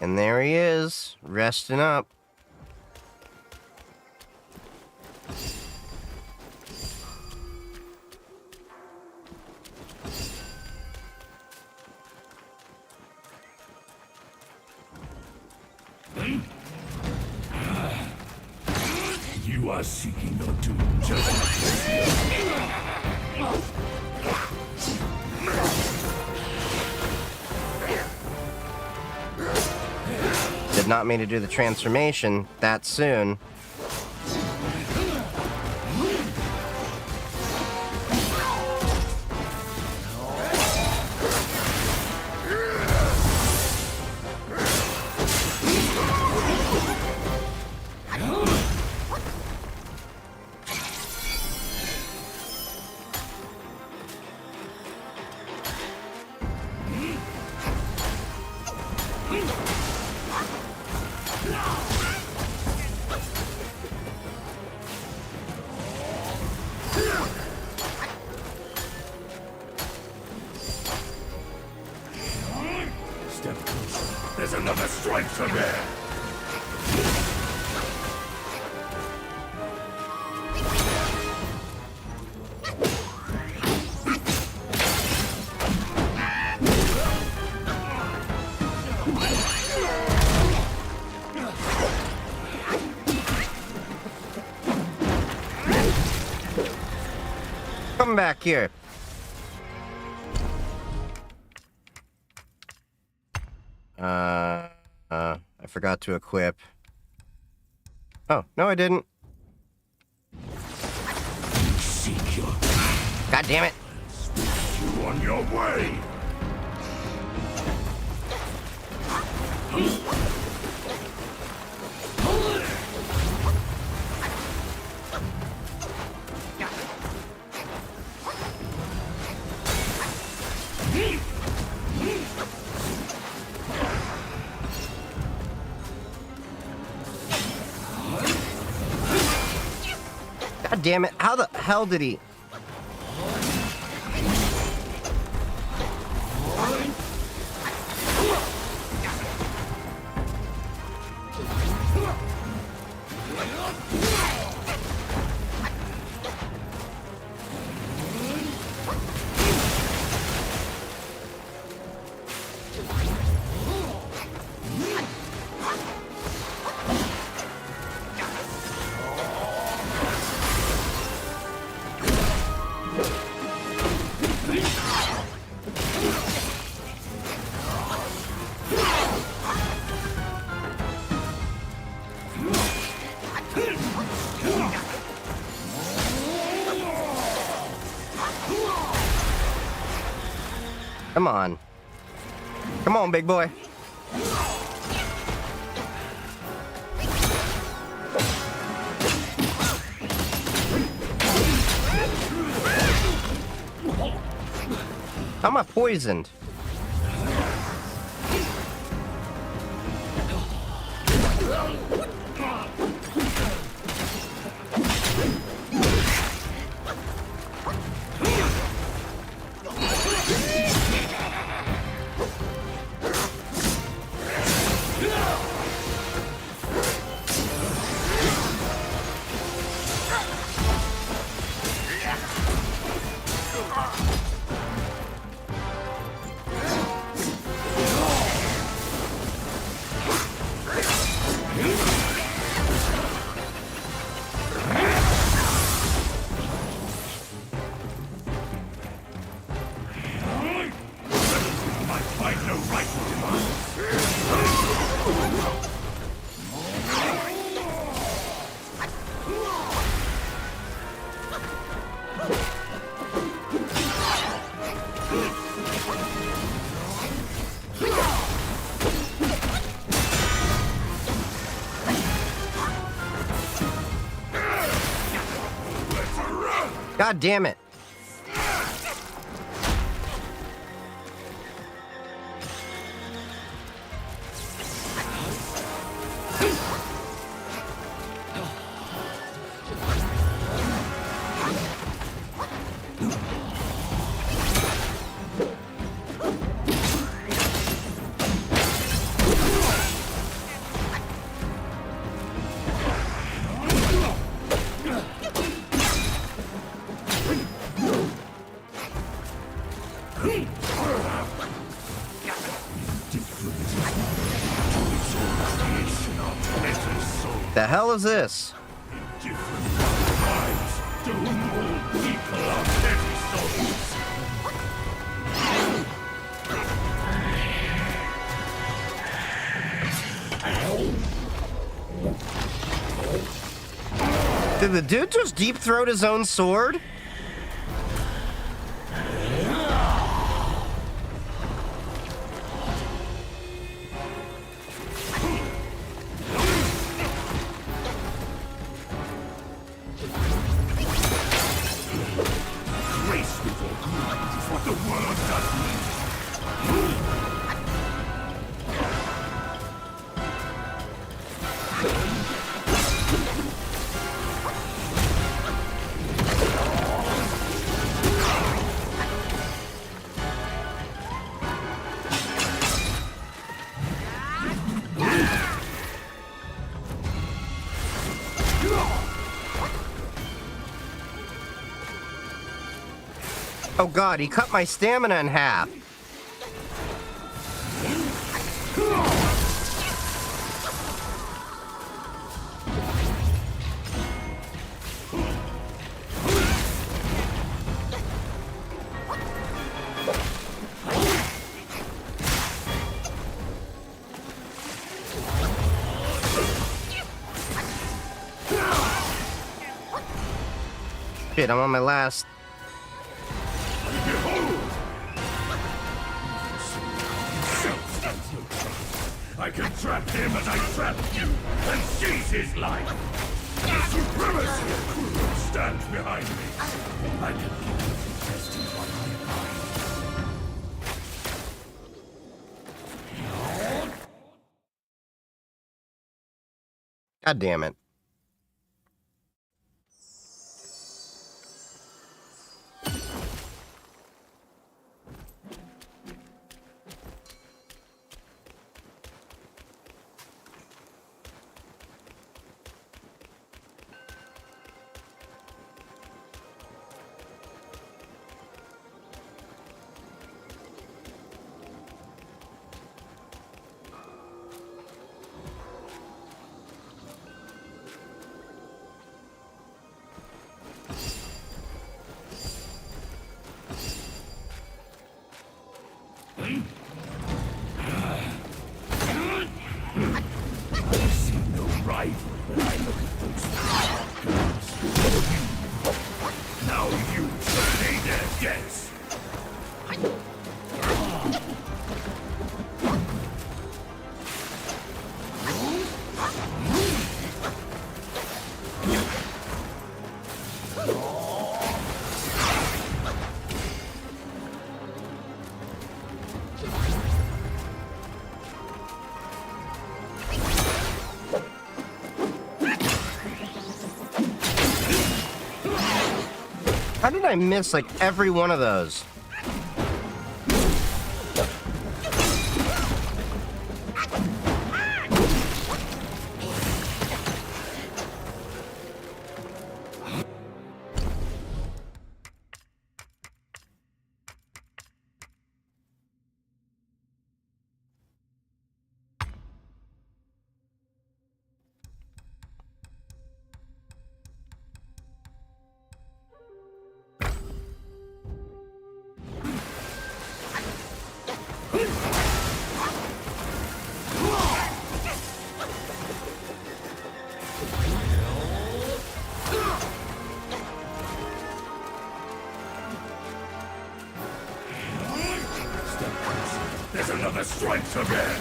And there he is, resting up. You are seeking your doom just Did not mean to do the transformation that soon. coming back here. I forgot to equip. Oh, no I didn't. Seek your God damn it. you on your way. God damn it. How the hell did he... Come on. Come on, big boy. How am I poisoned? God damn it. The hell is this? Did the dude just deep throat his own sword? Oh god, he cut my stamina in half. Shit, I'm on my last. Behold! Self-stands no chance. I can trap him as I trapped you and seize his life. The supremacy of Kuru stands behind me. I can keep you tested while I abide. God damn it. How did I miss, like, every one of those? There's another strike again!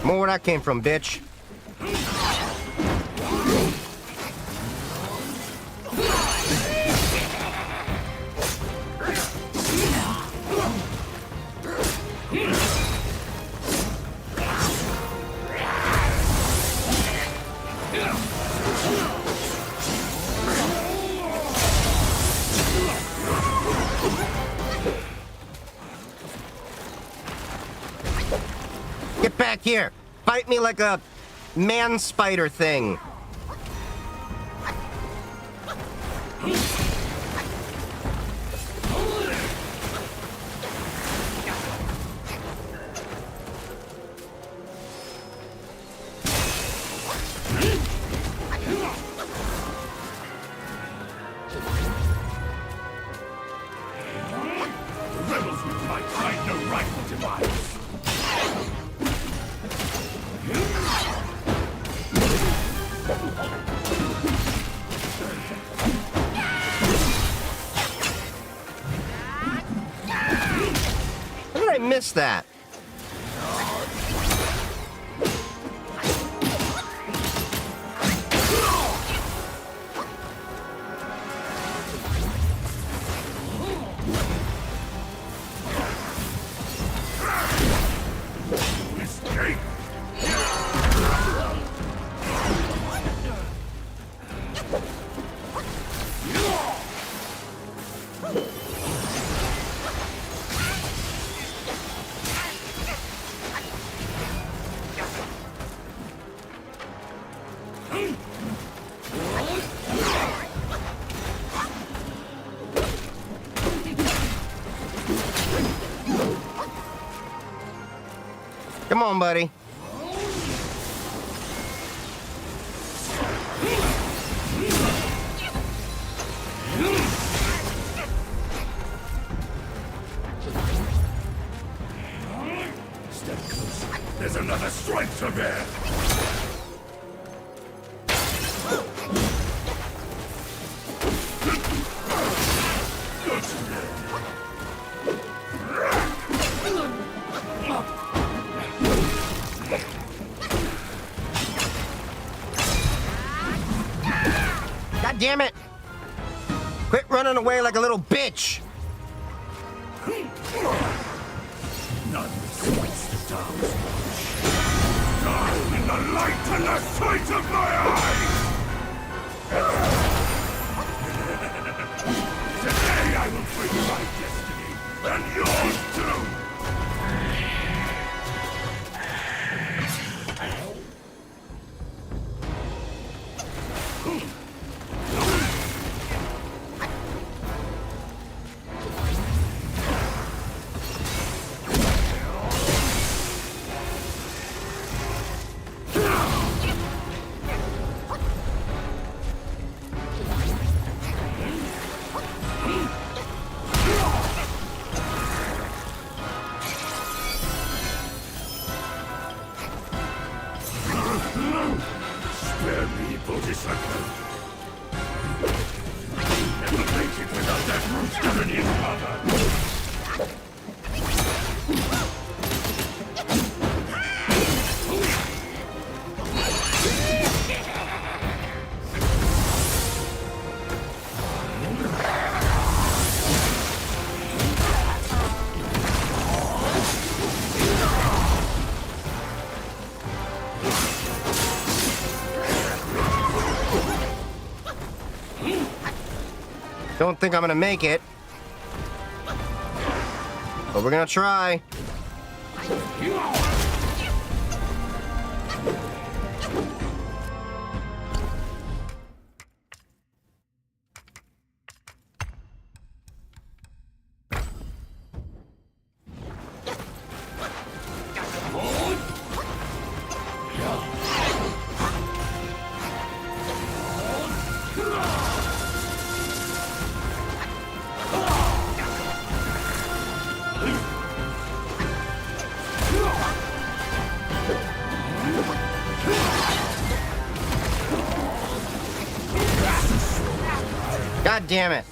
More where that came from, bitch. Get back here! Fight me like a man spider thing. The rebels with my find no rifle device! How did I miss that? Escape! Come on, buddy. Step closer. There's another strike to bear. God damn it! Quit running away like a little bitch! None sweats the dark. Die in the light and the sight of my eyes! Today I will bring my destiny, and yours too! Spare me, Bodhisattva. Never make it without that rooster in his mother. Don't think I'm gonna make it. But we're gonna try. God damn it.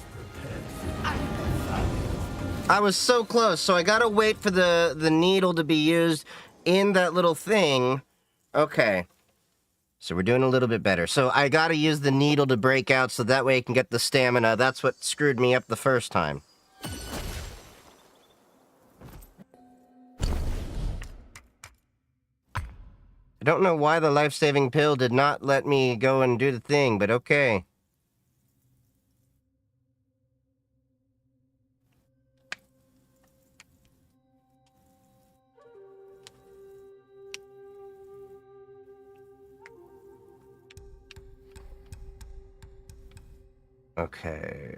I was so close, so I gotta wait for the needle to be used in that little thing. Okay. So we're doing a little bit better. So I gotta use the needle to break out so that way I can get the stamina. That's what screwed me up the first time. I don't know why the life-saving pill did not let me go and do the thing, but okay. Okay,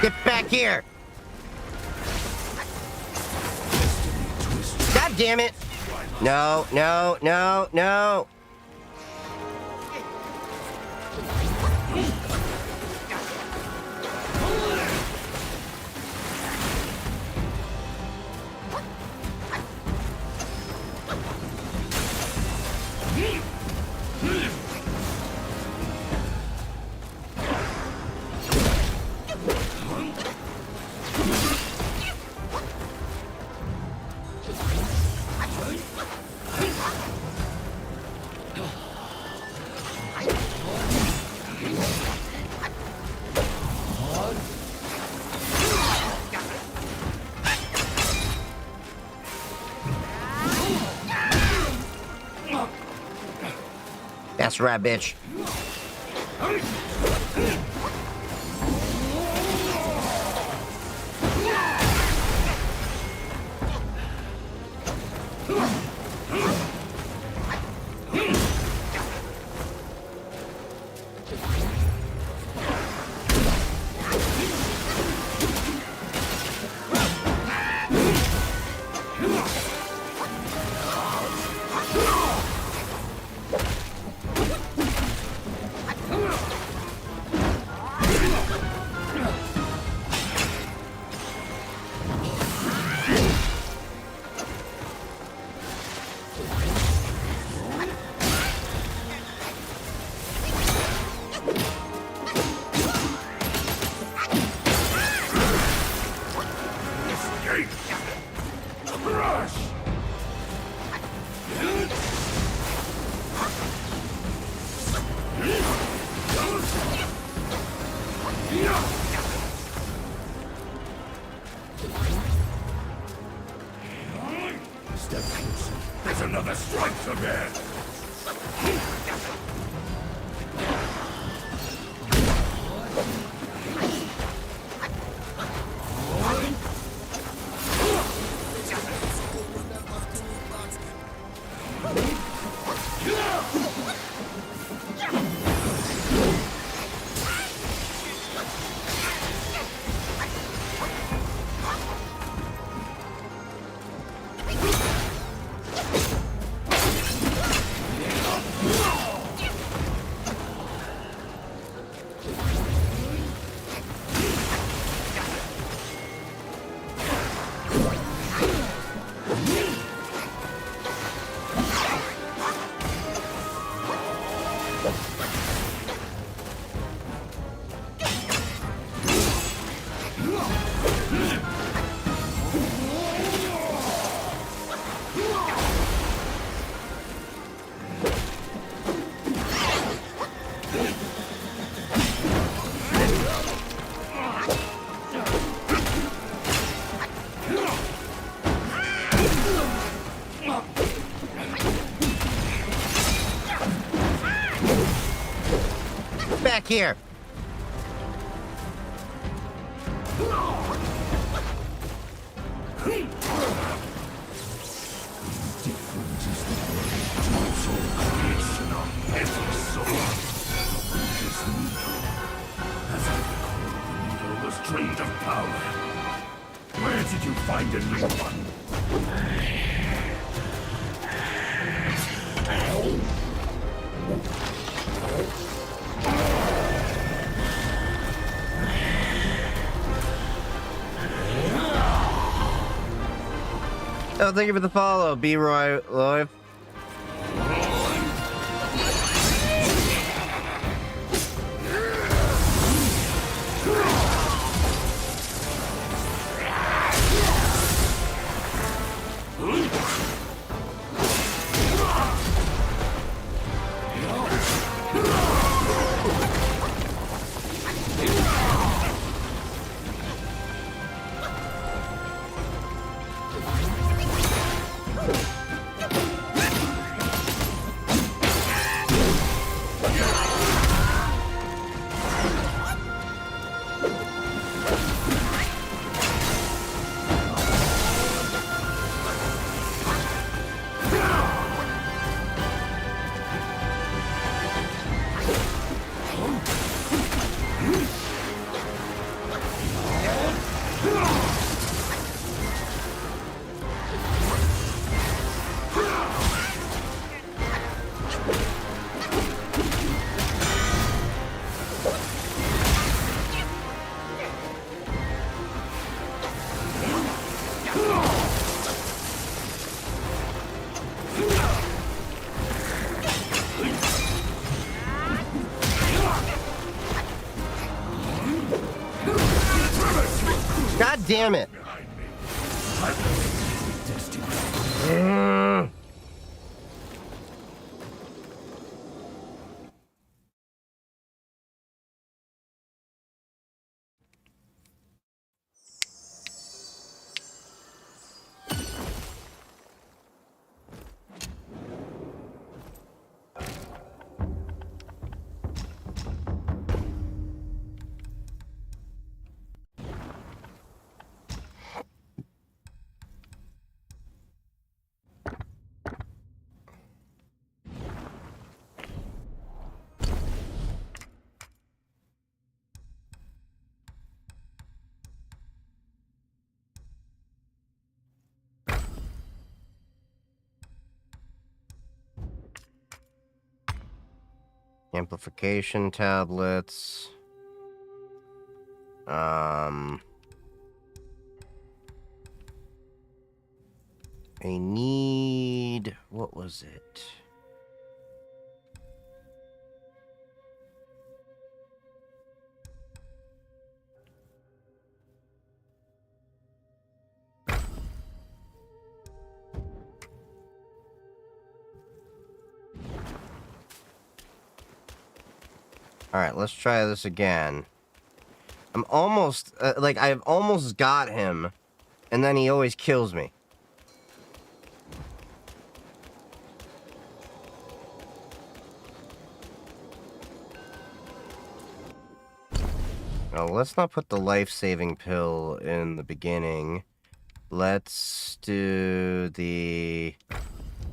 Get back here! God damn it! No, no, no, no! That's right, bitch. Step closer. There's another strike to bear. Back here. Drained of power. Where did you find a new one? Oh, thank you for the follow, B-Roy Live. damn it! behind me. I will destiny. Amplification tablets. I need... what was it? Alright, let's try this again. I'm almost... like, I've almost got him, and then he always kills me. Oh, let's not put the life-saving pill in the beginning. Let's do the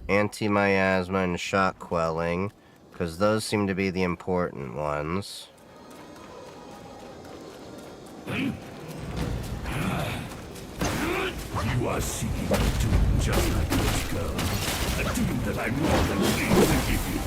anti-miasma and shock quelling, because those seem to be the important ones. You are seeking a doom just like this girl. A doom that I'm more than pleased to give you.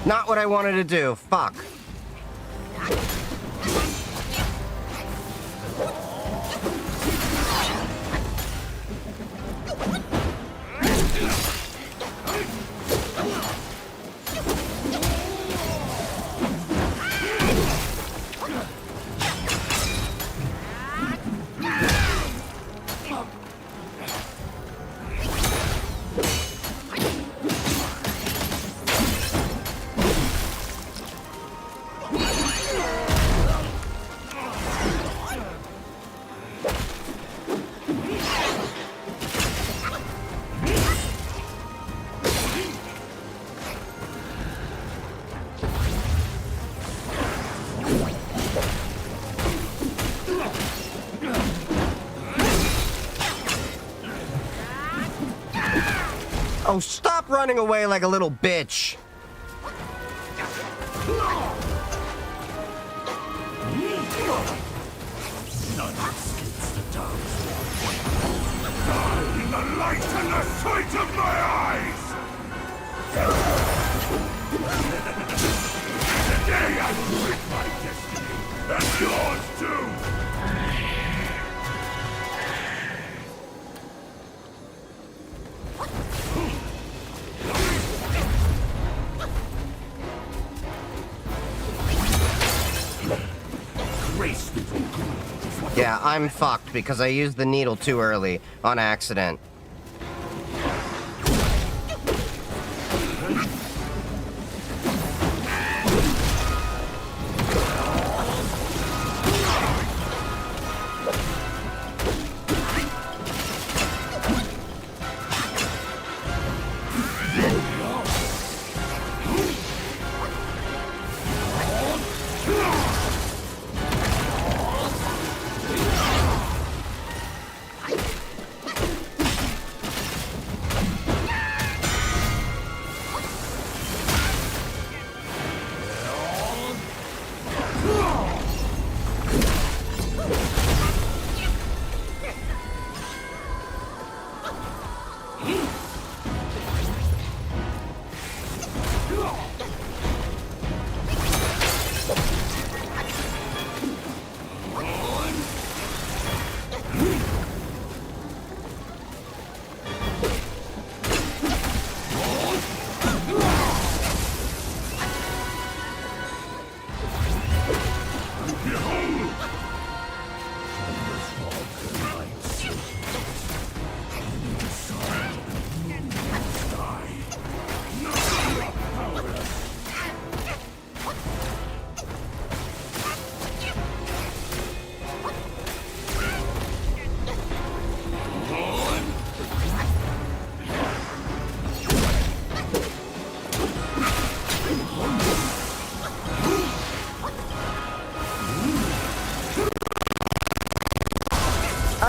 Not what I wanted to do. Fuck. Oh, stop running away like a little bitch. None escapes the dark. Die in the light and the sight of my eyes! Today I will break my destiny, and yours too! Yeah, I'm fucked because I used the needle too early on accident.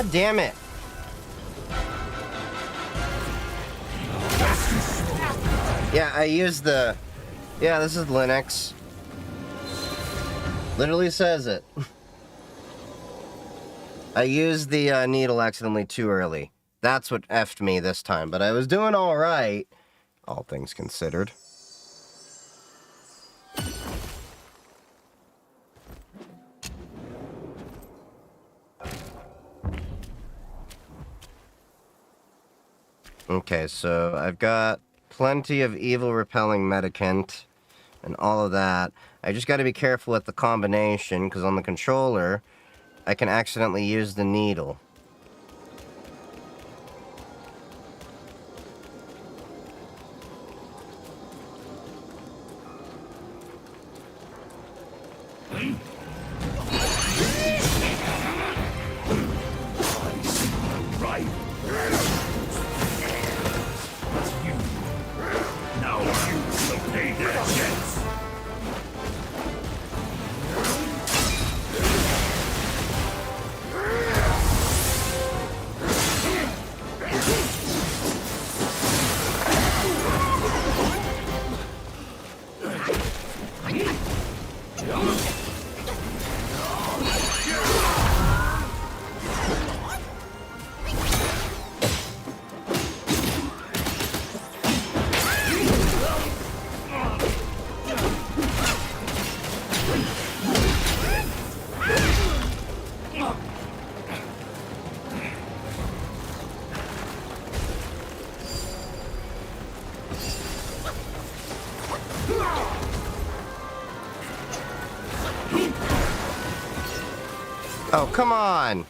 God damn it. Yeah, I used the... Yeah, this is Linux. Literally says it. I used the needle accidentally too early. That's what effed me this time, but I was doing alright, all things considered. Okay, so I've got plenty of evil repelling medicant and all of that. I just got to be careful with the combination, because on the controller, I can accidentally use the needle. Oh, come on!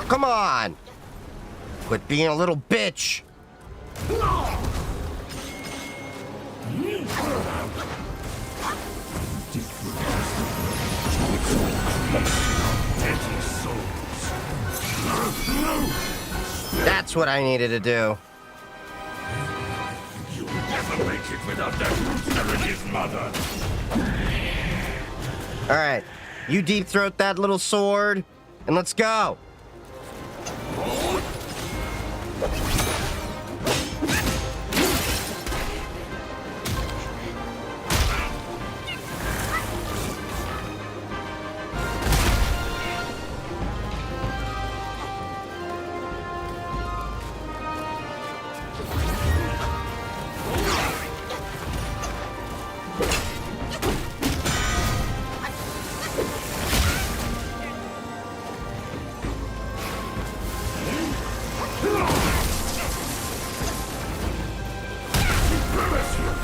Come on! Quit being a little bitch! That's what I needed to do. You'll never make it without that rooster and his mother. Alright, you deep throat that little sword, and let's go!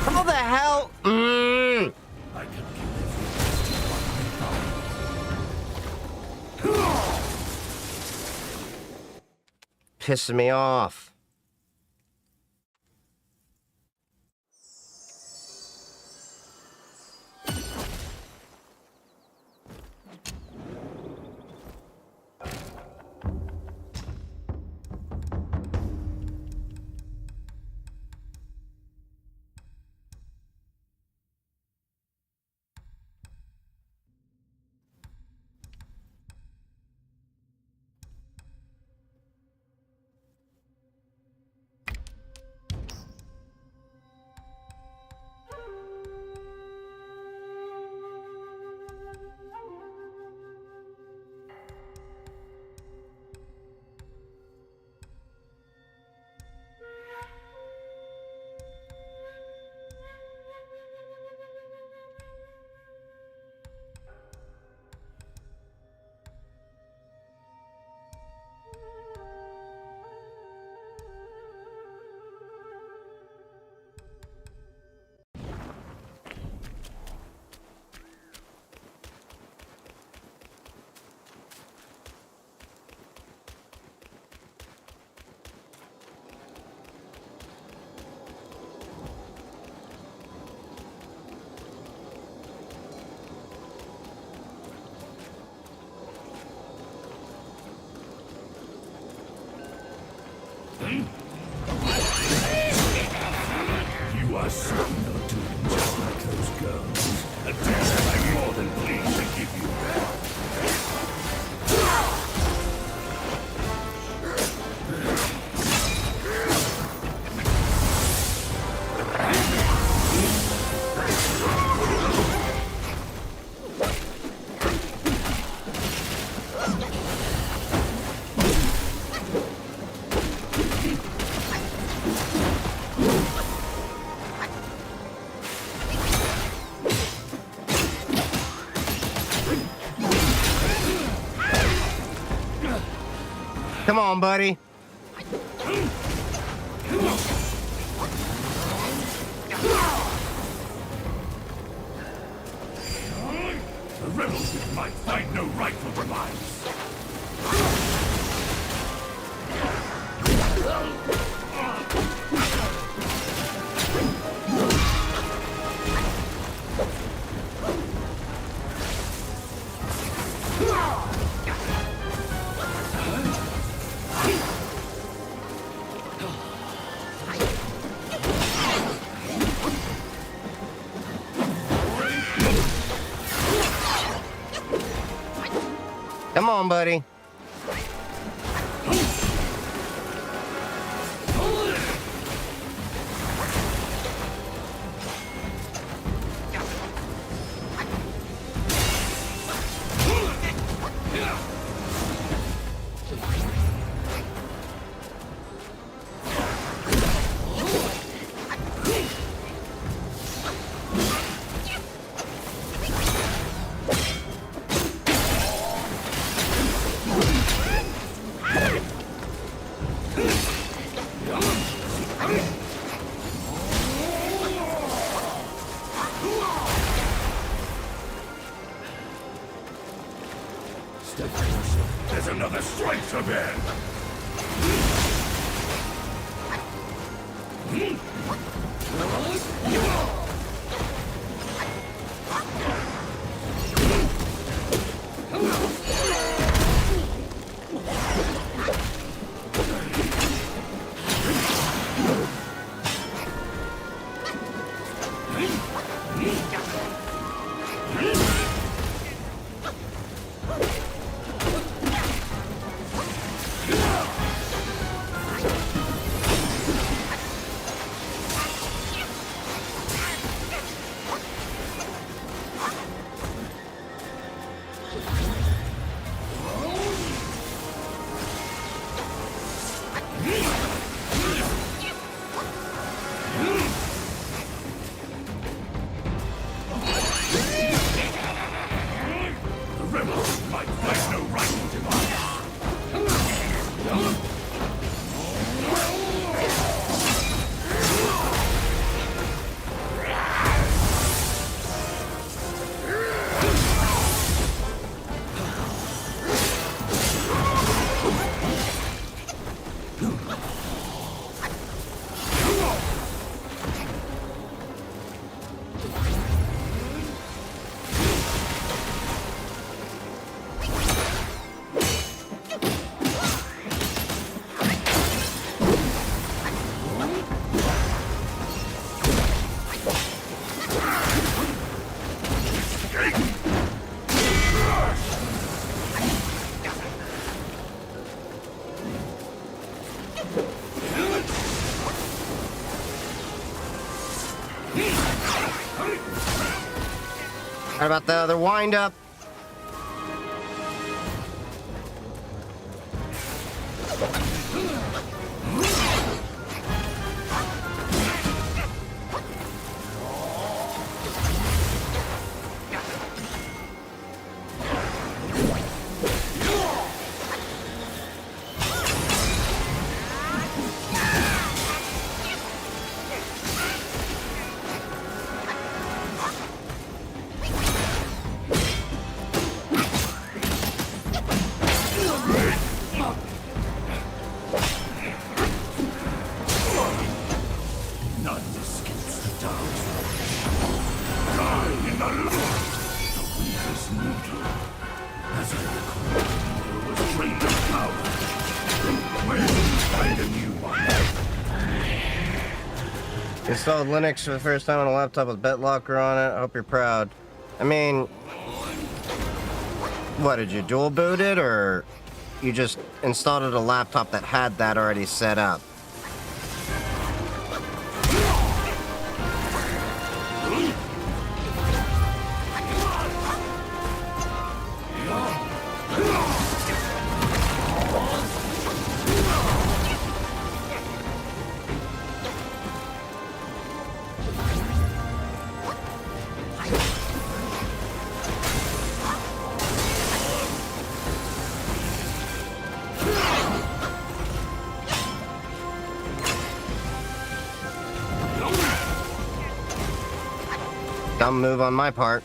How the hell? I can kill Pissing me off. You are certain of doing just like those girls. A test I'm more than pleased to give you. Come on, buddy. The rebels with might find no rightful demise. Come on, buddy. Stay closer. There's another strike to bear. How about the other wind-up? None escapes the dark. Die in the light. The weakest mortal. As I recall, there was trained in power. Where did you find a new one? Installed Linux for the first time on a laptop with BitLocker on it. I hope you're proud. I mean, what, did you dual boot it, or you just installed it on a laptop that had that already set up? Dumb move on my part.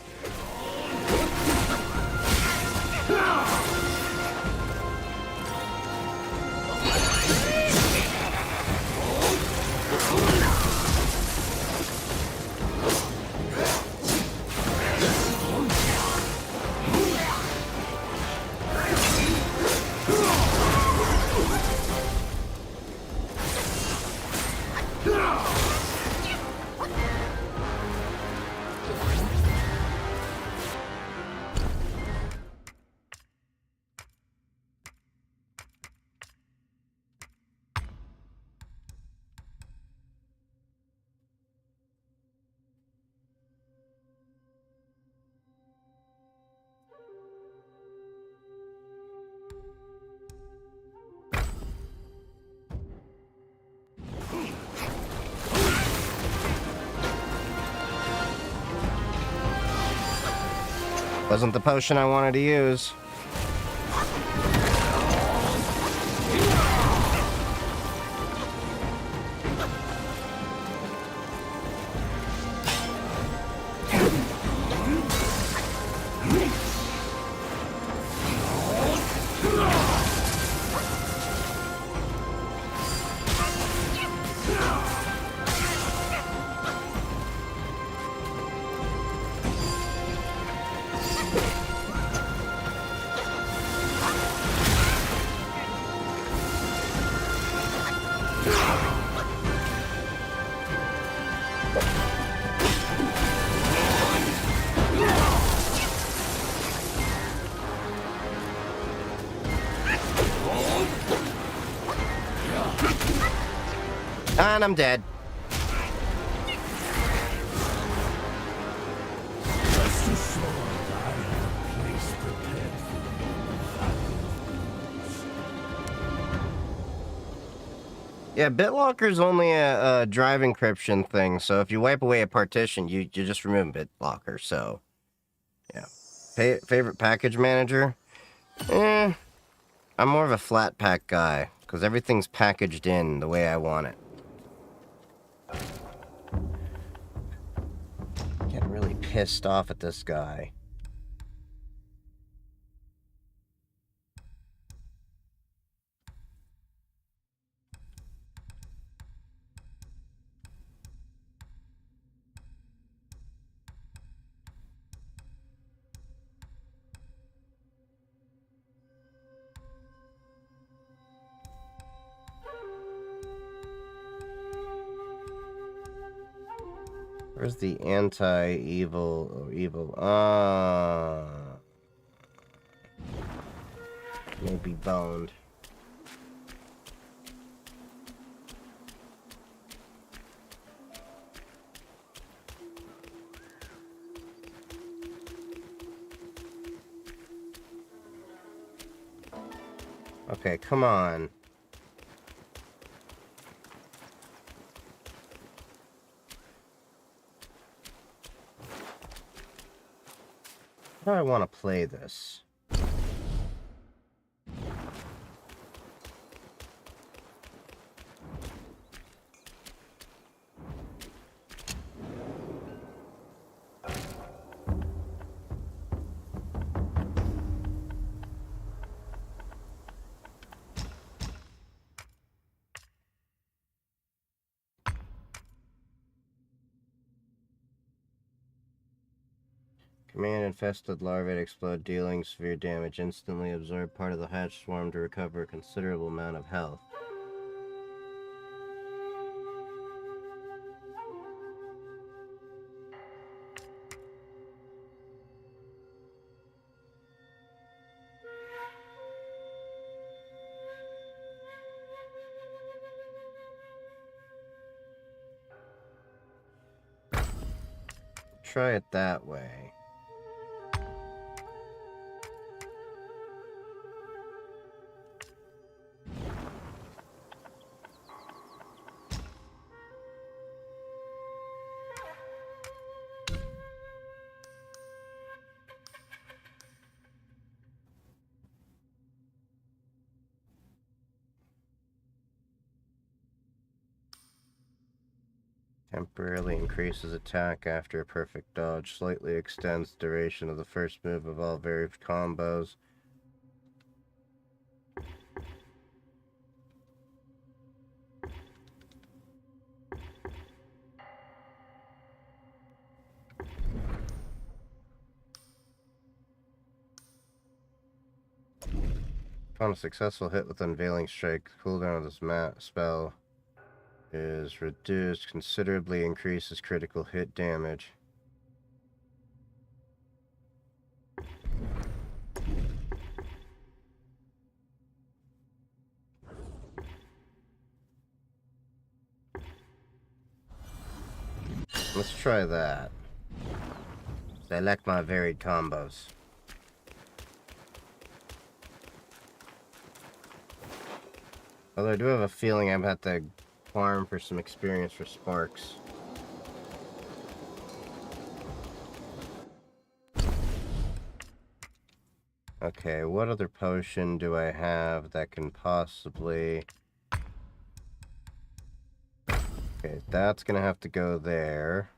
Wasn't the potion I wanted to use. And I'm dead. Rest assured, I have a place prepared for you. Yeah, BitLocker's only a drive encryption thing, so if you wipe away a partition, you just remove BitLocker, so... Yeah. Favorite package manager? I'm more of a flat pack guy, because everything's packaged in the way I want it. Getting really pissed off at this guy. Where's the anti-evil or evil? Maybe boned. Okay, come on. How do I want to play this? Command infested larvae to explode, dealing severe damage. Instantly absorb part of the hatch swarm to recover a considerable amount of health. Try it that way. Temporarily increases attack after a perfect dodge. Slightly extends duration of the first move of all varied combos. Upon a successful hit with Unveiling Strike, the cooldown of this spell is reduced, considerably increases critical hit damage. Let's try that. I like my varied combos. Although I do have a feeling I'm about to farm for some experience for sparks. Okay, what other potion do I have that can possibly... Okay, that's gonna have to go there.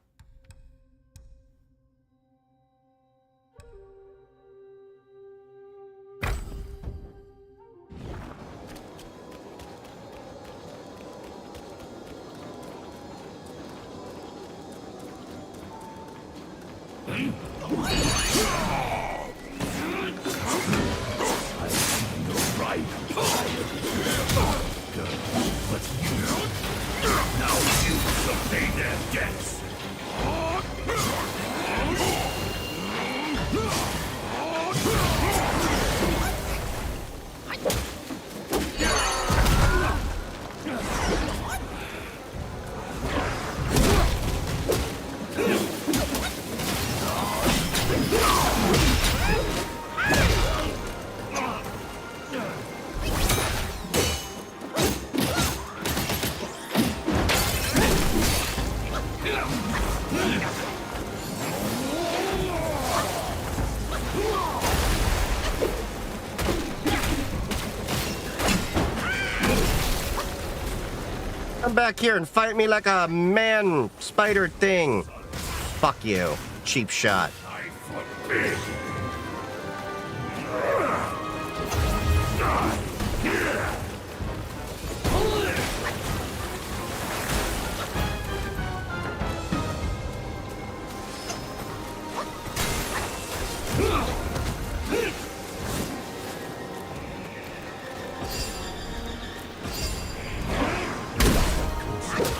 Come back here and fight me like a man spider thing. Fuck you. Cheap shot. I forbid.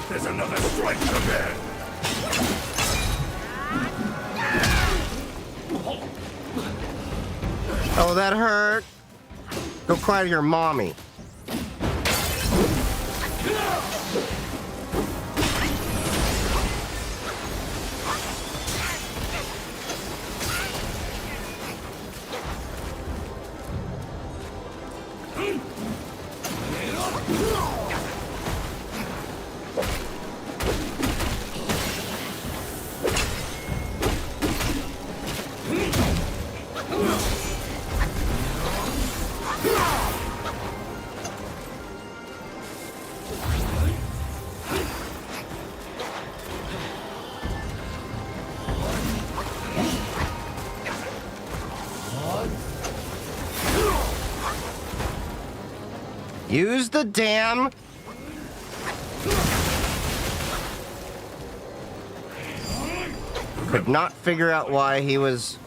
There's another strike to bear. Oh, that hurt. Go cry to your mommy. Use the damn... Could not figure out why he was...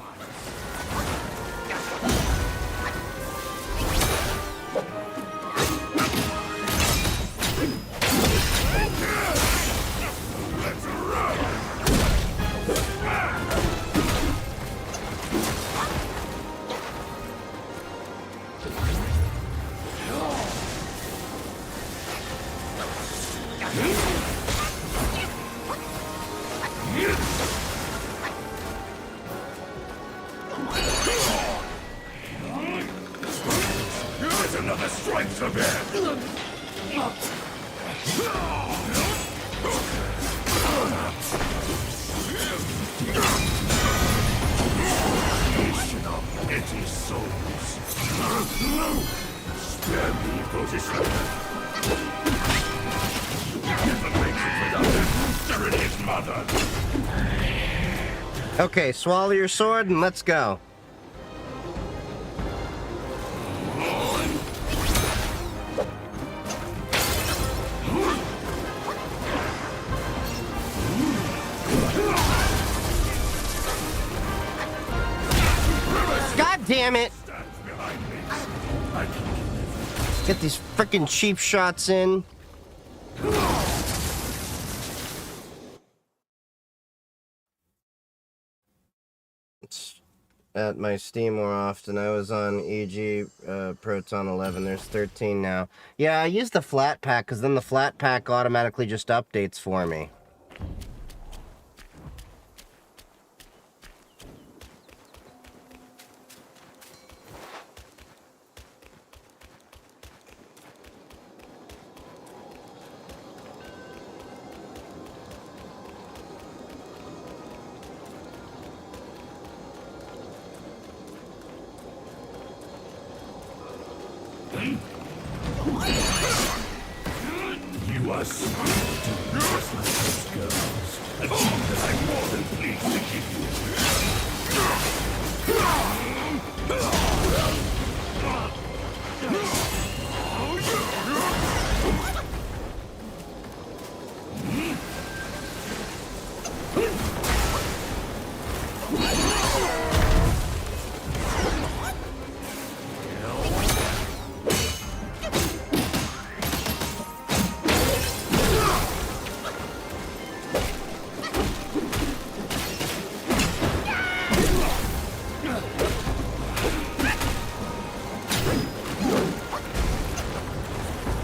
There's another strike to bear. Nation of empty souls. Spare me for this one. Never makes it without that monster and his mother. Okay, swallow your sword and let's go. God damn it! Stands behind me. I can Get these freaking cheap shots in. At my Steam more often. I was on EG Proton 11. There's 13 now. Yeah, I use the flat pack because then the flat pack automatically just updates for me. You are smart, just like those girls. A cheat that I'm more than pleased to give you.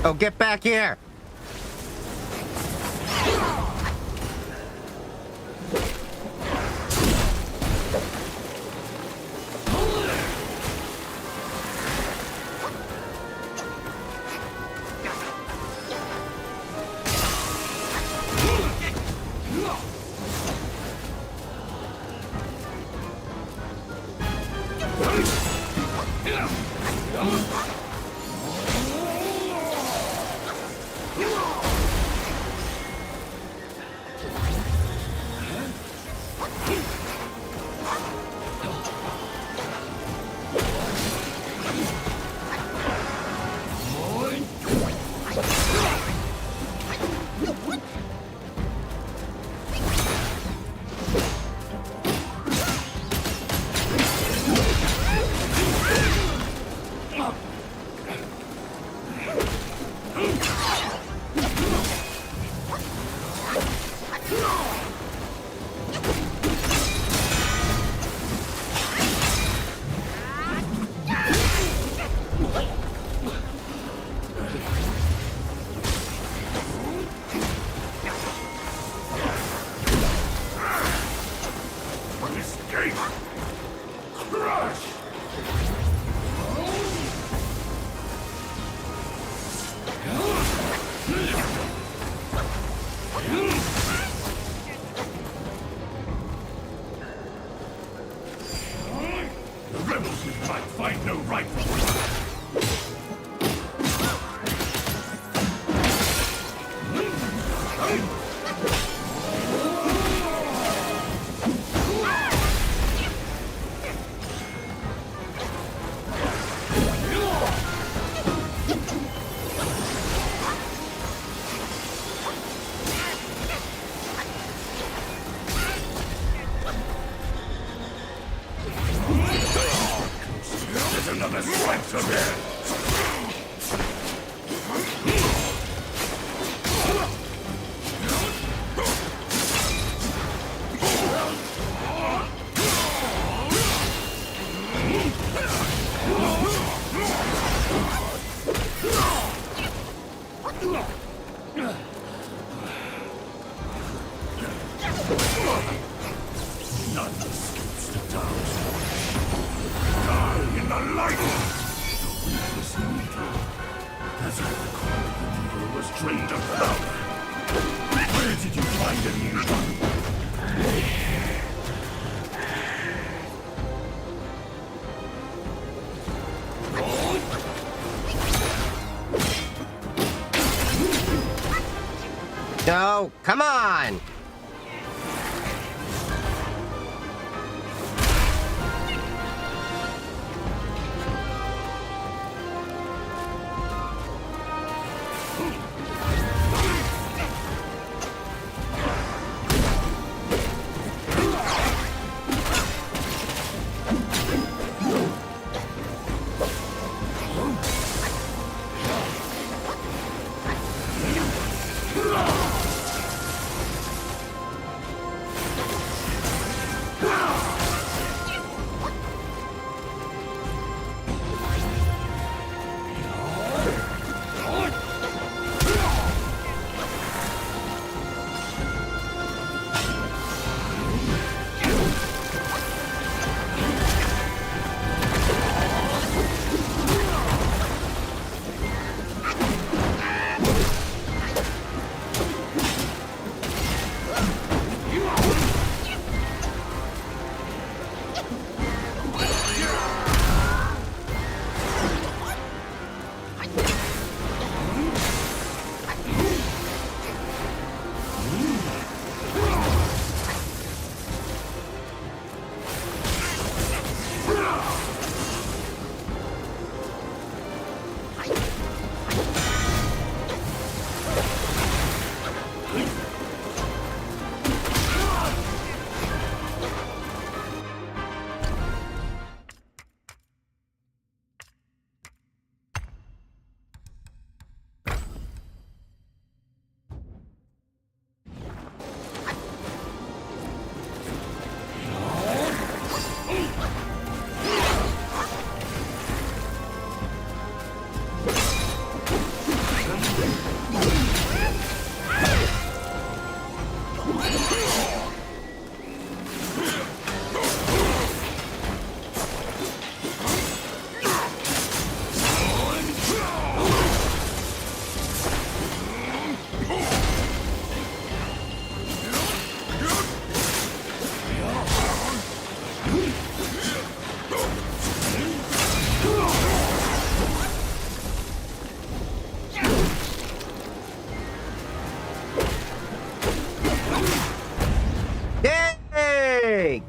Oh, get back here! Escape! Crush! The rebels with might find no right from There's another swipe to there! None escapes the dark side. Die in the light! The weakness needle. As I recall, the needle was drained of power. Where did you find a new one? No, come on!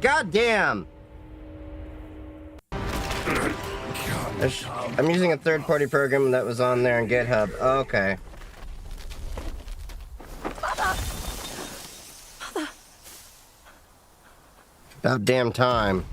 God damn! I'm using a third-party program that was on there on GitHub. Okay. About damn time.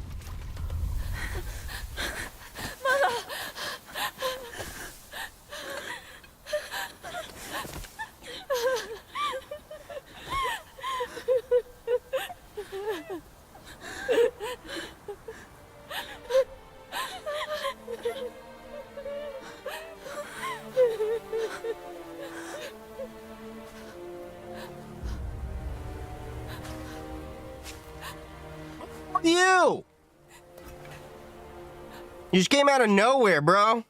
You just came out of nowhere, bro.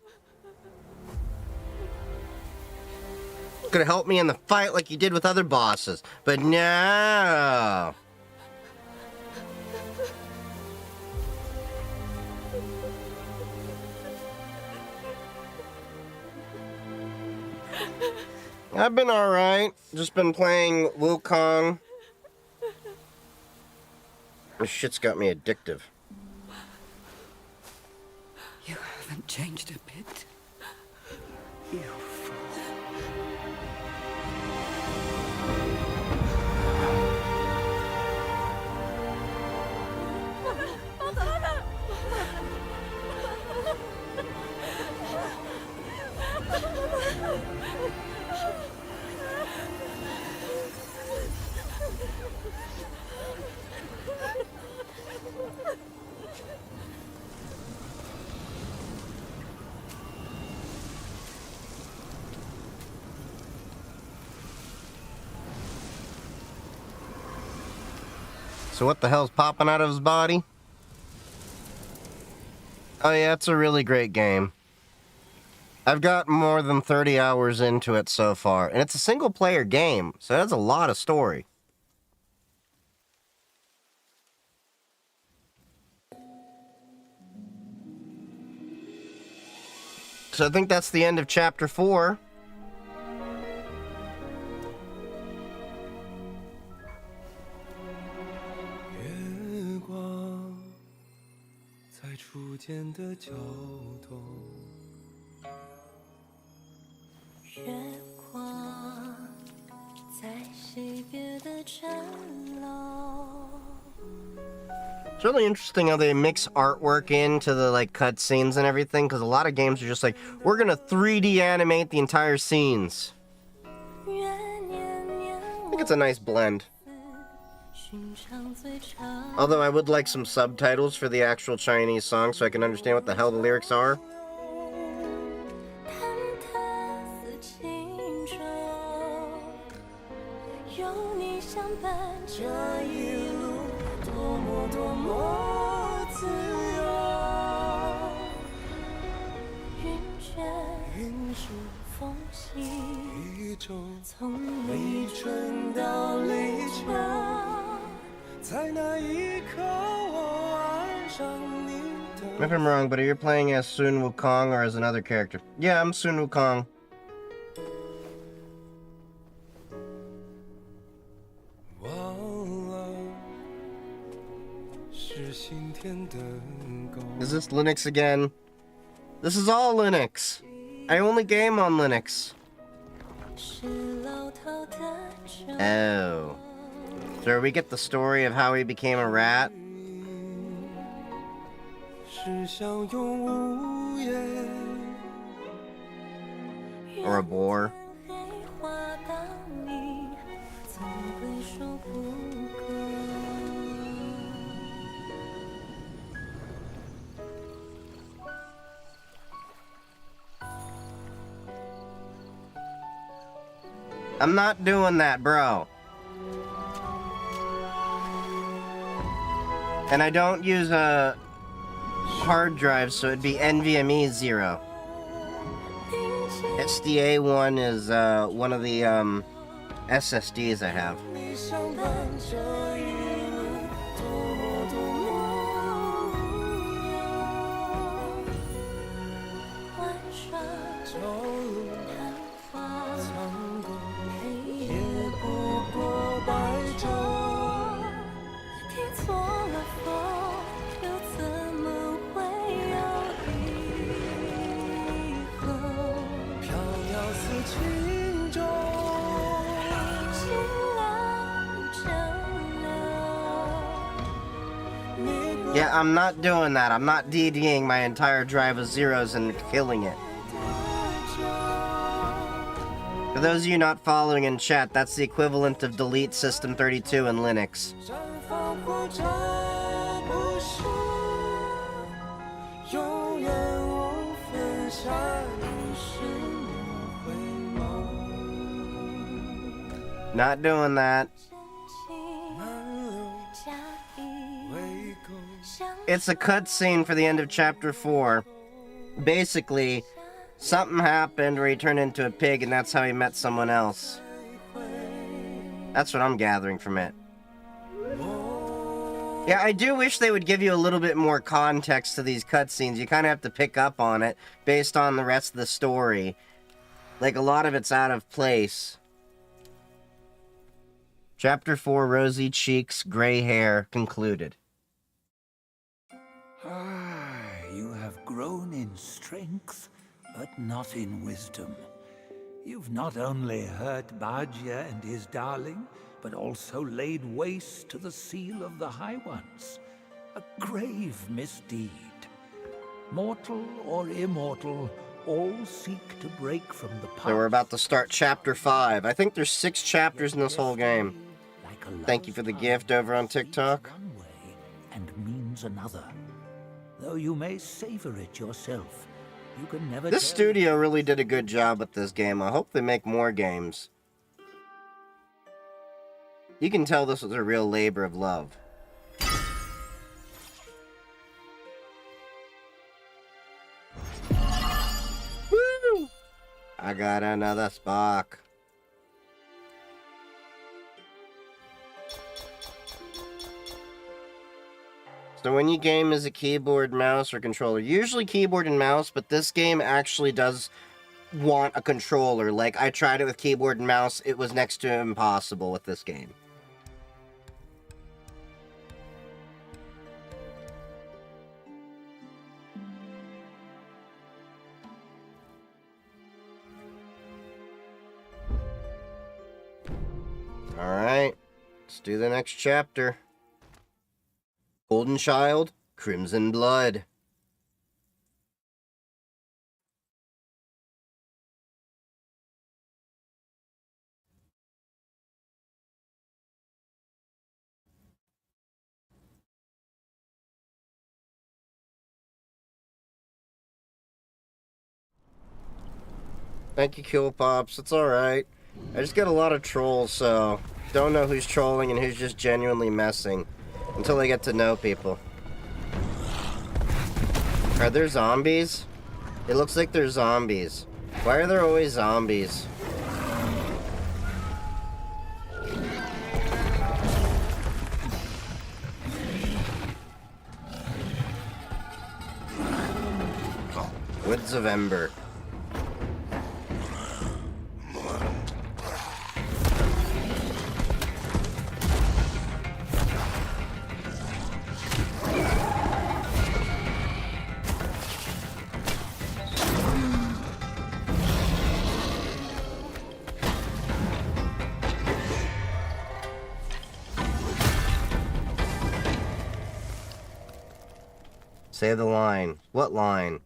Could have helped me in the fight like you did with other bosses, but no. I've been alright. Just been playing Wukong. This shit's got me addictive. You haven't changed a bit. You fool. So what the hell's popping out of his body? Oh yeah, it's a really great game. I've got more than 30 hours into it so far, and it's a single-player game, so it has a lot of story. So I think that's the end of Chapter 4. It's really interesting how they mix artwork into the like cutscenes and everything, because a lot of games are just like, we're gonna 3D animate the entire scenes. I think it's a nice blend. Although I would like some subtitles for the actual Chinese song so I can understand what the hell the lyrics are. If I'm wrong, but are you playing as Sun Wukong or as another character? Yeah, I'm Sun Wukong. Is this Linux again? This is all Linux. I only game on Linux. Oh. So we get the story of how he became a rat? Or a boar? I'm not doing that, bro. And I don't use a hard drive, so it'd be NVMe 0. SDA 1 is one of the SSDs I have. Yeah, I'm not doing that. I'm not DDing my entire drive of zeros and killing it. For those of you not following in chat, that's the equivalent of delete System 32 in Linux. Not doing that. It's a cutscene for the end of chapter 4. Basically, something happened where he turned into a pig, and that's how he met someone else. That's what I'm gathering from it. Yeah, I do wish they would give you a little bit more context to these cutscenes. You kind of have to pick up on it based on the rest of the story. Like, a lot of it's out of place. Chapter 4, Rosy Cheeks, Gray Hair, concluded. You have grown in strength, but not in wisdom. You've not only hurt Bajia and his darling, but also laid waste to the seal of the High Ones. A grave misdeed. Mortal or immortal, all seek to break from the past. So we're about to start chapter 5. I think there's 6 chapters in this whole game. Thank you for the gift over on TikTok. One way and means another. Though you may savor it yourself, you can never This tell. studio really did a good job with this game. I hope they make more games. You can tell this was a real labor of love. Woo! I got another Spock. So when you game as a keyboard, mouse, or controller, usually keyboard and mouse, but this game actually does want a controller. Like, I tried it with keyboard and mouse, it was next to impossible with this game. Alright, let's do the next chapter. Golden Child, Crimson Blood. Thank you, Kill Pops. It's alright. I just get a lot of trolls, so don't know who's trolling and who's just genuinely messing until I get to know people. Are there zombies? It looks like there's zombies. Why are there always zombies? Woods of Ember. Say the line. What line?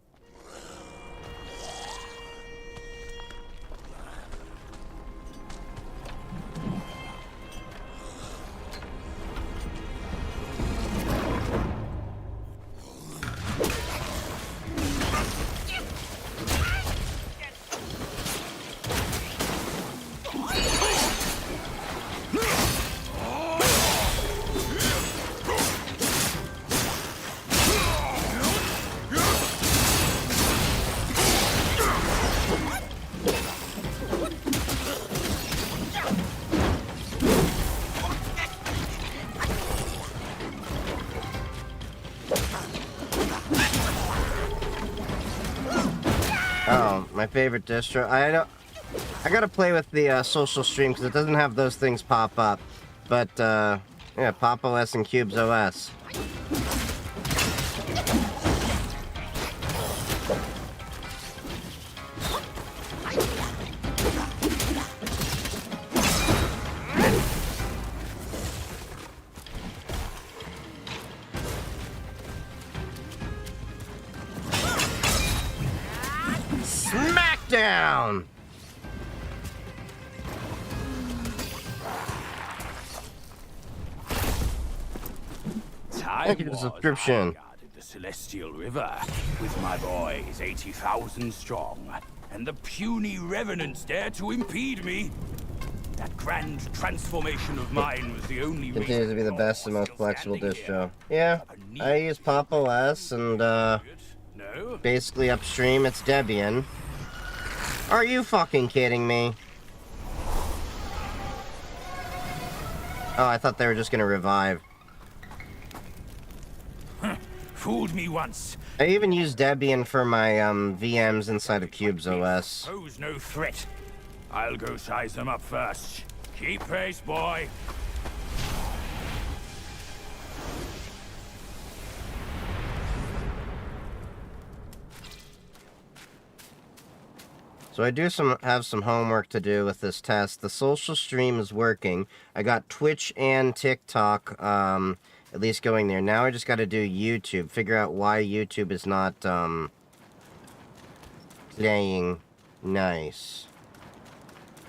Oh, my favorite distro. I gotta play with the social stream because it doesn't have those things pop up. But yeah, Pop OS and Cubes OS. Smackdown! Thank you for the subscription. I guarded the Celestial River with my boys 80,000 strong, and the puny revenants dare to impede me. That grand transformation of mine was the only Continues to be the best and most flexible distro. Yeah, I use Pop! OS, and No? basically upstream it's Debian. Are you fucking kidding me? Oh, I thought they were just gonna revive. Fooled me once. I even use Debian for my VMs inside of Cube's OS. Pose no threat. I'll go size them up first. Keep pace, boy. So I do have some homework to do with this test. The social stream is working. I got Twitch and TikTok at least going there. Now I just got to do YouTube. Figure out why YouTube is not playing nice.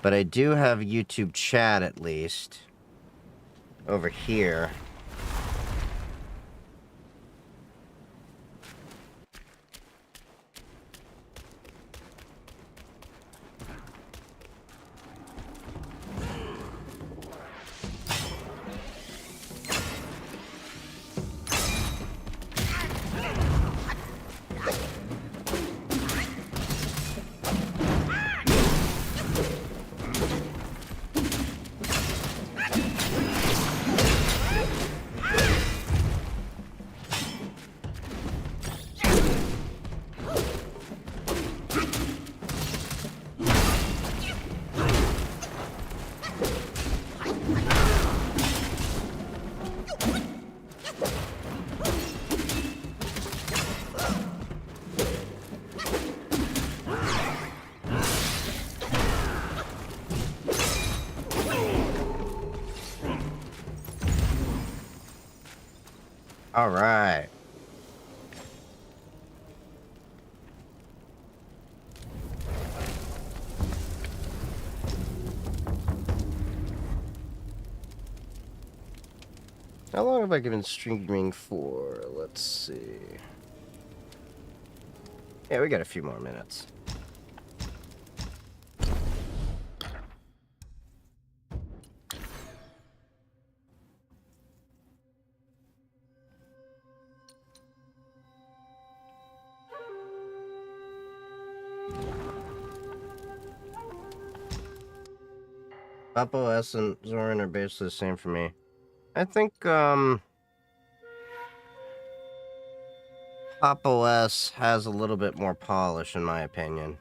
But I do have YouTube chat at least over here. All right. How long have I been streaming for? Let's see. Yeah, we got a few more minutes. Pop! OS and Zorin are basically the same for me. I think, Pop! OS has a little bit more polish, in my opinion.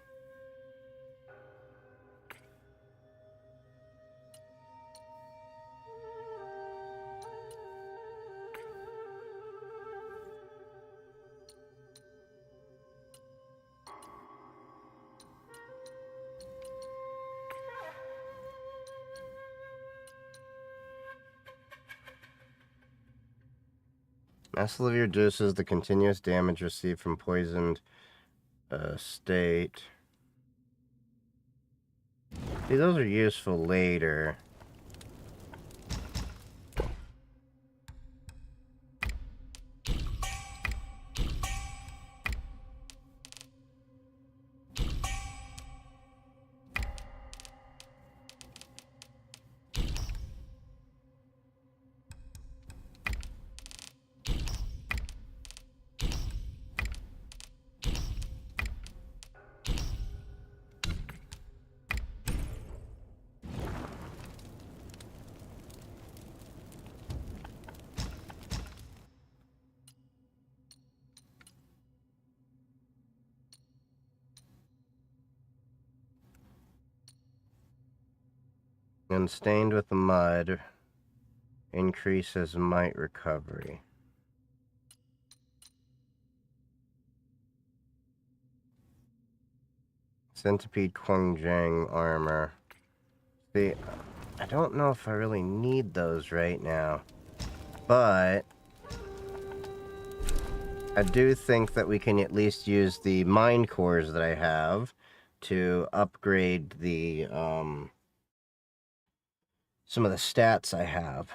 Massive reduces the continuous damage received from poisoned state. See, those are useful later. And stained with the mud increases might recovery. Centipede Quangjang armor. See, I don't know if I really need those right now, but I do think that we can at least use the mind cores that I have to upgrade the some of the stats I have.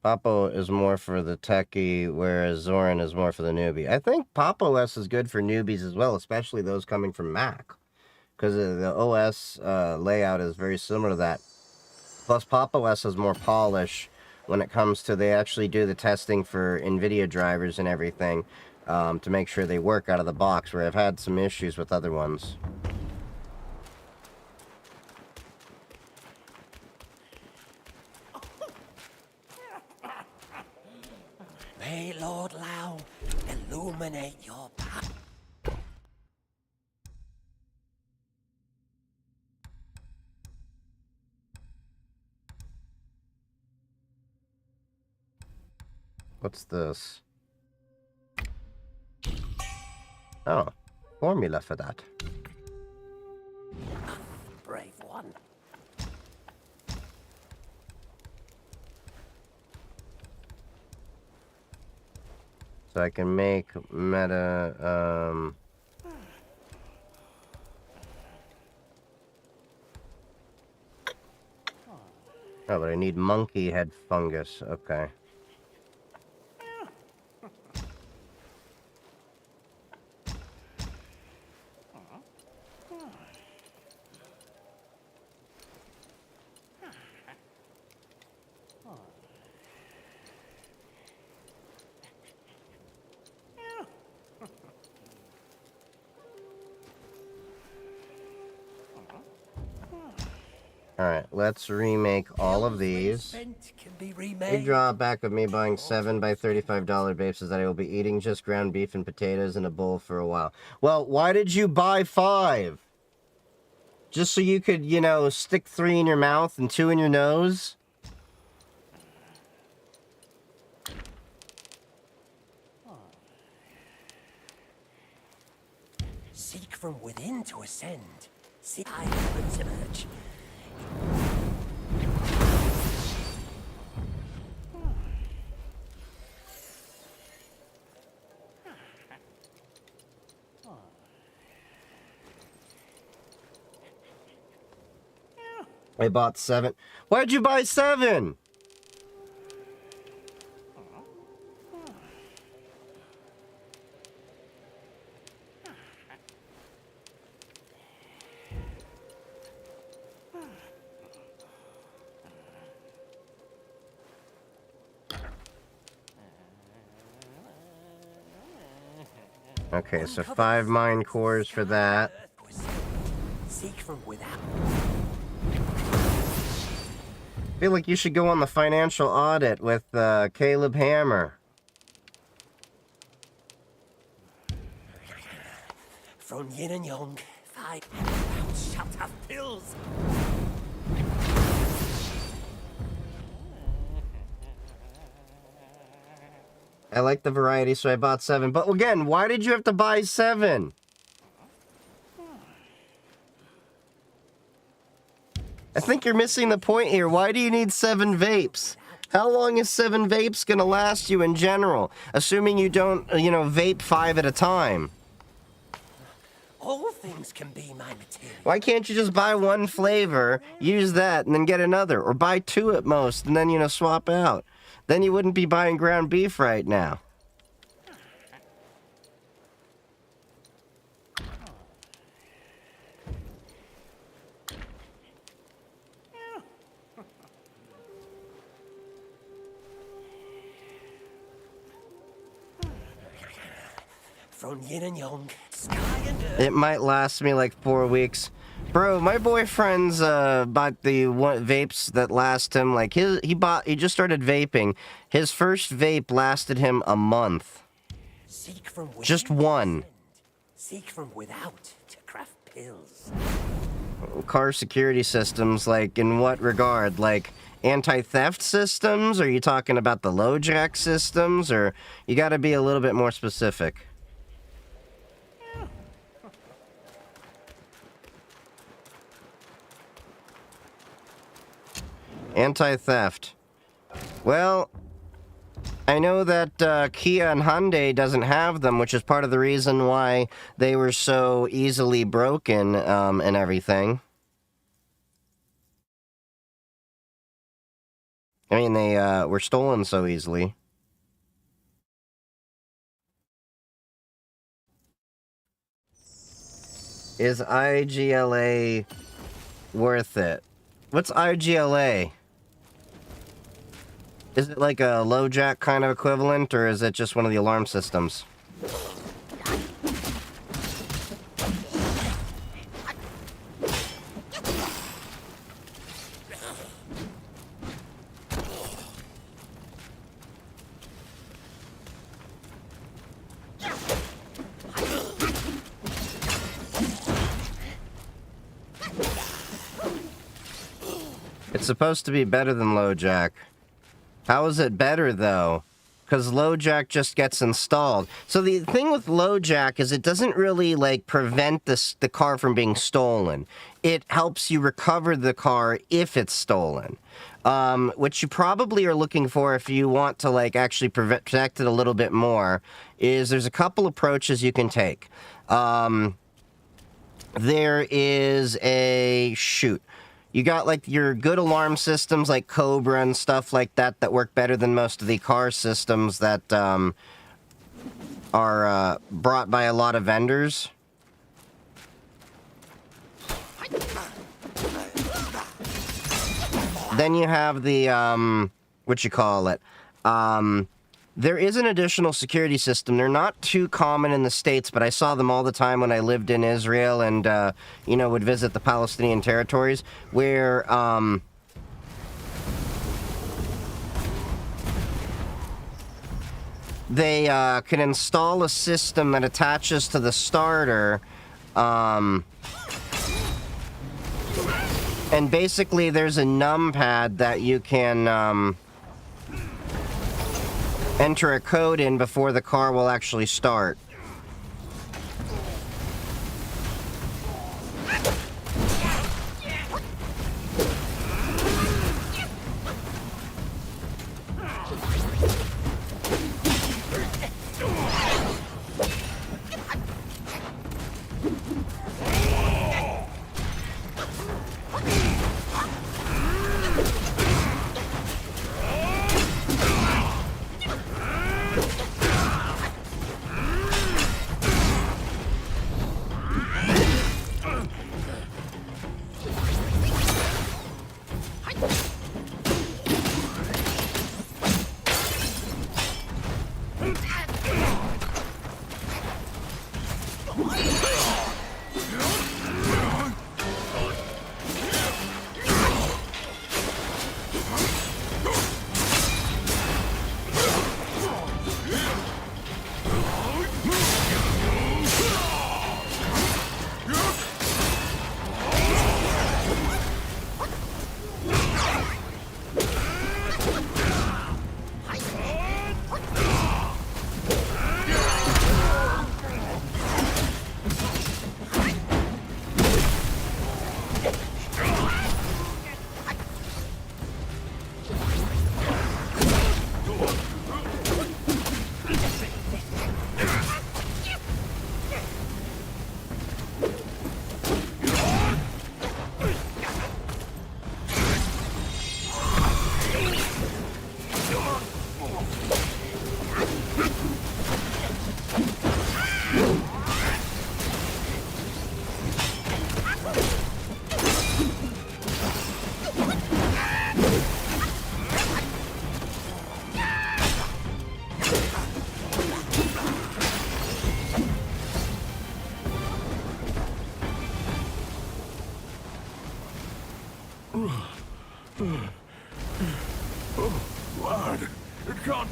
Pop! is more for the techie, whereas Zorin is more for the newbie. I think Pop! OS is good for newbies as well, especially those coming from Mac. because the OS layout is very similar to that. Plus, Pop! OS has more polish when it comes to, they actually do the testing for NVIDIA drivers and everything to make sure they work out of the box, where I've had some issues with other ones. May Lord Lao illuminate your path. What's this? Oh, formula for that. Brave one. So I can make meta, oh, but I need monkey head fungus. Okay. Alright, let's remake all of these. Spent can be Big remade. drawback of me buying 7 by $35 vapes is that I will be eating just ground beef and potatoes in a bowl for a while. Well, why did you buy 5? Just so you could, you know, stick 3 in your mouth and 2 in your nose? Seek from within to ascend. See islands emerge. I bought 7. Why'd you buy 7? Okay, so 5 mine cores for that. Seek from without. I feel like you should go on the financial audit with Caleb Hammer. From yin and yang, 5 pounds shalt have pills. I like the variety, so I bought 7. But again, why did you have to buy 7? I think you're missing the point here. Why do you need 7 vapes? How long is 7 vapes gonna last you in general? Assuming you don't, you know, vape 5 at a time. All things can be my material. Why can't you just buy 1 flavor, use that, and then get another? Or buy 2 at most, and then, you know, swap out. Then you wouldn't be buying ground beef right now. From yin and yang, sky and earth. It might last me like 4 weeks. Bro, my boyfriend's bought the vapes that last him like he just started vaping. His first vape lasted him a month. Seek from within Just to 1. ascend. Seek from without to craft pills. Car security systems, like in what regard? Like anti-theft systems? Are you talking about the low jack systems? Or you gotta be a little bit more specific. Anti-theft. Well, I know that Kia and Hyundai doesn't have them, which is part of the reason why they were so easily broken and everything. I mean, they were stolen so easily. Is IGLA worth it? What's IGLA? Is it like a LoJack kind of equivalent, or is it just one of the alarm systems? It's supposed to be better than LoJack. How is it better, though? Because LoJack just gets installed. So the thing with LoJack is it doesn't really, like, prevent the car from being stolen. It helps you recover the car if it's stolen. What you probably are looking for if you want to, like, actually protect it a little bit more is there's a couple approaches you can take. There is a... shoot. You got, like, your good alarm systems like Cobra and stuff like that that work better than most of the car systems that are brought by a lot of vendors. Then you have the, what you call it, there is an additional security system. They're not too common in the States, but I saw them all the time when I lived in Israel and, you know, would visit the Palestinian territories, where, they, can install a system that attaches to the starter, and basically there's a numpad that you can, enter a code in before the car will actually start.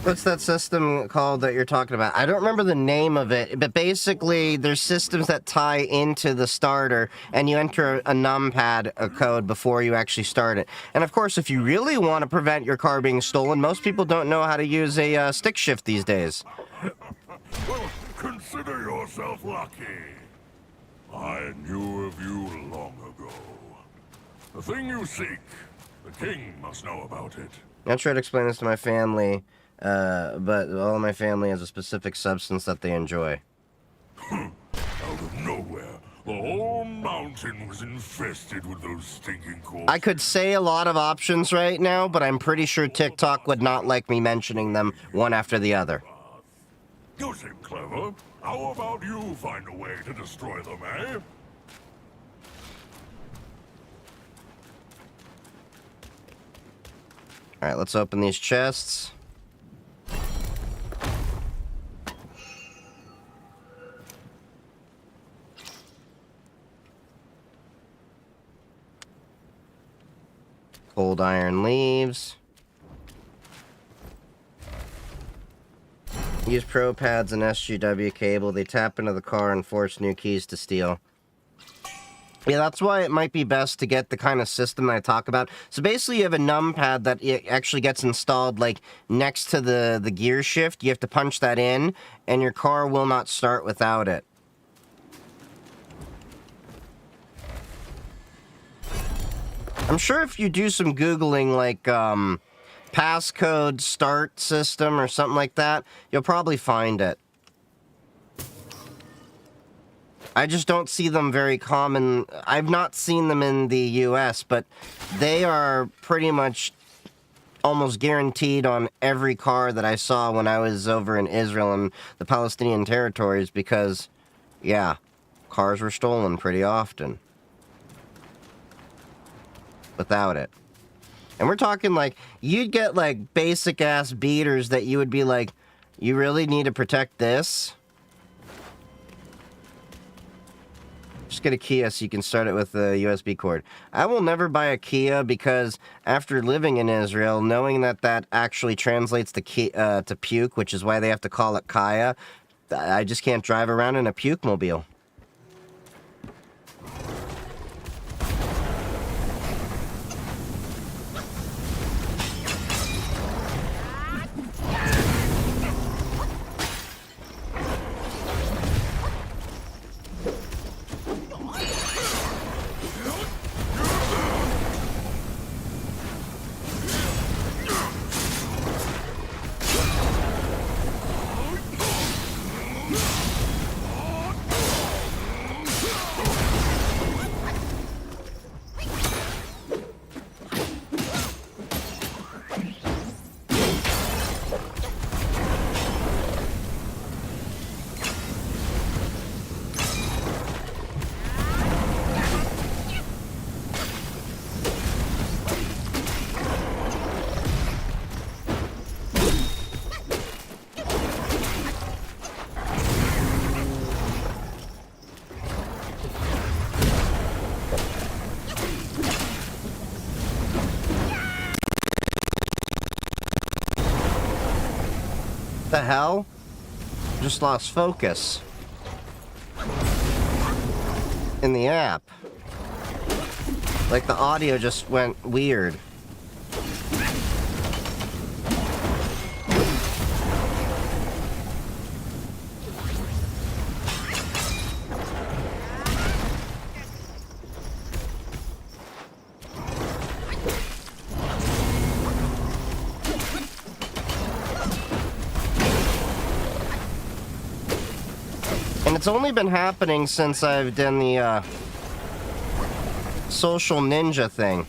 What's that system called that you're talking about? I don't remember the name of it, but basically there's systems that tie into the starter, and you enter a numpad code before you actually start it. And of course, if you really want to prevent your car being stolen, most people don't know how to use a stick shift these days. Well, consider yourself lucky. I knew of you long ago. The thing you seek, the king must know about it. I try to explain this to my family, but all of my family has a specific substance that they enjoy. Out of nowhere, the whole mountain was infested with those stinking corpses. I could say a lot of options right now, but I'm pretty sure TikTok would not like me mentioning them one after the other. You seem clever. How about you find a way to destroy them, eh? Alright, let's open these chests. Cold iron leaves. Use pro pads and SGW cable. They tap into the car and force new keys to steal. Yeah, that's why it might be best to get the kind of system that I talk about. So basically you have a numpad that it actually gets installed like next to the gear shift. You have to punch that in and your car will not start without it. I'm sure if you do some Googling like passcode start system or something like that, you'll probably find it. I just don't see them very common. I've not seen them in the US, but they are pretty much almost guaranteed on every car that I saw when I was over in Israel and the Palestinian territories because, yeah, cars were stolen pretty often. Without it. And we're talking like, you'd get like basic ass beaters that you would be like, you really need to protect this? Just get a Kia so you can start it with a USB cord. I will never buy a Kia because after living in Israel, knowing that that actually translates to puke, which is why they have to call it Kaya, I just can't drive around in a puke mobile. The hell? Just lost focus in the app. Like the audio just went weird. And it's only been happening since I've done the social ninja thing.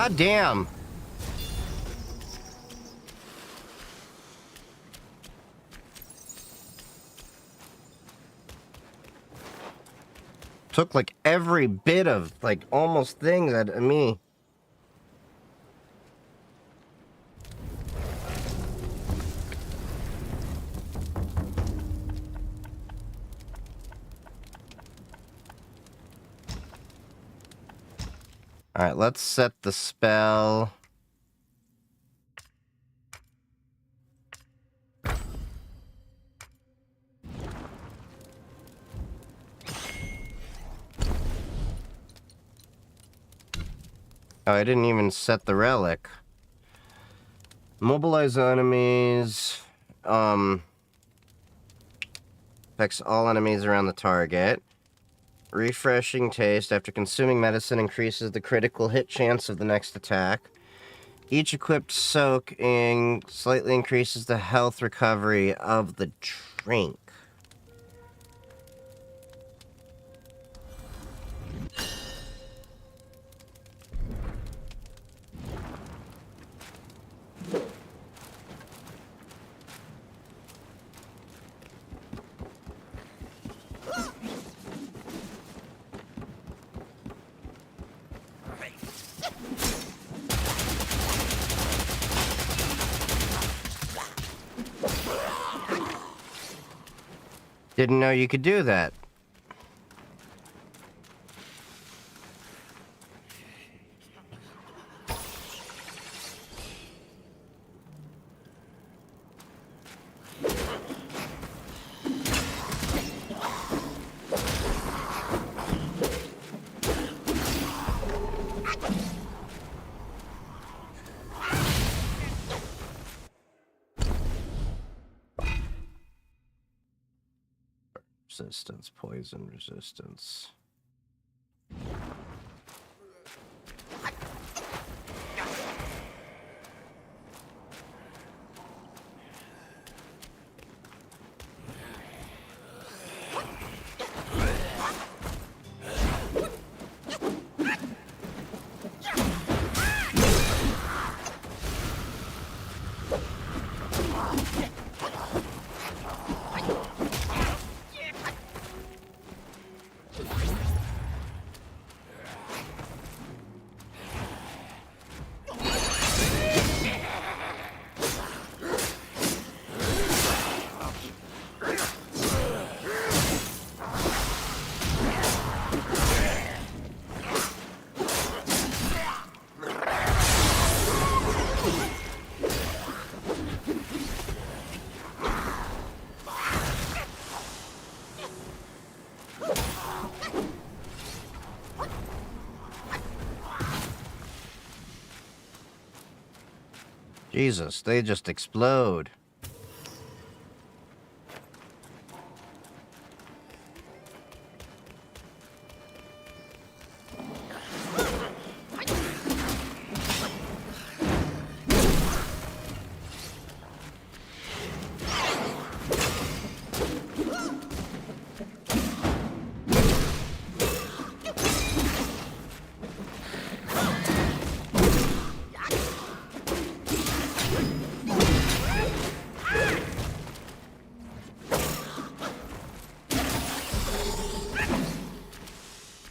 God damn. Took like every bit of like almost things out of me. All right, let's set the spell. Oh, I didn't even set the relic. Mobilize enemies. Affects all enemies around the target. Refreshing taste. After consuming medicine increases the critical hit chance of the next attack. Each equipped soaking slightly increases the health recovery of the drink. Didn't know you could do that. Resistance, poison resistance. Jesus, they just explode.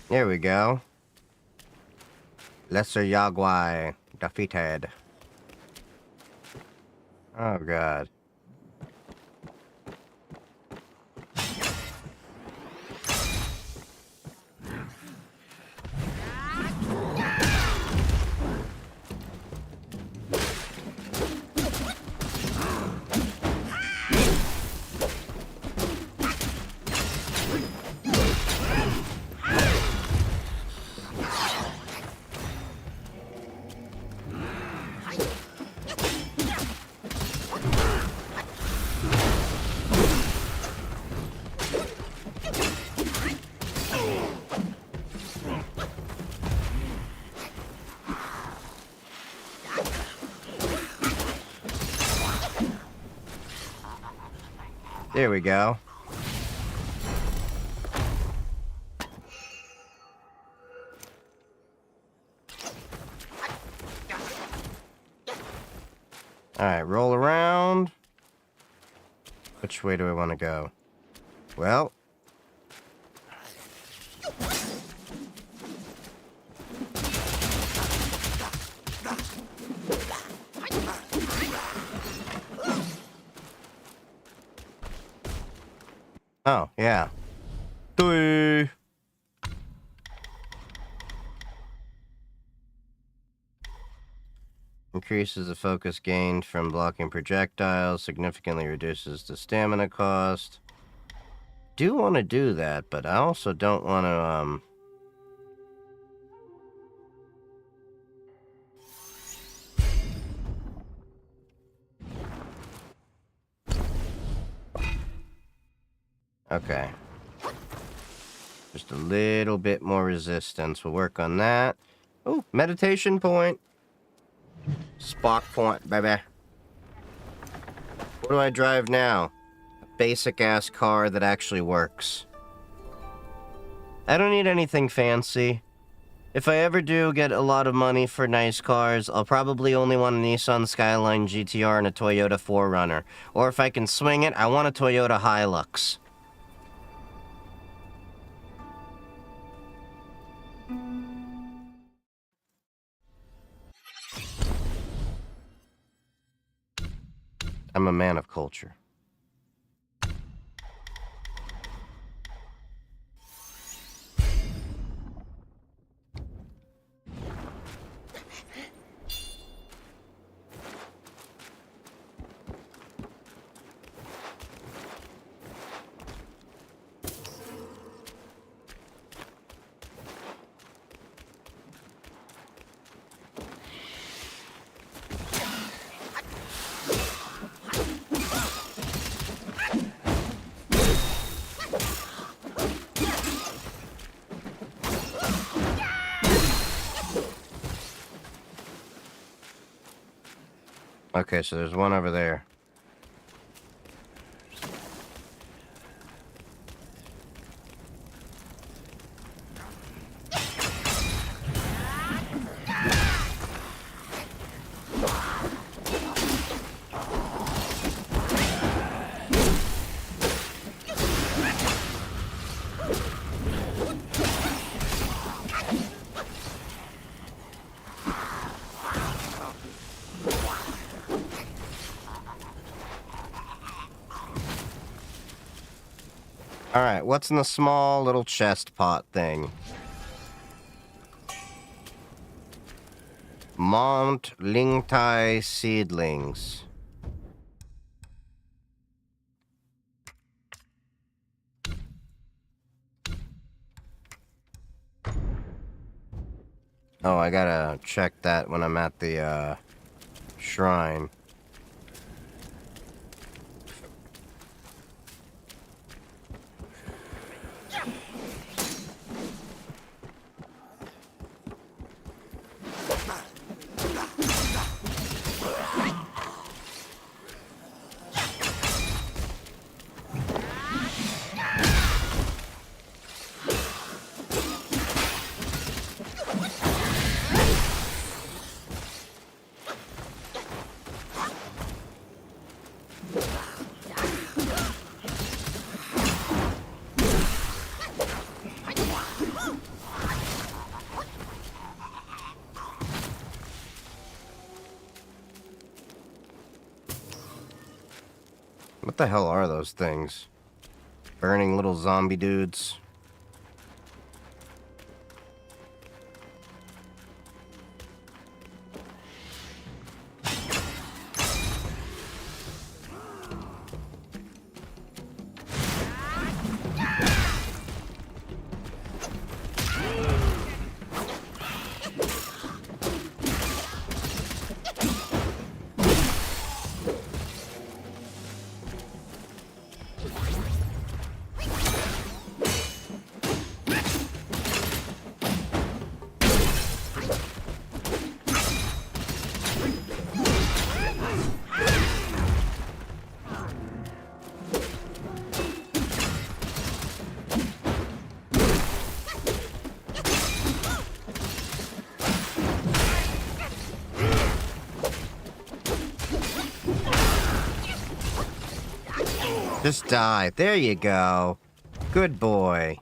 There we go. Lesser Yagwai defeated. Oh god. There we go. Alright, roll around. Which way do I want to go? Well. Oh, yeah. Doi. Increases the focus gained from blocking projectiles, significantly reduces the stamina cost. Do want to do that, but I also don't want to, Okay. Just a little bit more resistance. We'll work on that. Oh, meditation point. Spock point, baby. What do I drive now? A basic-ass car that actually works. I don't need anything fancy. If I ever do get a lot of money for nice cars, I'll probably only want a Nissan Skyline GTR and a Toyota 4Runner. Or if I can swing it, I want a Toyota Hilux. I'm a man of culture. Okay, so there's one over there. Alright, what's in the small little chest pot thing? Mont Lingtai seedlings. Oh, I gotta check that when I'm at the, shrine. What the hell are those things? Burning little zombie dudes. Just die. There you go. Good boy.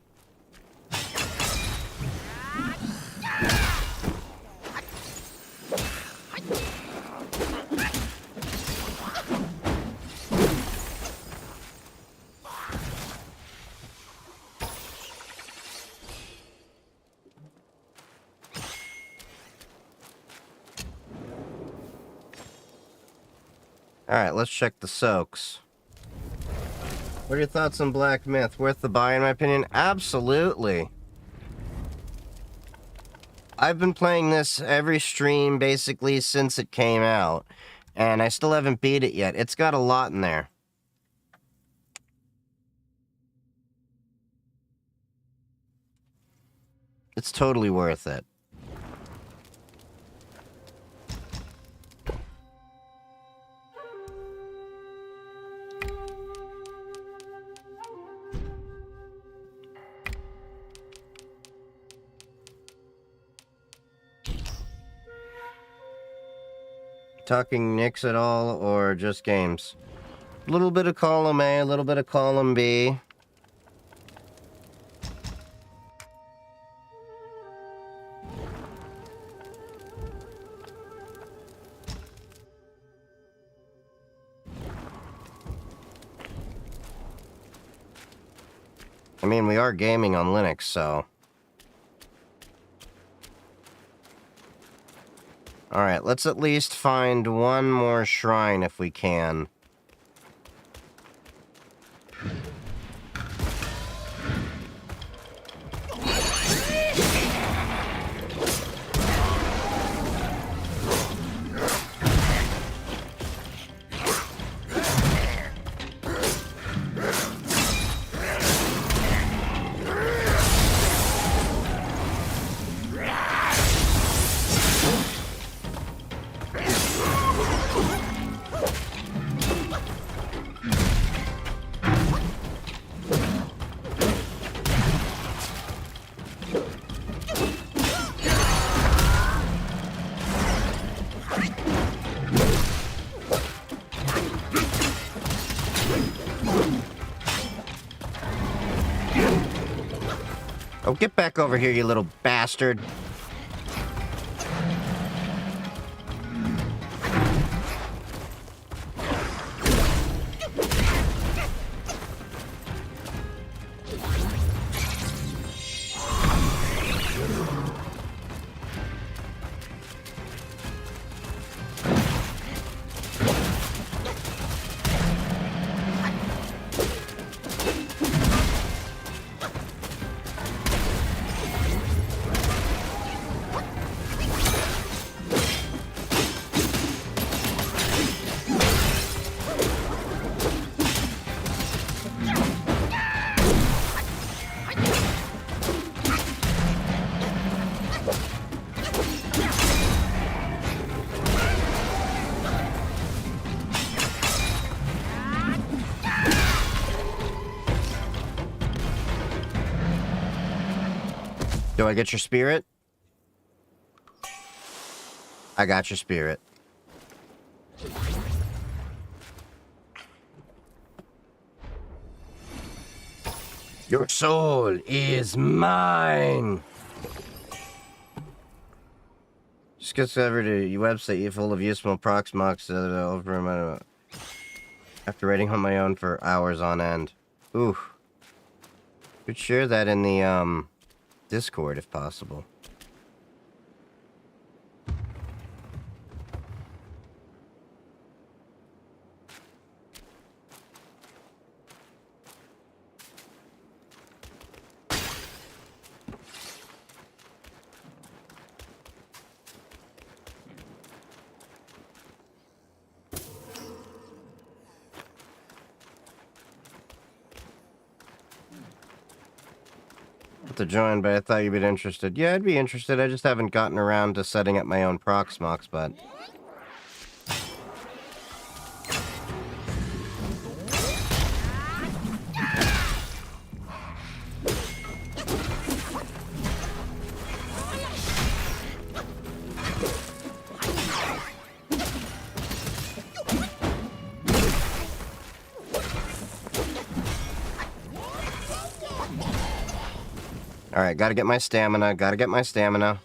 Alright, let's check the soaks. What are your thoughts on Black Myth? Worth the buy, in my opinion? Absolutely. I've been playing this every stream, basically, since it came out. And I still haven't beat it yet. It's got a lot in there. It's totally worth it. Talking Knicks at all, or just games? A little bit of column A, a little bit of column B. I mean, we are gaming on Linux, so... Alright, let's at least find one more shrine if we can. Oh, get back over here, you little bastard. Do I get your spirit? I got your spirit. Your soul is mine. Just gets over to your website, you full of useful proxmox over after writing on my own for hours on end. Ooh. Could share that in the Discord if possible. To join, but I thought you'd be interested. Yeah, I'd be interested. I just haven't gotten around to setting up my own proxmox, but... Alright, gotta get my stamina. Gotta get my stamina.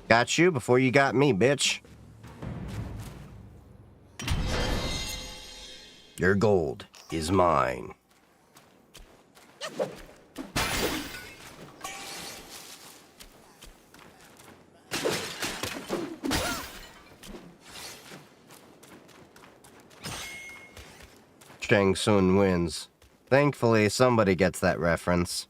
Got you before you got me, bitch. Your gold is mine. Shang Tsung wins. Thankfully, somebody gets that reference.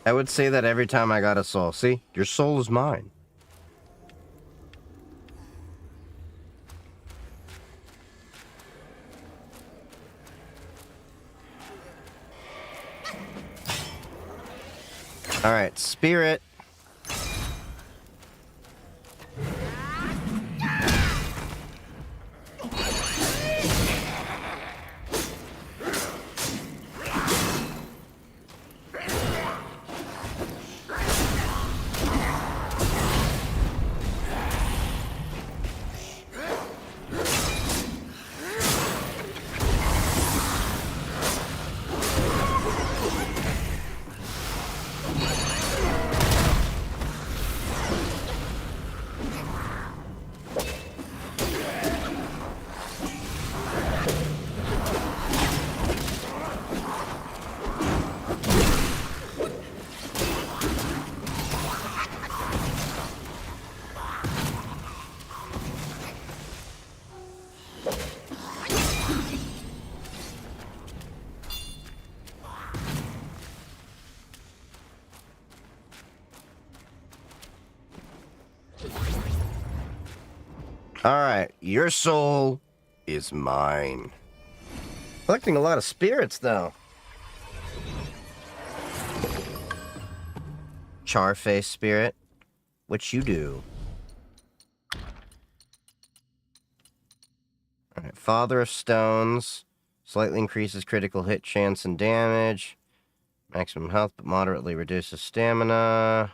I would say that every time I got a soul. See? Your soul is mine. Alright, spirit. Alright, your soul is mine. Collecting a lot of spirits, though. Charface spirit, which you do. Alright, Father of Stones. Slightly increases critical hit chance and damage. Maximum health, but moderately reduces stamina.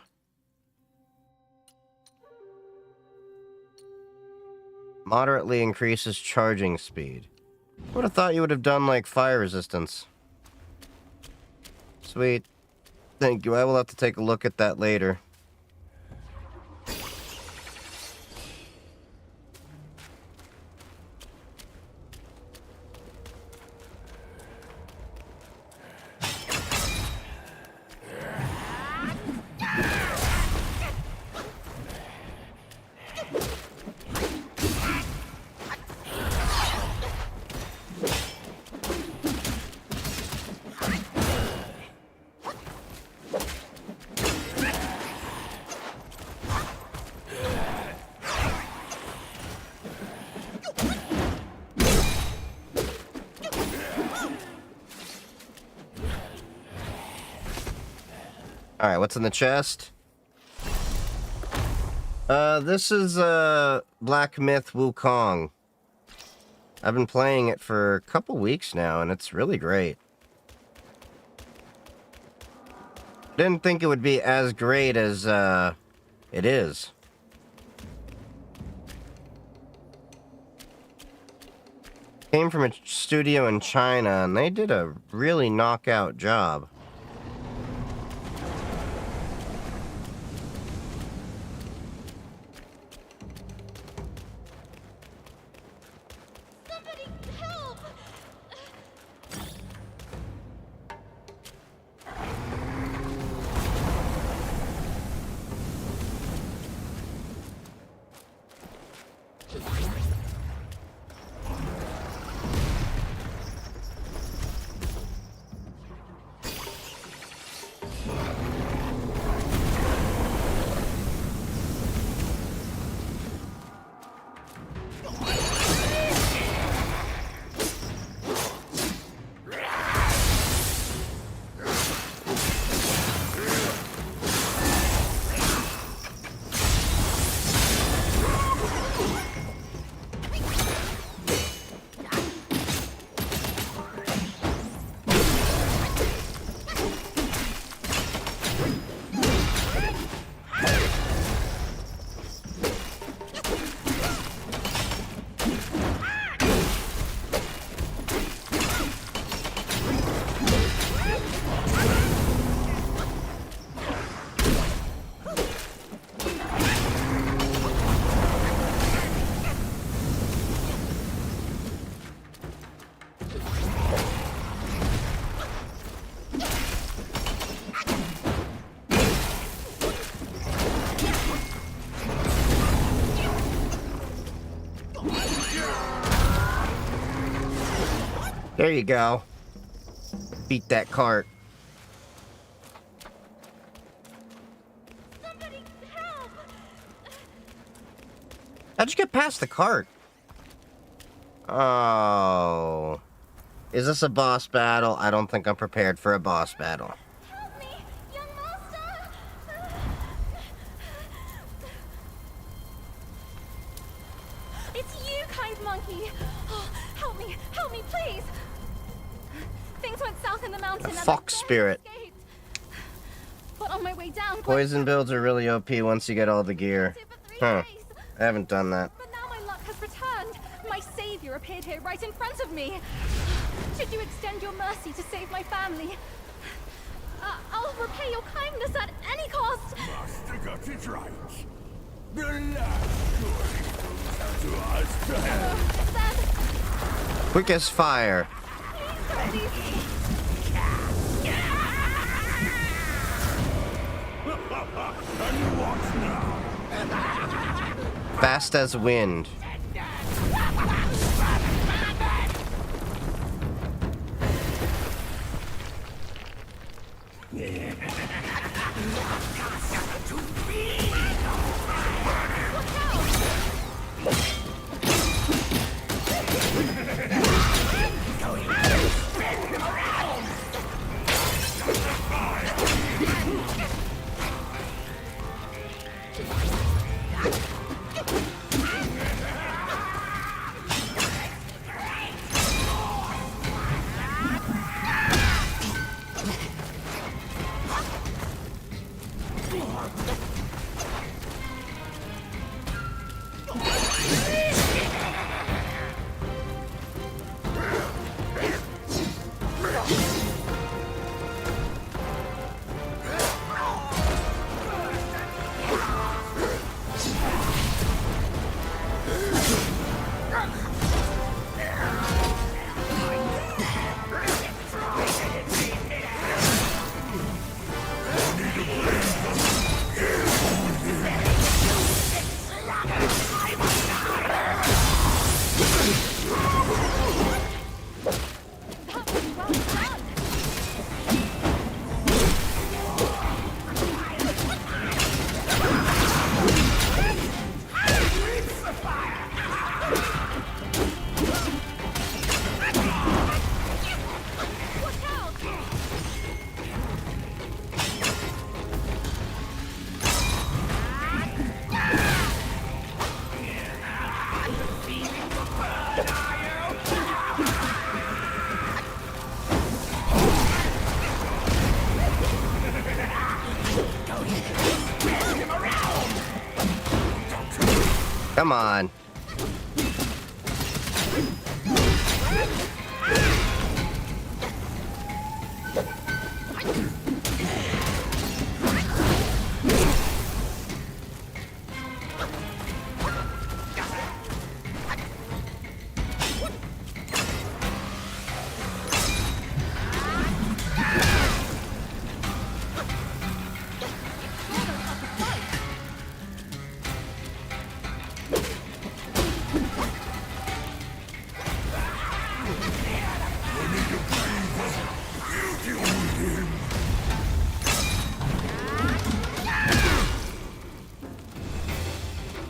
Moderately increases charging speed. Would have thought you would have done, like, fire resistance. Sweet. Thank you. I will have to take a look at that later. Alright, what's in the chest? This is, Black Myth Wukong. I've been playing it for a couple weeks now, and it's really great. Didn't think it would be as great as, it is. Came from a studio in China, and they did a really knockout job. There you go. Beat that cart. Somebody help! How'd you get past the cart? Oh. Is this a boss battle? I don't think I'm prepared for a boss battle. Help me, young master! It's you, kind monkey! Oh, help me, please! Things went south in the mountain. A and fox I barely spirit. escaped. But on my way down, Poison builds are really OP once you get all the gear. Huh. I haven't done that. But now my luck has returned. My savior appeared here right in front of me. Should you extend your mercy to save my family? I'll repay your kindness at any cost. Master got it right. The last surely goes to us to help. Then, Quick as fire. please don't leave me. And what now? Fast as wind. Come on.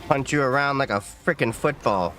Punch you around like a frickin' football.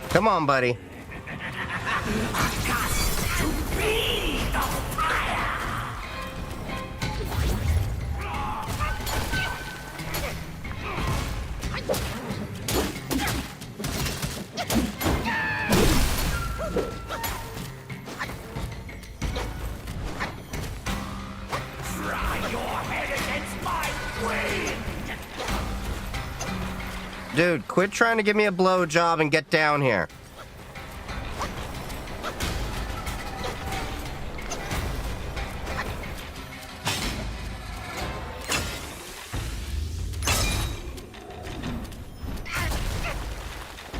Come on, buddy. Dude, quit trying to give me a blowjob and get down here.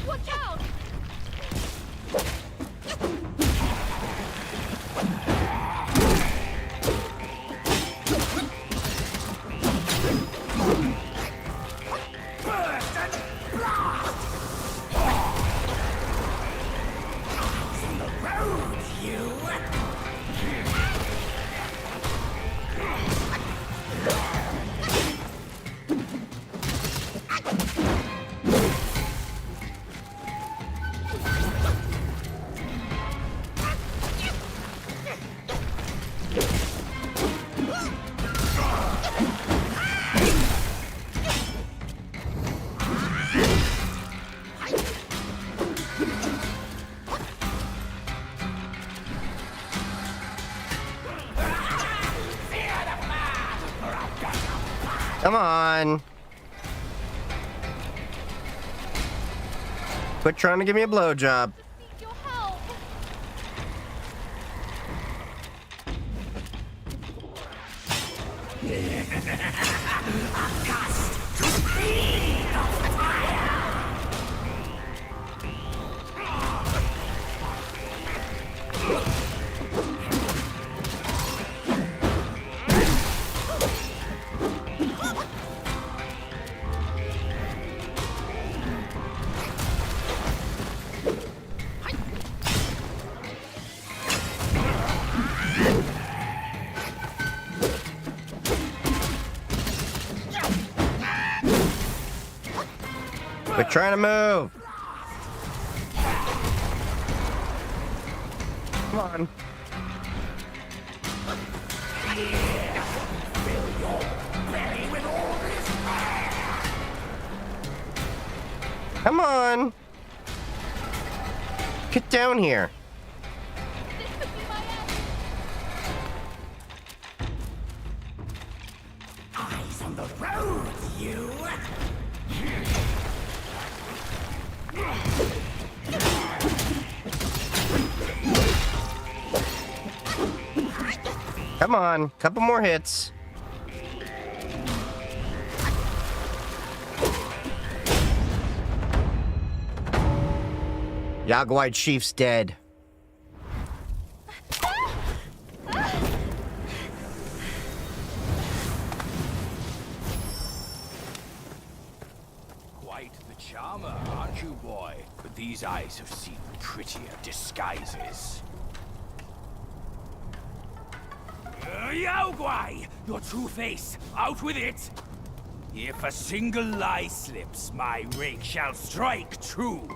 Watch out! Come on. Quit trying to give me a blowjob. Need your help. Quit trying to move. Come on. Come on. Get down here. This could be my end. Eyes on the road, you! Come on. Couple more hits. Yaguai Chief's dead. Quite the charmer, aren't you, boy? But these eyes have seen prettier disguises. Yaogwai! Your true face, out with it! If a single lie slips, my rake shall strike true.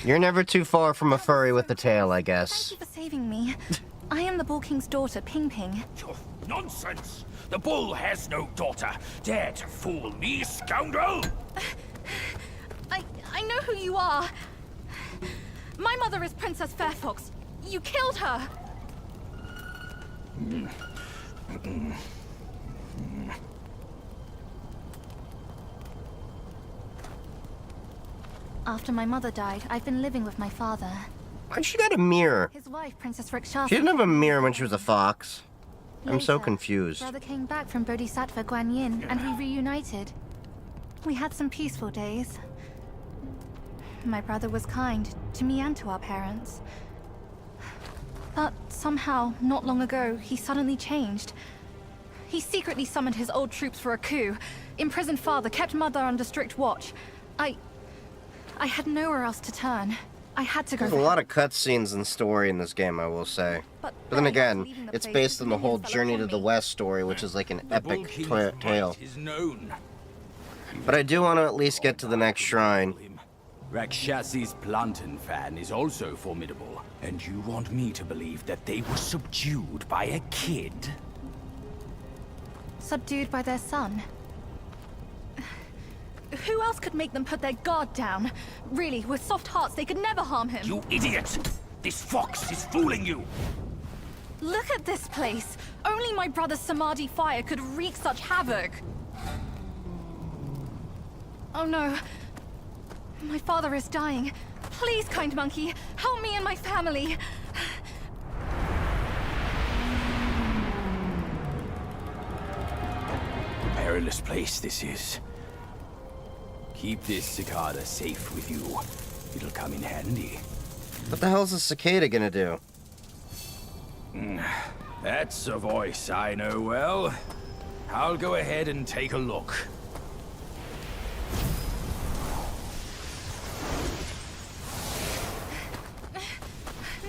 You're never too far from a furry with a tail, I Thank guess. you for saving me. I am the Bull King's daughter, Ping Ping. Oh, nonsense! The bull has no daughter. Dare to fool me, scoundrel! I know who you are. My mother is Princess Fairfox. You killed her. After my mother died, I've been living with my father. Why she got a mirror? His wife, Princess Rikshasa. She didn't have a mirror when she was a fox. I'm so Later, confused. Brother came back from Bodhisattva Guanyin, and we reunited. We had some peaceful days. My brother was kind to me and to our parents. But somehow, not long ago, he suddenly changed. He secretly summoned his old troops for a coup, imprisoned father, kept mother under strict watch. I had nowhere else to turn. I had to go. There's a lot of cutscenes and story in this game, I will say. But then again, it's based on the whole Journey to the West story, which is like an epic tale. Is known. But I do want to at least get to the next shrine. Rakshasi's plantain fan is also formidable, and you want me to believe that they were subdued by a kid? Subdued by their son. Who else could make them put their guard down? Really, with soft hearts, they could never harm him. You idiot! This fox is fooling you! Look at this place! Only my brother's Samadhi fire could wreak such havoc! Oh no. My father is dying. Please, kind monkey, help me and my family! Perilous place this is. Keep this cicada safe with you. It'll come in handy. What the hell's a cicada gonna do? That's a voice I know well. I'll go ahead and take a look.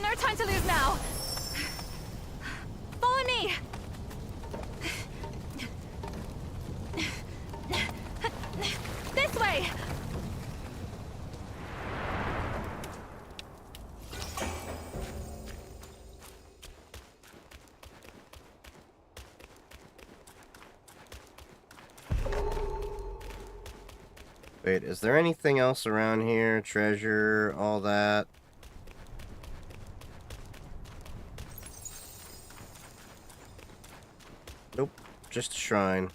No time to lose now! Follow me! This way! Wait, is there anything else around here? Treasure, all that? Nope, just a shrine.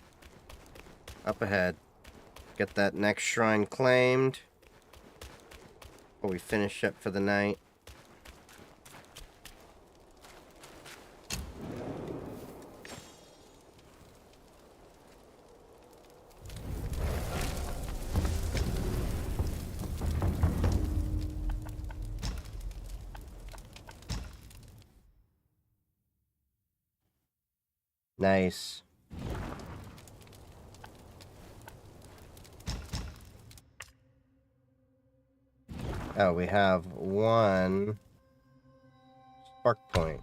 Up ahead. Get that next shrine claimed. Before we finish up for the night. Nice. Oh, we have one spark point.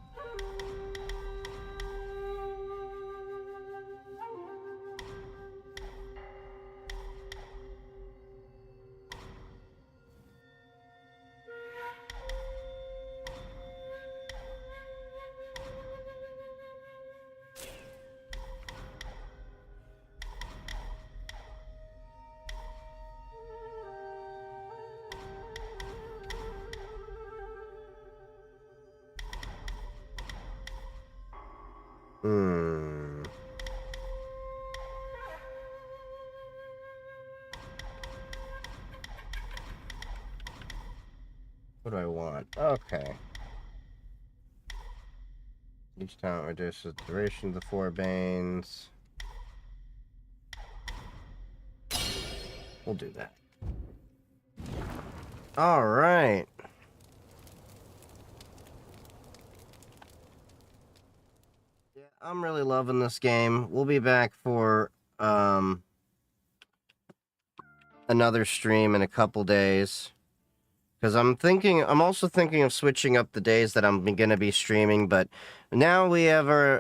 What do I want? Okay. Each time it reduces the duration of the 4 banes. We'll do that. Alright. Yeah, I'm really loving this game. We'll be back for another stream in a couple days. Because I'm also thinking of switching up the days that I'm going to be streaming, but now we have our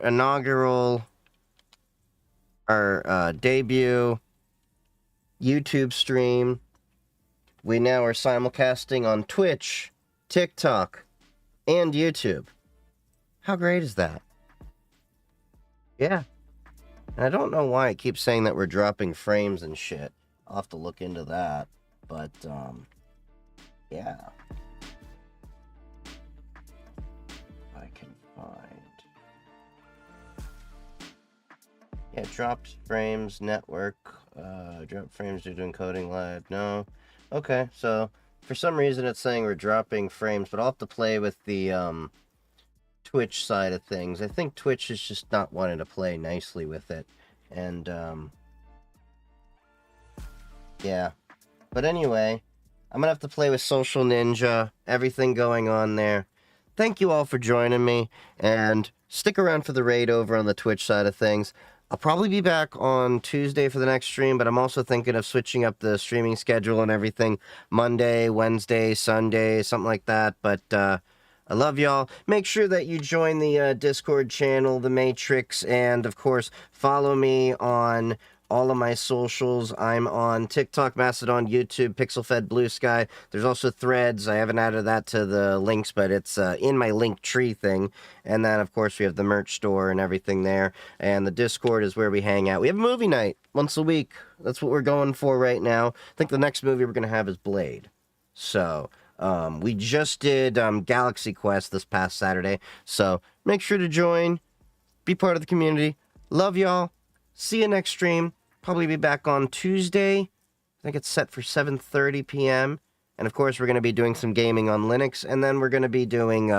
debut YouTube stream. We now are simulcasting on Twitch, TikTok, and YouTube. How great is that? Yeah. And I don't know why it keeps saying that we're dropping frames and shit. I'll have to look into that. But, yeah. I can find. Yeah, dropped frames, network. Drop frames due to encoding lag. No. Okay, so for some reason it's saying we're dropping frames, but I'll have to play with the, Twitch side of things. I think Twitch is just not wanting to play nicely with it. And, yeah. But anyway, I'm gonna have to play with Social Ninja, everything going on there. Thank you all for joining me, and stick around for the raid over on the Twitch side of things. I'll probably be back on Tuesday for the next stream, but I'm also thinking of switching up the streaming schedule and everything. Monday, Wednesday, Sunday, something like that. But, I love y'all. Make sure that you join the Discord channel, The Matrix, and, of course, follow me on all of my socials. I'm on TikTok, Mastodon, YouTube, PixelFed, Blue Sky. There's also Threads. I haven't added that to the links, but it's in my link tree thing. And then, of course, we have the merch store and everything there. And the Discord is where we hang out. We have a movie night once a week. That's what we're going for right now. I think the next movie we're going to have is Blade. So... we just did Galaxy Quest this past Saturday, so make sure to join, be part of the community. Love y'all. See you next stream. Probably be back on Tuesday. I think it's set for 7:30 p.m. And of course, we're going to be doing some gaming on Linux, and then we're going to be doing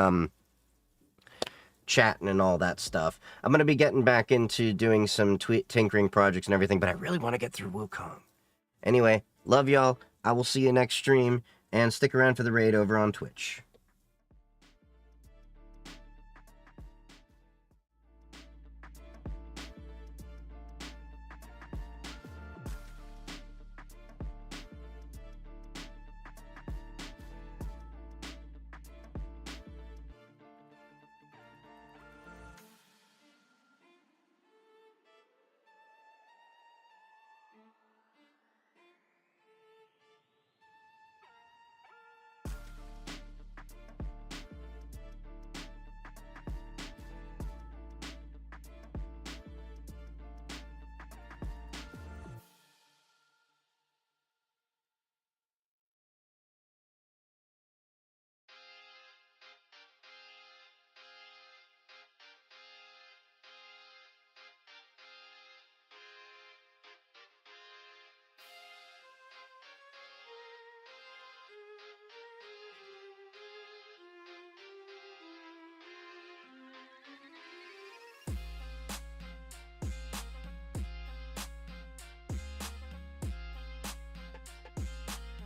chatting and all that stuff. I'm going to be getting back into doing some tinkering projects and everything, but I really want to get through Wukong. Anyway, love y'all. I will see you next stream. And stick around for the raid over on Twitch.